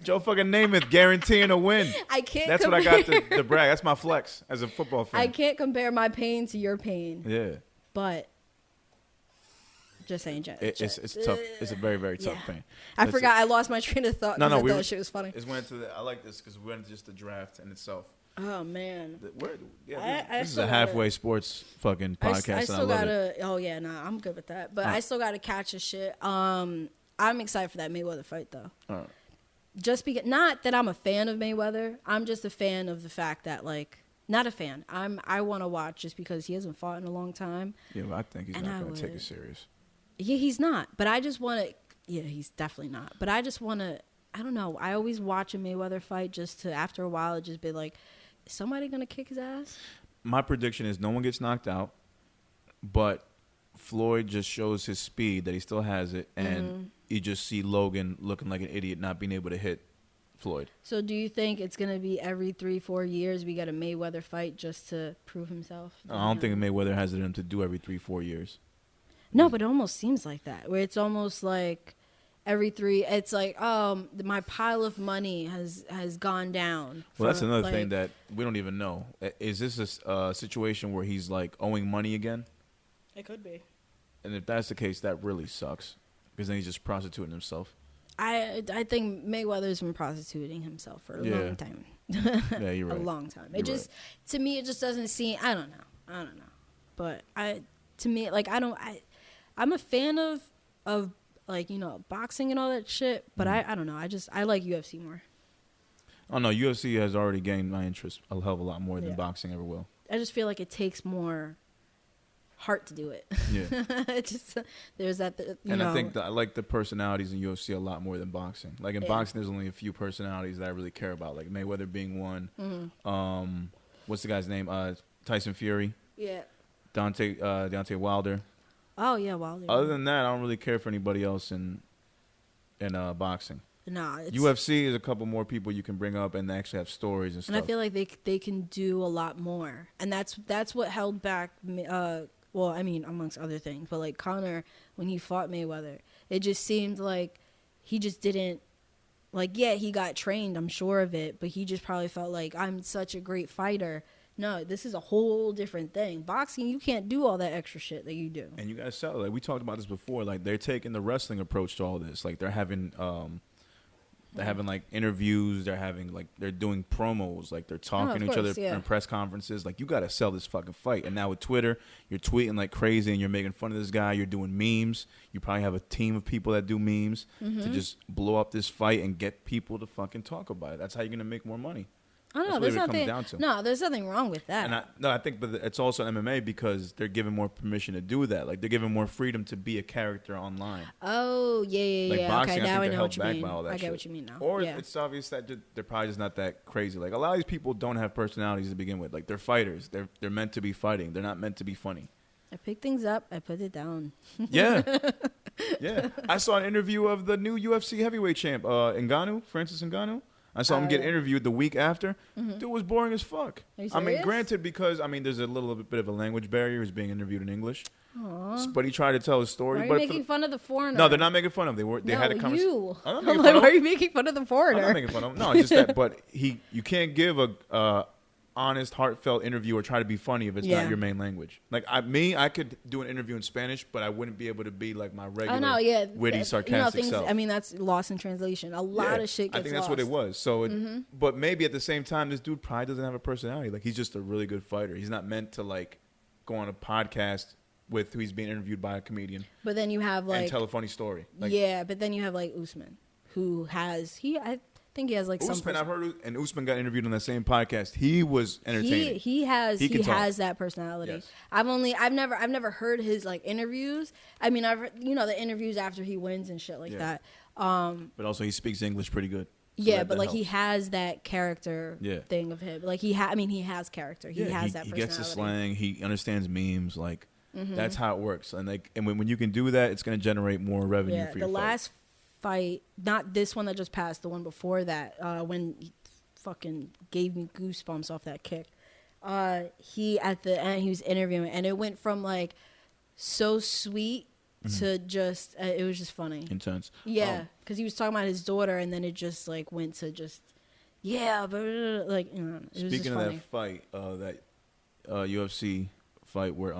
Joe fucking Namath guaranteeing a win. I can't. That's compare. what I got to brag. That's my flex as a football fan. I can't compare my pain to your pain, Yeah. but Just saying, Jet. It's tough. It's a very, very tough pain. I forgot. I lost my train of thought. No, I thought we that shit was funny. I like this because we went into just the draft in itself. Oh man. This is a halfway sports fucking podcast. I still gotta. It. Oh yeah, nah, I'm good with that. But I still gotta catch a shit. I'm excited for that Mayweather fight though. All right. Just because, not that I'm a fan of Mayweather. I'm just a fan of the fact that not a fan. I want to watch just because he hasn't fought in a long time. Yeah, but I think he's not gonna take it serious. Yeah, he's not. But I just want to. Yeah, he's definitely not. But I just want to. I don't know. I always watch a Mayweather fight just to, after a while, it just be like, is somebody gonna kick his ass? My prediction is no one gets knocked out, but Floyd just shows his speed that he still has it, and you just see Logan looking like an idiot, not being able to hit Floyd. So do you think it's gonna be every 3-4 years we get a Mayweather fight just to prove himself? I don't think Mayweather has it in him to do every 3-4 years. No, but it almost seems like that, where it's almost like every 3. It's like, my pile of money has gone down. Well, that's another thing that we don't even know. Is this a situation where he's like owing money again? It could be. And if that's the case, that really sucks because then he's just prostituting himself. I think Mayweather's been prostituting himself for a long time. Yeah, you're right. A long time. To me, it just doesn't seem. I don't know. But to me, I'm a fan of boxing and all that shit. But I don't know. I like UFC more. Oh no, UFC has already gained my interest a hell of a lot more than boxing ever will. I just feel like it takes more heart to do it. Yeah. It's just there's that. I think that I like the personalities in UFC a lot more than boxing. Like in boxing, there's only a few personalities that I really care about, like Mayweather being one. Mm-hmm. What's the guy's name? Tyson Fury. Yeah. Deontay Wilder. Oh yeah, Wilder. Other than that, I don't really care for anybody else in boxing. Nah, UFC is a couple more people you can bring up and actually have stories and stuff. And I feel like they can do a lot more, and that's what held back. Well, I mean, amongst other things, but like Conor, when he fought Mayweather, it just seemed like he just didn't, he got trained, I'm sure of it, but he just probably felt like, I'm such a great fighter. No, this is a whole different thing. Boxing, you can't do all that extra shit that you do. And you guys sell it. Like, we talked about this before. Like, they're taking the wrestling approach to all this. Like, they're having like interviews, they're doing promos, like they're talking to each other in press conferences. Like, you got to sell this fucking fight. And now with Twitter, you're tweeting like crazy and you're making fun of this guy. You're doing memes. You probably have a team of people that do memes to just blow up this fight and get people to fucking talk about it. That's how you're going to make more money. Oh, no, there's nothing wrong with that. And I think, but it's also MMA because they're given more permission to do that. Like, they're given more freedom to be a character online. Oh, yeah. Like boxing, okay, now I they're know what you held back mean. by all that I get shit. what you mean now. Or it's obvious that they're probably just not that crazy. Like, a lot of these people don't have personalities to begin with. Like, they're fighters. They're meant to be fighting. They're not meant to be funny. I pick things up. I put it down. Yeah. Yeah. I saw an interview of the new UFC heavyweight champ, Francis Ngannou. I saw him get interviewed the week after. Dude was boring as fuck. I mean, granted, because there's a little bit of a language barrier. He's being interviewed in English. Aww. But he tried to tell his story. Why are you making fun of the foreigner? No, they're not making fun of him. They had a conversation. You. I'm like, why are you making fun of the foreigner? I'm not making fun of him. No, it's just that. But you can't give a honest, heartfelt interview or try to be funny if it's not your main language. Like I could do an interview in Spanish, but I wouldn't be able to be like my regular witty, sarcastic self. I mean, that's lost in translation. A lot of shit gets lost. I think that's what it was. So, but maybe at the same time, this dude probably doesn't have a personality. Like, he's just a really good fighter. He's not meant to like go on a podcast with who he's being interviewed by a comedian. But then you have and tell a funny story. Like, but then you have like Usman, who has I think he has like Usman, I've heard, and Usman got interviewed on that same podcast. He was entertaining. He has that personality. Yes. I've never heard his like interviews. I mean, I've heard, the interviews after he wins and shit like that. But also he speaks English pretty good. So but like helps. He has that character thing of him. Like he has character. He has that personality. He gets the slang. He understands memes. Like that's how it works. And when you can do that, it's going to generate more revenue for your last fight, not this one that just passed, the one before that, when he fucking gave me goosebumps off that kick. He at the end, he was interviewing, and it went from like so sweet to just it was just funny, intense. Yeah, because he was talking about his daughter, and then it just like went to just but like it was speaking just funny. Of that fight, that UFC fight where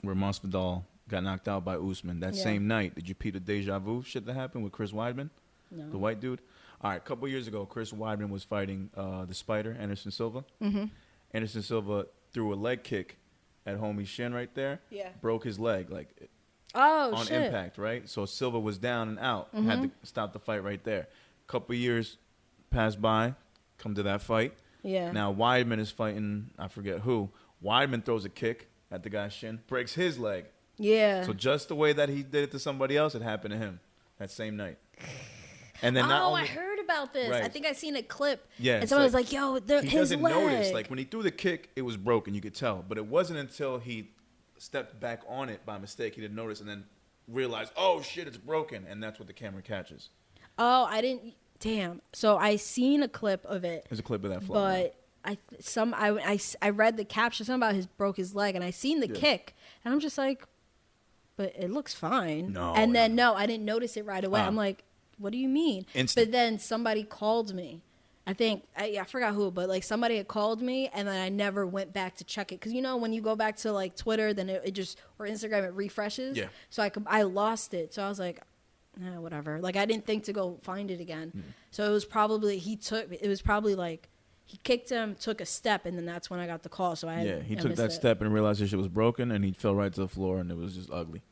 Masvidal got knocked out by Usman. That same night, did you peep the deja vu shit that happened with Chris Weidman? No. The white dude? All right, a couple years ago, Chris Weidman was fighting the Spider, Anderson Silva. Mm-hmm. Anderson Silva threw a leg kick at homie's shin right there. Yeah. Broke his leg, like on impact, right? So Silva was down and out. Had to stop the fight right there. A couple years passed by, come to that fight. Yeah. Now Weidman is fighting, I forget who. Weidman throws a kick at the guy's shin, breaks his leg. Yeah. So just the way that he did it to somebody else, it happened to him that same night. And then not only, I heard about this. Right. I think I seen a clip. Yeah. And someone was like, yo, he his doesn't leg. notice. Like when he threw the kick, it was broken. You could tell. But it wasn't until he stepped back on it by mistake, he didn't notice and then realized, oh, shit, it's broken. And that's what the camera catches. Oh, I didn't. Damn. So I seen a clip of it. There's a clip of that floating. But I read the caption, something about broke his leg, and I seen the kick. And I'm just like, but it looks fine. No. And then, I didn't notice it right away. I'm like, what do you mean? But then somebody called me. I think, I forgot who, but like somebody had called me and then I never went back to check it. Because when you go back to like Twitter, then it just, or Instagram, it refreshes. Yeah. So I lost it. So I was like, whatever. Like I didn't think to go find it again. So it was probably, he kicked him, took a step, and then that's when I got the call. So he took that step and realized his shit was broken and he fell right to the floor and it was just ugly.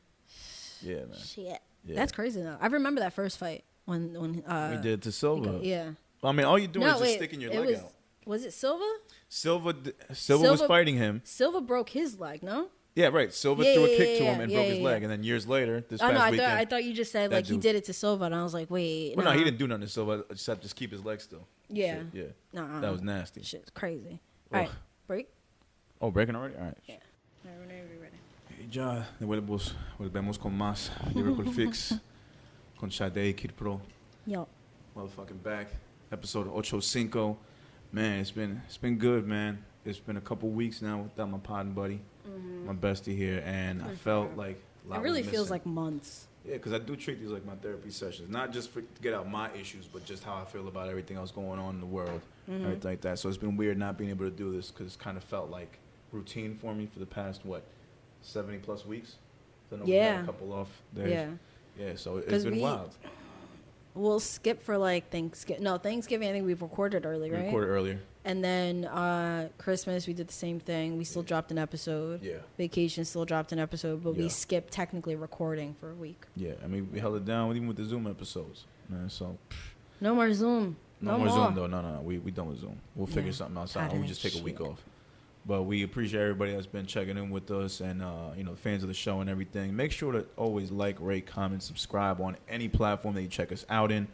Yeah, man. Shit. Yeah. That's crazy though. I remember that first fight when we did it to Silva. Yeah. I mean, all you're doing is just sticking your leg out. Was it Silva? Silva was fighting him. Silva broke his leg, no? Yeah, right. Silva threw a kick to him and broke his leg, and then years later, past weekend, I thought you just said like he did it to Silva, and I was like, wait. Well, no, he didn't do nothing to Silva except just keep his leg still. Yeah. Shit, yeah. That was nasty. Shit's crazy. All right, break. Oh, breaking already? All right. Yeah. All right, whenever you're ready. Ya volvemos con más Lyrical Fix con Sade y Kid Pro. Yo. Motherfucking back. Episode 85. Man, it's been good, man. It's been a couple weeks now without my pod buddy, my bestie here, and I felt like a lot it really was feels missing. like months. Yeah, because I do treat these like my therapy sessions, not just to get out my issues, but just how I feel about everything else going on in the world, everything like that. So it's been weird not being able to do this because it's kind of felt like routine for me for the past 70 plus weeks. So we had a couple off days. Yeah. So it's been wild. We'll skip for like Thanksgiving. No, Thanksgiving, I think we've recorded early, right? We recorded earlier. And then Christmas, we did the same thing. We still dropped an episode. Yeah. Vacation still dropped an episode, but we skipped technically recording for a week. Yeah, I mean, we held it down even with the Zoom episodes, man. So no more Zoom. No more Zoom, though. No. We done with Zoom. We'll figure something else out. We just take a week off. But we appreciate everybody that's been checking in with us and, fans of the show and everything. Make sure to always like, rate, comment, subscribe on any platform that you check us out in.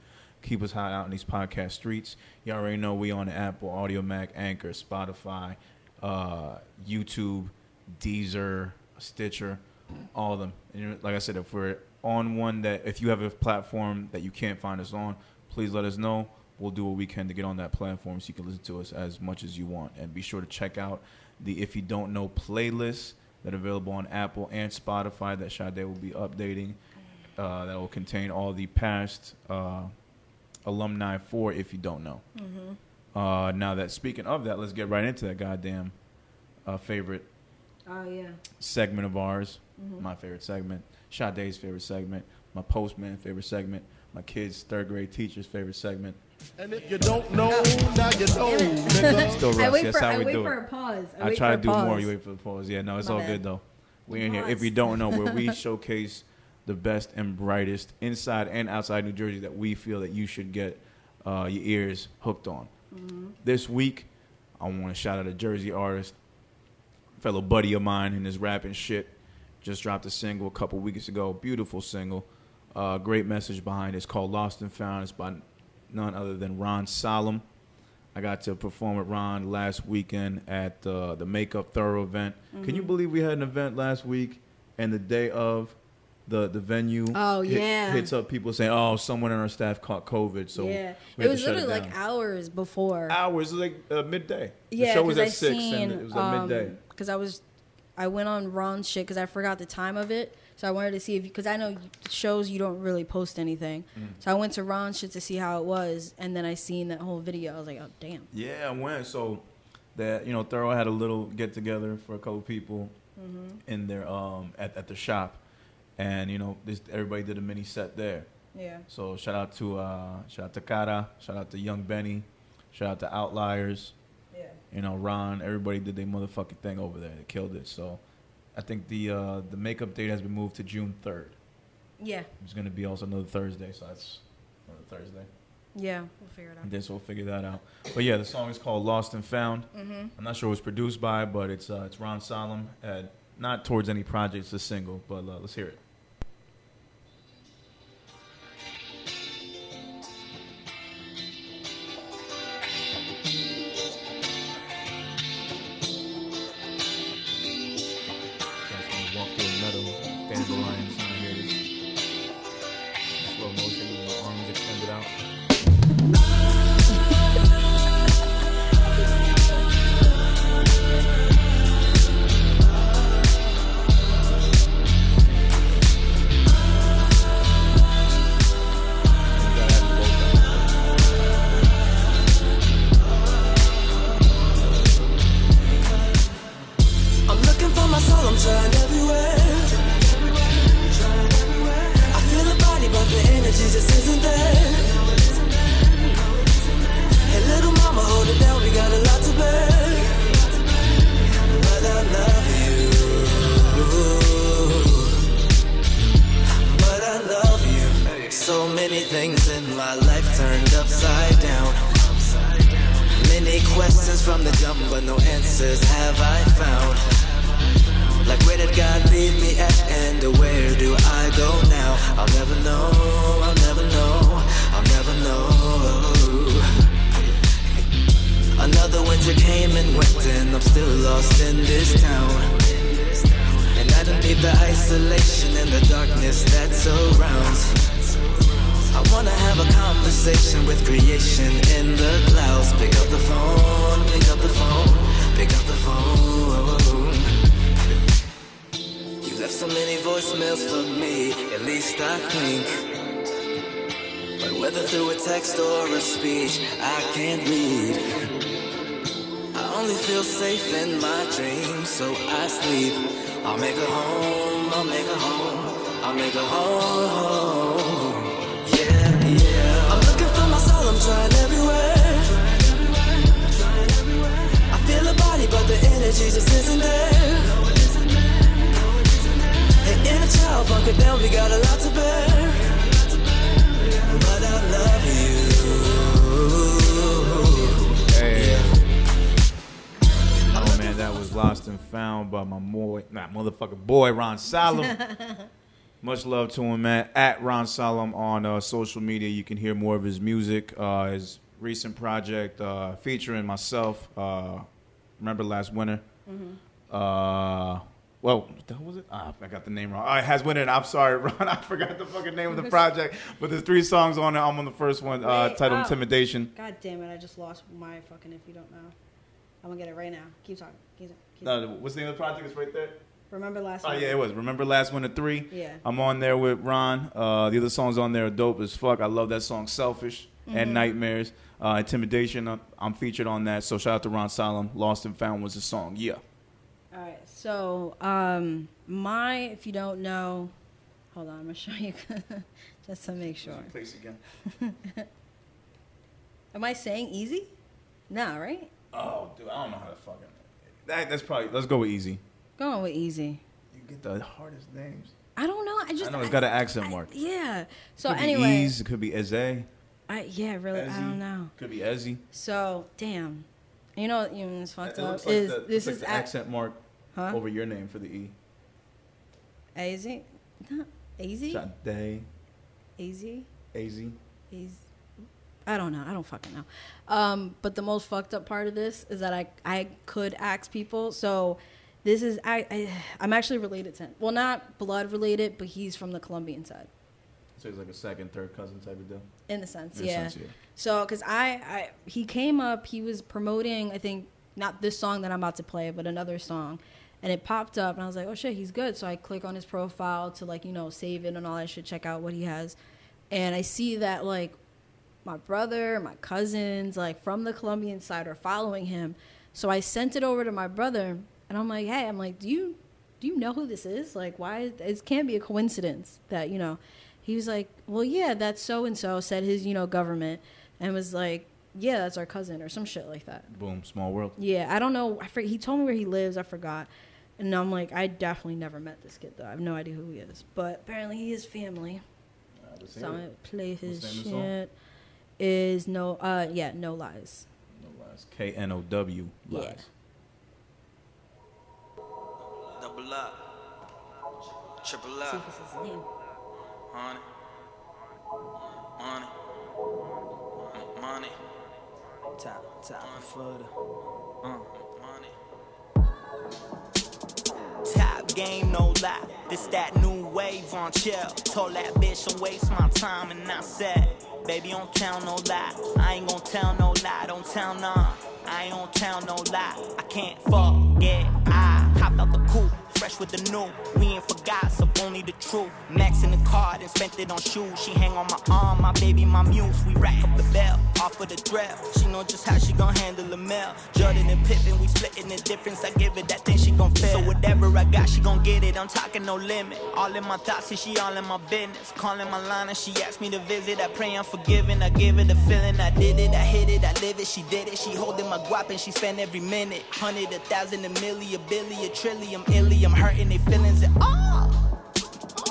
Keep us hot out in these podcast streets. You already know we on Apple, Audio Mac, Anchor, Spotify, YouTube, Deezer, Stitcher, all of them. And like I said, if we're on one if you have a platform that you can't find us on, please let us know. We'll do what we can to get on that platform so you can listen to us as much as you want. And be sure to check out the If You Don't Know playlists that are available on Apple and Spotify that Sade will be updating. That will contain all the past alumni for If You Don't Know. Now that speaking of that, let's get right into that goddamn favorite segment of ours. My favorite segment. Sade's favorite segment. My postman favorite segment. My kids' third grade teacher's favorite segment. And if you don't know, now you know, nigga. Still Russ. That's how we do it. I wait for a pause. I try to do more. You wait for the pause. Yeah, no, it's all good, though. We're in here. If you don't know, where we showcase the best and brightest inside and outside New Jersey that we feel that you should get your ears hooked on. This week, I want to shout out a Jersey artist, fellow buddy of mine in his rapping shit. Just dropped a single a couple weeks ago. Beautiful single. Great message behind it. It's called Lost and Found. It's by none other than Ron Solemn. I got to perform with Ron last weekend at the Makeup Thorough event. Can you believe we had an event last week and the day of the venue hits up people saying, oh, someone on our staff caught COVID. So it was literally like hours before. Hours, like midday. Yeah, the show was at 6 and it was at midday. Because I went on Ron's shit because I forgot the time of it. So I wanted to see because I know shows you don't really post anything. So I went to Ron's shit to see how it was, and then I seen that whole video. I was like, oh damn. Yeah, I went. So that Thorough had a little get together for a couple people in their at the shop, and everybody did a mini set there. Yeah. So shout out to Kara, shout out to Young Benny, shout out to Outliers. Yeah. Ron, everybody did their motherfucking thing over there. They killed it. So I think the makeup date has been moved to June 3rd. Yeah. It's going to be also another Thursday, so that's another Thursday. Yeah, we'll figure it out. And then so we'll figure that out. But yeah, the song is called Lost and Found. Mm-hmm. I'm not sure who it's produced by, but it's Ron Solemn. Not towards any project, it's a single, but let's hear it. Walk through a meadow, dandelions, and I hear this slow motion with my arms extended out. I'm looking for my soul, I'm trying everywhere. I feel the body, but the energy just isn't there. Hey, little mama, hold it down, we got a lot to bear. But I love you. But I love you. So many things in my life turned upside down. Many questions from the jump, but no answers have I found. Like, where did God leave me at, and where do I go now? I'll never know, I'll never know, I'll never know. Another winter came and went, and I'm still lost in this town. And I don't need the isolation and the darkness that surrounds. I wanna have a conversation with creation in the clouds. Pick up the phone, pick up the phone, pick up the phone. You left so many voicemails for me, at least I think. But whether through a text or a speech, I can't read. I only feel safe in my dreams, so I sleep. I'll make a home, I'll make a home, I'll make a home. Yeah. I'm looking for my soul, I'm trying everywhere. I feel a body, but the energy just isn't there. Hey, in a child, bunker down, we got a lot to bear. But I love you. Hey. Oh man, that was Lost and Found by my motherfucking boy Ron Solemn. Much love to him, man. At Ron Solemn on social media. You can hear more of his music. His recent project featuring myself. Remember last winter? Mm-hmm. Well, what was it? I got the name wrong. It has winter. I'm sorry, Ron. I forgot the fucking name of the project. But there's 3 songs on it. I'm on the first one, titled Intimidation. God damn it! I just lost my fucking. If you don't know, I'm gonna get it right now. Keep talking. Keep No, talking. what's the name of the project? It's right there. Remember last. Oh one? yeah, it was. Remember Last Winter 3? Yeah. I'm on there with Ron. The other songs on there are dope as fuck. I love that song Selfish and Nightmares. Intimidation, I'm featured on that. So shout out to Ron Solemn. Lost and Found was the song. Yeah. All right. So if you don't know, hold on, I'm gonna show you just to make sure. Place again. Am I saying easy? No, right? Oh, dude, I don't know how to fucking. That's probably. Let's go with easy. Go on with easy. You get the hardest names. I don't know. I know it's got an accent mark. Yeah. So Could be anyway, Ease, it could be Eze. really, I don't know. Could be Ezzy. So damn, it's fucked It up. looks like This looks is like the accent mark Huh? over your name for the E. Easy, easy, Sade, easy, Az. I don't know. I don't fucking know. But the most fucked up part of this is that I could ask people. So this is I'm actually related to him. Well, not blood related, but he's from the Colombian side. So he's like a second, third cousin type of deal. In a sense, In a yeah. sense, yeah. So, because he came up, he was promoting, I think, not this song that I'm about to play, but another song. And it popped up, and I was like, oh, shit, he's good. So I click on his profile to, save it and all that shit, check out what he has. And I see that, my brother, my cousins, from the Colombian side are following him. So I sent it over to my brother, and I'm like, hey, do you do you know who this is? Like, why? It can't be a coincidence that, you know. He was like, well, yeah, that's so-and-so, said his, you know, government, and was like, yeah, that's our cousin or some shit like that. Boom, small world. Yeah, I don't know. He told me where he lives. I forgot. And I'm like, I definitely never met this kid, though. I have no idea who he is. But apparently he is family. So I'm going to play his shit. Is No Lies. No Lies. K-N-O-W, Lies. Yeah. Double up. Triple See if up. it's his name. Money. Money. Money. Top for the money. Top game, no lie. This that new wave on chill. Told that bitch don't waste my time, and I said, baby, don't tell no lie. I ain't gon' tell no lie. Don't tell none. I ain't gon' tell no lie. I can't forget. I hopped out the coupe, fresh with the new. We ain't forgot, so only the truth. Max in the car, then spent it on shoes. She hang on my arm, my baby, my muse. We rack up the bell, off of the thread. She know just how she gon' handle the mail. Jordan and Pippen, we splitting the difference. I give it that thing, she gon' feel. So whatever I got, she gon' get it. I'm talking no limit. All in my thoughts, and she all in my business. Calling my line, and she asked me to visit. I pray I'm forgiven. I give it a feeling. I did it, I hit it, I live it. She did it. She holding my guap, and she spend every minute. 100, 1,000, a million, a billion, a trillion, illium. Hurting they feelings and all.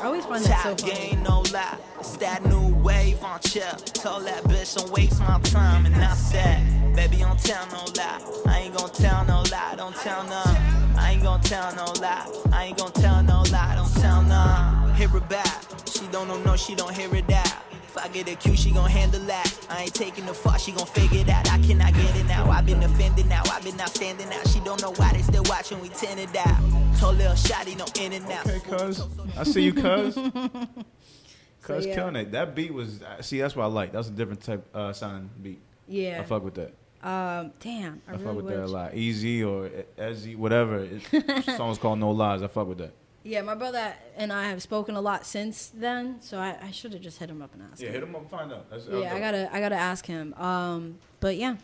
I always find that so funny. Game, no lie. It's that new wave on chill. Told that bitch don't waste my time, and I said, baby, don't tell no lie. I ain't gon' tell no lie. Don't tell none. I ain't gon' tell no lie. I ain't gon' tell no lie. Don't tell none. Hear her back. She don't know, no, she don't hear it out. If I get a cue, she gon' handle that. I ain't taking the fuck, she gon' figure it out. I cannot get it now. I've been offended now. I've been outstanding now. She don't know why they still watching. We tinted out. Told Lil Shotty no in and out. Okay, cuz. I see you, cuz. Cuz So, yeah. killing it. That beat was, see, that's what I like. That's a different type sounding beat. Yeah. I fuck with that. Damn. I I really fuck with that a wish. lot. Easy or Ezzy, whatever. Song's called No Lies. I fuck with that. Yeah, my brother and I have spoken a lot since then, so I should have just hit him up and asked Yeah, him. hit him up and find out. That's, Yeah, I gotta ask him. But yeah,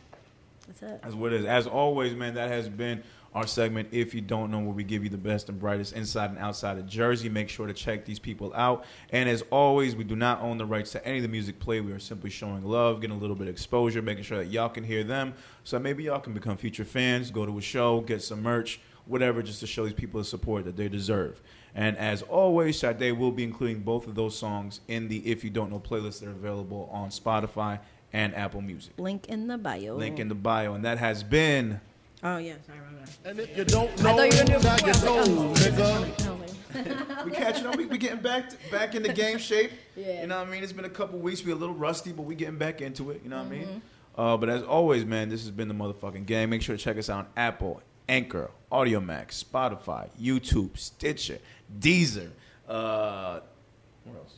that's it. That's what it is. As always, man, that has been our segment. If you don't know, where we give you the best and brightest inside and outside of Jersey, make sure to check these people out. And as always, we do not own the rights to any of the music played. We are simply showing love, getting a little bit of exposure, making sure that y'all can hear them. So maybe y'all can become future fans, go to a show, get some merch, whatever, just to show these people the support that they deserve. And as always, Sade will be including both of those songs in the If You Don't Know playlist that are available on Spotify and Apple Music. Link in the bio. Link in the bio. And that has been... Oh yes, I remember that. And if you don't I know, thought you were gonna do it now before. you I was know, like, nigga. oh, wait. We catching up. We getting back in the game shape. Yeah. You know what I mean? It's been a couple weeks. We a little rusty, but we getting back into it. You know what I mean? But as always, man, this has been the motherfucking game. Make sure to check us out on Apple, Anchor, AudioMax, Spotify, YouTube, Stitcher, Deezer. What else?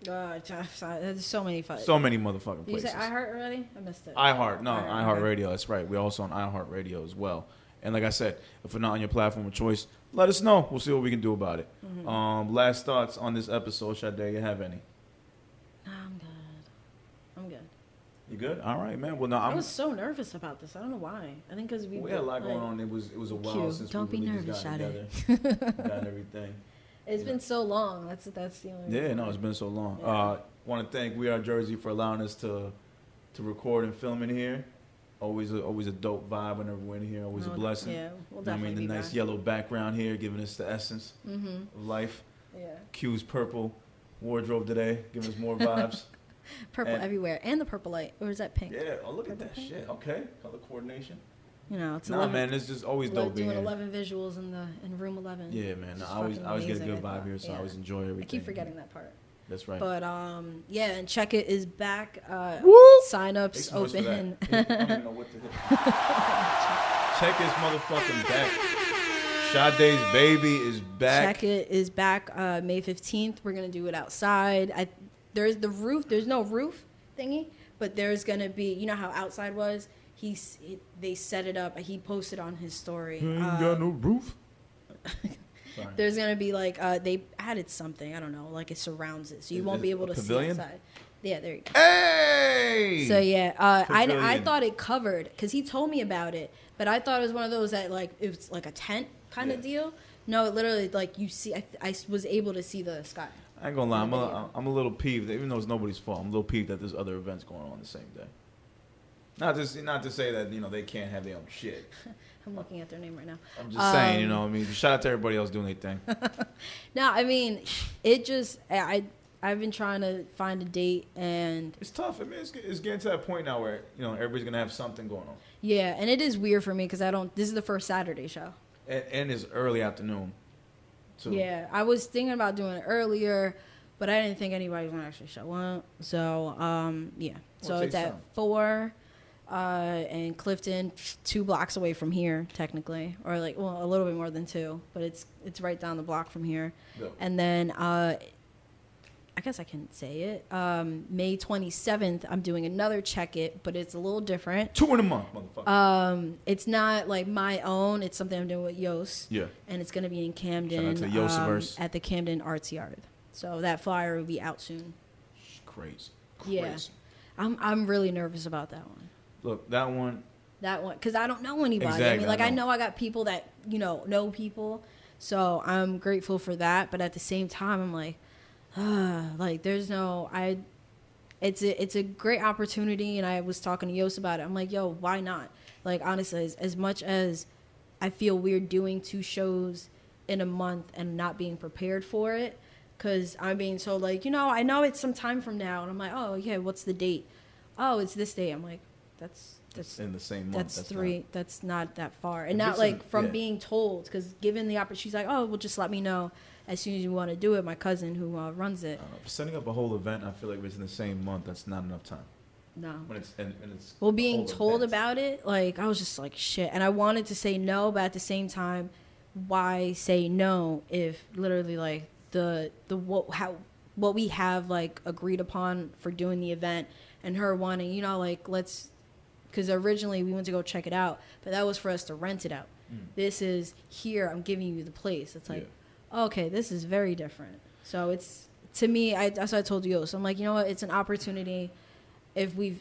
There's so many fun. So many motherfucking Did you places. say iHeart already? I missed it. iHeart. No, iHeart, iHeartRadio. That's right. We're also on iHeartRadio as well. And like I said, if we're not on your platform of choice, let us know. We'll see what we can do about it. Last thoughts on this episode, Sade, you have any? No, I'm good. You good? All right, man. Well, no, I was so nervous about this. I don't know why. I think because we had a lot going on. It was a while Q, since don't we be really nervous, got Sade. together. Got everything. It's been so long. That's the only. Yeah, reason. no, it's been so long. Yeah. Want to thank We Are Jersey for allowing us to record and film in here. Always a dope vibe whenever we're in here. Always a blessing. Yeah, we'll I definitely mean, the be nice back. yellow background here, giving us the essence of life. Yeah. Q's purple wardrobe today, giving us more vibes. Purple And- everywhere, and the purple light, or is that pink? Yeah. Oh, look at Purple that pink? shit. Okay. Color coordination. You know, it's Nah, 11. man, it's just always dope being doing here. 11 visuals in room 11. Yeah, man. It's I always fucking get a amazing, good I vibe thought. here, so I Yeah. always enjoy everything. I keep forgetting that part. That's right. But yeah, and Check It is back. Sign-ups Make some noise for open. that. I don't even know what to hit. Check this motherfucking back. Sade's baby is back. Check It is back May 15th. We're gonna do it outside. There's the roof. There's no roof thingy, but there's gonna be. You know how outside was? They set it up. He posted on his story. Ain't got no roof. Sorry. There's gonna be like they added something. I don't know. Like it surrounds it, so you Is won't it be a able to see pavilion? outside. Yeah, there you go. Hey! So yeah, I Pavilion. thought it covered because he told me about it, but I thought it was one of those that like it was like a tent kind of Yeah. deal. No, it literally, like, you see, I was able to see the sky. I ain't gonna lie, I'm a little peeved, even though it's nobody's fault. I'm a little peeved that there's other events going on the same day. Not to say that, you know, they can't have their own shit. I'm looking at their name right now. I'm just saying, you know what I mean? Shout out to everybody else doing their thing. No, I mean, it just, I've been trying to find a date, and It's tough. I mean, it's getting to that point now where, you know, everybody's going to have something going on. yeah, and it is weird for me because this is the first Saturday show. And it's early afternoon, too. Yeah, I was thinking about doing it earlier, but I didn't think anybody was going to actually show up. So, yeah. Well, So it it's takes at time. 4, and Clifton, 2 blocks away from here, technically. Or, like, well, a little bit more than 2, but it's right down the block from here. Yeah. And then, I guess I can say it. May 27th, I'm doing another Check It, but it's a little different. 2 in a month, motherfucker. It's not like my own. It's something I'm doing with Yos. Yeah. And it's going to be in Camden. Shout out to Yosiverse. At the Camden Arts Yard. So that flyer will be out soon. Crazy. Yeah. I'm really nervous about that one. Look, that one. Because I don't know anybody. I Exactly, mean, like, I I know. know I got people that, you know people. So I'm grateful for that. But at the same time, I'm like, like, there's no, it's a great opportunity. And I was talking to Yos about it. I'm like, yo, why not? Like, honestly, as much as I feel weird doing 2 shows in a month and not being prepared for it, because I'm being told, like, you know, I know it's some time from now. And I'm like, oh, yeah, what's the date? Oh, it's this day. I'm like, that's In the same month. that's 3. not- That's not that far. And If not it's like from yeah. being told, because given the opportunity, she's like, oh, well, just let me know as soon as you want to do it. My cousin who runs it. Setting up a whole event, I feel like if it's in the same month, that's not enough time. No. When it's and it's Well, a being whole told event. about it, like, I was just like, shit. And I wanted to say no, but at the same time, why say no if literally, like, what we have, like, agreed upon for doing the event, and her wanting, you know, like, because originally we went to go check it out, but that was for us to rent it out. This is here, I'm giving you the place. It's like, okay, this is very different. So it's, to me, that's what I told you. So I'm like, you know what, it's an opportunity. If we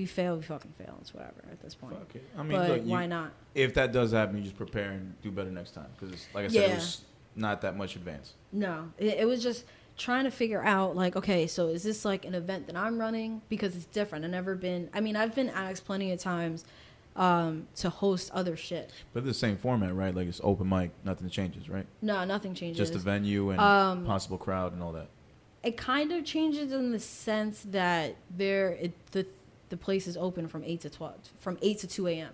fail, we fucking fail. It's whatever at this point. Fuck it. I mean, But look, why not? If that does happen, you just prepare and do better next time. Because, like I said, it was not that much advance. No, it was just trying to figure out, like, okay, so is this like an event that I'm running? Because it's different. I've been asked plenty of times to host other shit. But it's the same format, right? Like, it's open mic, nothing changes, right? No, nothing changes. Just the venue and possible crowd and all that. It kind of changes in the sense that the place is open from 8 to 2 a.m.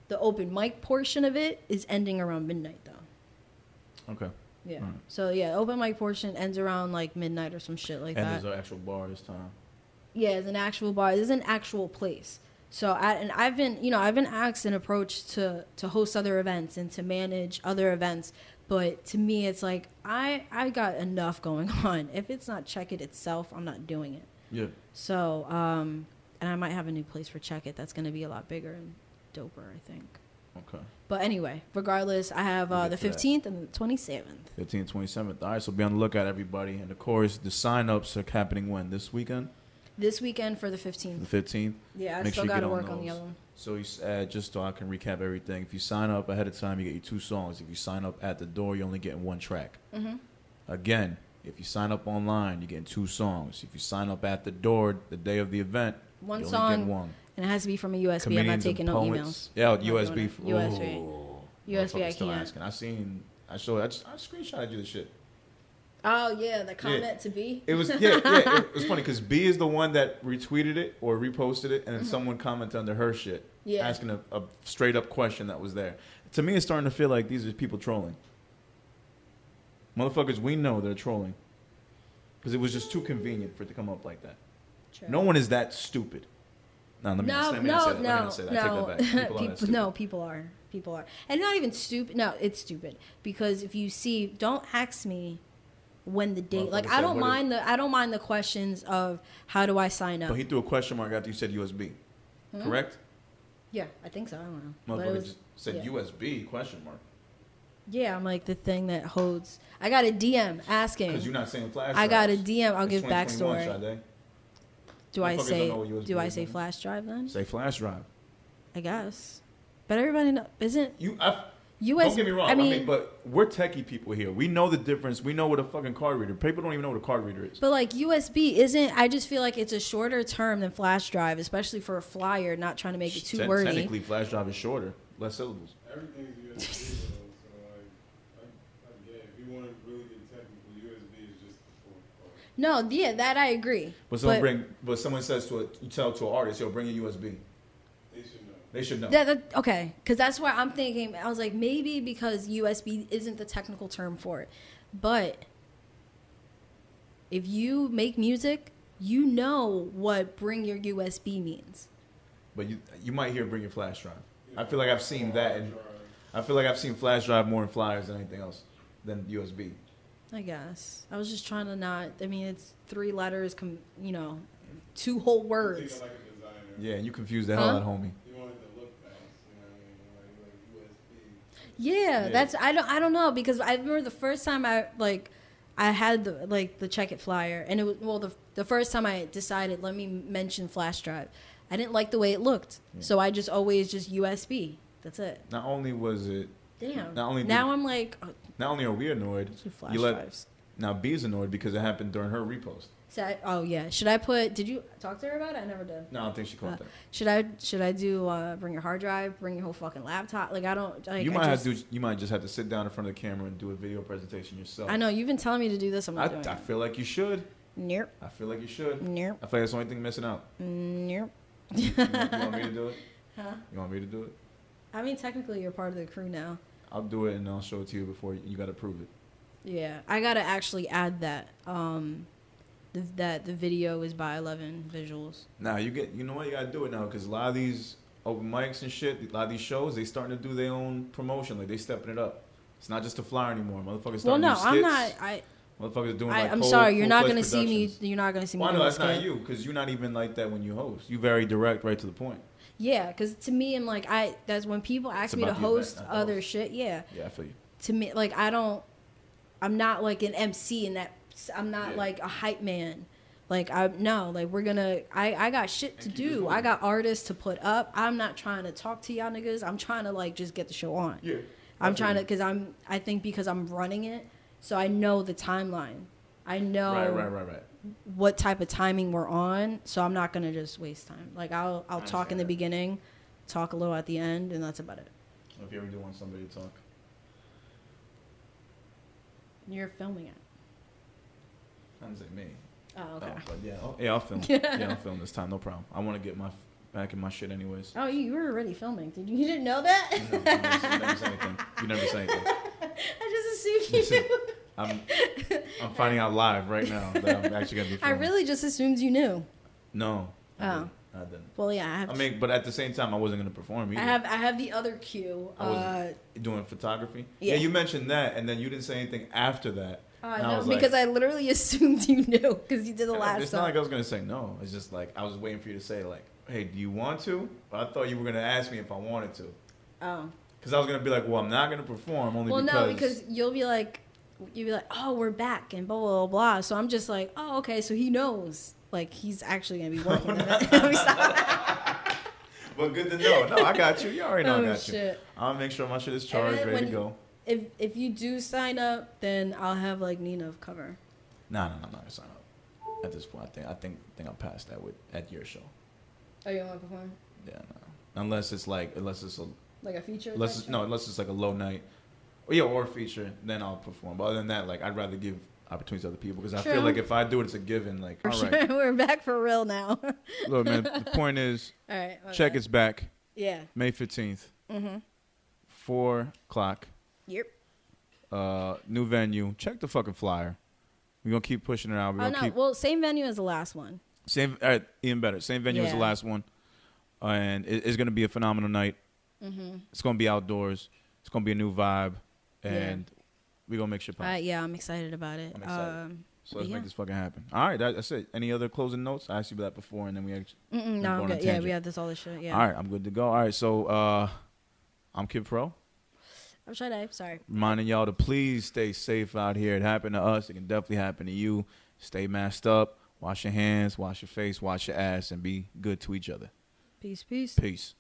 The open mic portion of it is ending around midnight, though. Okay. Yeah. All right. So yeah, open mic portion ends around like midnight or some shit like And that. there's an actual bar this time. Yeah, it's an actual bar. There's an actual place. So I've been asked and approached to host other events and to manage other events. But to me, it's like, I got enough going on. If it's not Check It itself, I'm not doing it. Yeah. So, and I might have a new place for Check It that's going to be a lot bigger and doper, I think. Okay. But anyway, regardless, I have We'll the get to 15th and the 27th. 15th, 27th. All right, so be on the lookout, everybody. And, of course, the sign-ups are happening when? This weekend? This weekend for the 15th. The 15th? Yeah, I Make still sure you got to get work on the those. other one. So just so I can recap everything, if you sign up ahead of time, you get your 2 songs. If you sign up at the door, you're only getting 1 track. Mm-hmm. Again, if you sign up online, you're getting 2 songs. If you sign up at the door the day of the event, One you only song, get 1. and it has to be from a USB. I'm not Comedians taking and no poets. emails. Yeah, I'm not USB. doing it. USB. Ooh, USB, I motherfuckers still can't. asking. I screenshotted you the shit. Oh yeah, the comment to B. It was it was funny because B is the one that retweeted it or reposted it, and then someone commented under her shit, Yeah. asking a straight up question that was there. To me, it's starting to feel like these are people trolling. Motherfuckers, we know they're trolling because it was just too convenient for it to come up like that. True. No one is that stupid. No, let me not say that. I take that back. People are that stupid. People are, and not even stupid. No, it's stupid because if you see, don't ask me when the date. Like, Motherfucker I said, don't mind the questions of how do I sign up. But he threw a question mark after you said USB. Correct? Yeah, I think so. I don't know. But it Motherfucker was- just said yeah. USB question mark. Yeah, I'm like the thing that holds. I got a DM asking. Because you're not saying flash. I got a drives. DM. I'll It's give 2021, backstory. Sade. Do I Motherfuckers say don't know what USB do I is, say man. flash drive then? Say flash drive. I guess. But everybody know, isn't You Don't get me wrong. I mean, but we're techie people here. We know the difference. We know what a fucking card reader. People don't even know what a card reader is. But like USB isn't. I just feel like it's a shorter term than flash drive, especially for a flyer. Not trying to make it too wordy. Technically, flash drive is shorter, less syllables. Everything's USB though, so I get it. If you want to really get technical, USB is just the fourth part. No, yeah, that I agree. But someone says to you tell to an artist, yo, bring a USB. They should know. Okay, because that's why I'm thinking. I was like, maybe because USB isn't the technical term for it, but if you make music, you know what bring your USB means. But you might hear bring your flash drive. I feel like I've seen that, and I feel like I've seen flash drive more in flyers than anything else than USB. I guess I was just trying to not. I mean, it's 3 letters, 2 whole words. Like a designer. Yeah, and you confuse the hell out, homie. Yeah, that's I don't know, because I remember the first time I had the Check It flyer, and it was the first time I decided let me mention flash drive. I didn't like the way it looked, so I just always just USB. That's it. Not only was it damn. I'm like not only are we annoyed, flash drives. Now B's annoyed because it happened during her repost. Oh yeah. Should I put? Did you talk to her about it? I never did. No, I don't think she caught that. Should I do bring your hard drive, bring your whole fucking laptop? Like I don't. Like, you might just have to sit down in front of the camera and do a video presentation yourself. I know you've been telling me to do this. I'm not doing it. I feel like you should. Nope. I feel like you should. Nope. I feel like that's the only thing missing out. Nope. You want me to do it? Huh? You want me to do it? I mean, technically, you're part of the crew now. I'll do it and I'll show it to you before you got to prove it. Yeah, I gotta actually add that. That the video is by 11 visuals. Nah, you know what, you gotta do it now, because a lot of these open mics and shit, a lot of these shows, they starting to do their own promotion, like they stepping it up. It's not just a flyer anymore. Motherfuckers starting to do skits. I'm not. Motherfuckers doing I'm sorry, you're not gonna see me. You're not gonna see me. Well, no, that's not you, because you're not even like that when you host. You very direct, right to the point. Yeah, because to me, I'm like that's when people ask me to host other shit. Yeah. Yeah, I feel you. To me, like I'm not like an MC in that. I'm not like a hype man. Like I got shit to do. I got artists to put up. I'm not trying to talk to y'all niggas. I'm trying to like just get the show on. Yeah. I'm trying to because I'm running it, so I know the timeline. I know right. what type of timing we're on, so I'm not gonna just waste time. Like I'll talk in the beginning, talk a little at the end, and that's about it. If you ever do want somebody to talk. You're filming it. I didn't say me. Oh, okay. But I'll film. I'll film this time. No problem. I want to get back in my shit anyways. Oh, you were already filming. You didn't know that? No, you never say anything. You never say anything. I just assumed you knew. I'm finding out live right now that I'm actually gonna be filming. I really just assumed you knew. No. I didn't. Well, yeah. But at the same time, I wasn't gonna perform either. I have the other cue. I was doing photography. Yeah, you mentioned that, and then you didn't say anything after that. No, because I literally assumed you knew because you did the last. It's not like I was gonna say no. It's just like I was waiting for you to say like, "Hey, do you want to?" But I thought you were gonna ask me if I wanted to. Oh. Because I was gonna be like, "Well, I'm not gonna perform only because." Well, no, because you'll be like, "Oh, we're back," and blah blah blah. So I'm just like, "Oh, okay." So he knows, like he's actually gonna be working on it. But good to know. No, I got you. You already know I got shit. you. I'll make sure my shit is charged, ready to go. If you do sign up, then I'll have like Nina cover. No, I'm not gonna sign up. At this point, I think I'll pass that at your show. Oh, you don't want to perform? Yeah, no. Unless it's a like a feature. Unless it's like a low night, or a feature, then I'll perform. But other than that, like I'd rather give opportunities to other people because I feel like if I do it, it's a given. Like, all right, we're back for real now. Look, man. The point is, all right, Check It's back. Yeah. May 15th. 4:00. Yep. New venue. Check the fucking flyer. We're gonna keep pushing it out. Well, same venue as the last one. All right, even better. Same venue as the last one, and it's gonna be a phenomenal night. It's gonna be outdoors. It's gonna be a new vibe, and we're gonna make shit pop. Yeah, I'm excited about it. I'm excited. So let's make this fucking happen. All right, that's it. Any other closing notes? I asked you that before, and then we actually. No, I'm good. Yeah, we had all this shit. Yeah. All right, I'm good to go. All right, so I'm Kid Pro. I'm Sade. Sorry. Reminding y'all to please stay safe out here. It happened to us. It can definitely happen to you. Stay masked up. Wash your hands. Wash your face. Wash your ass. And be good to each other. Peace. Peace.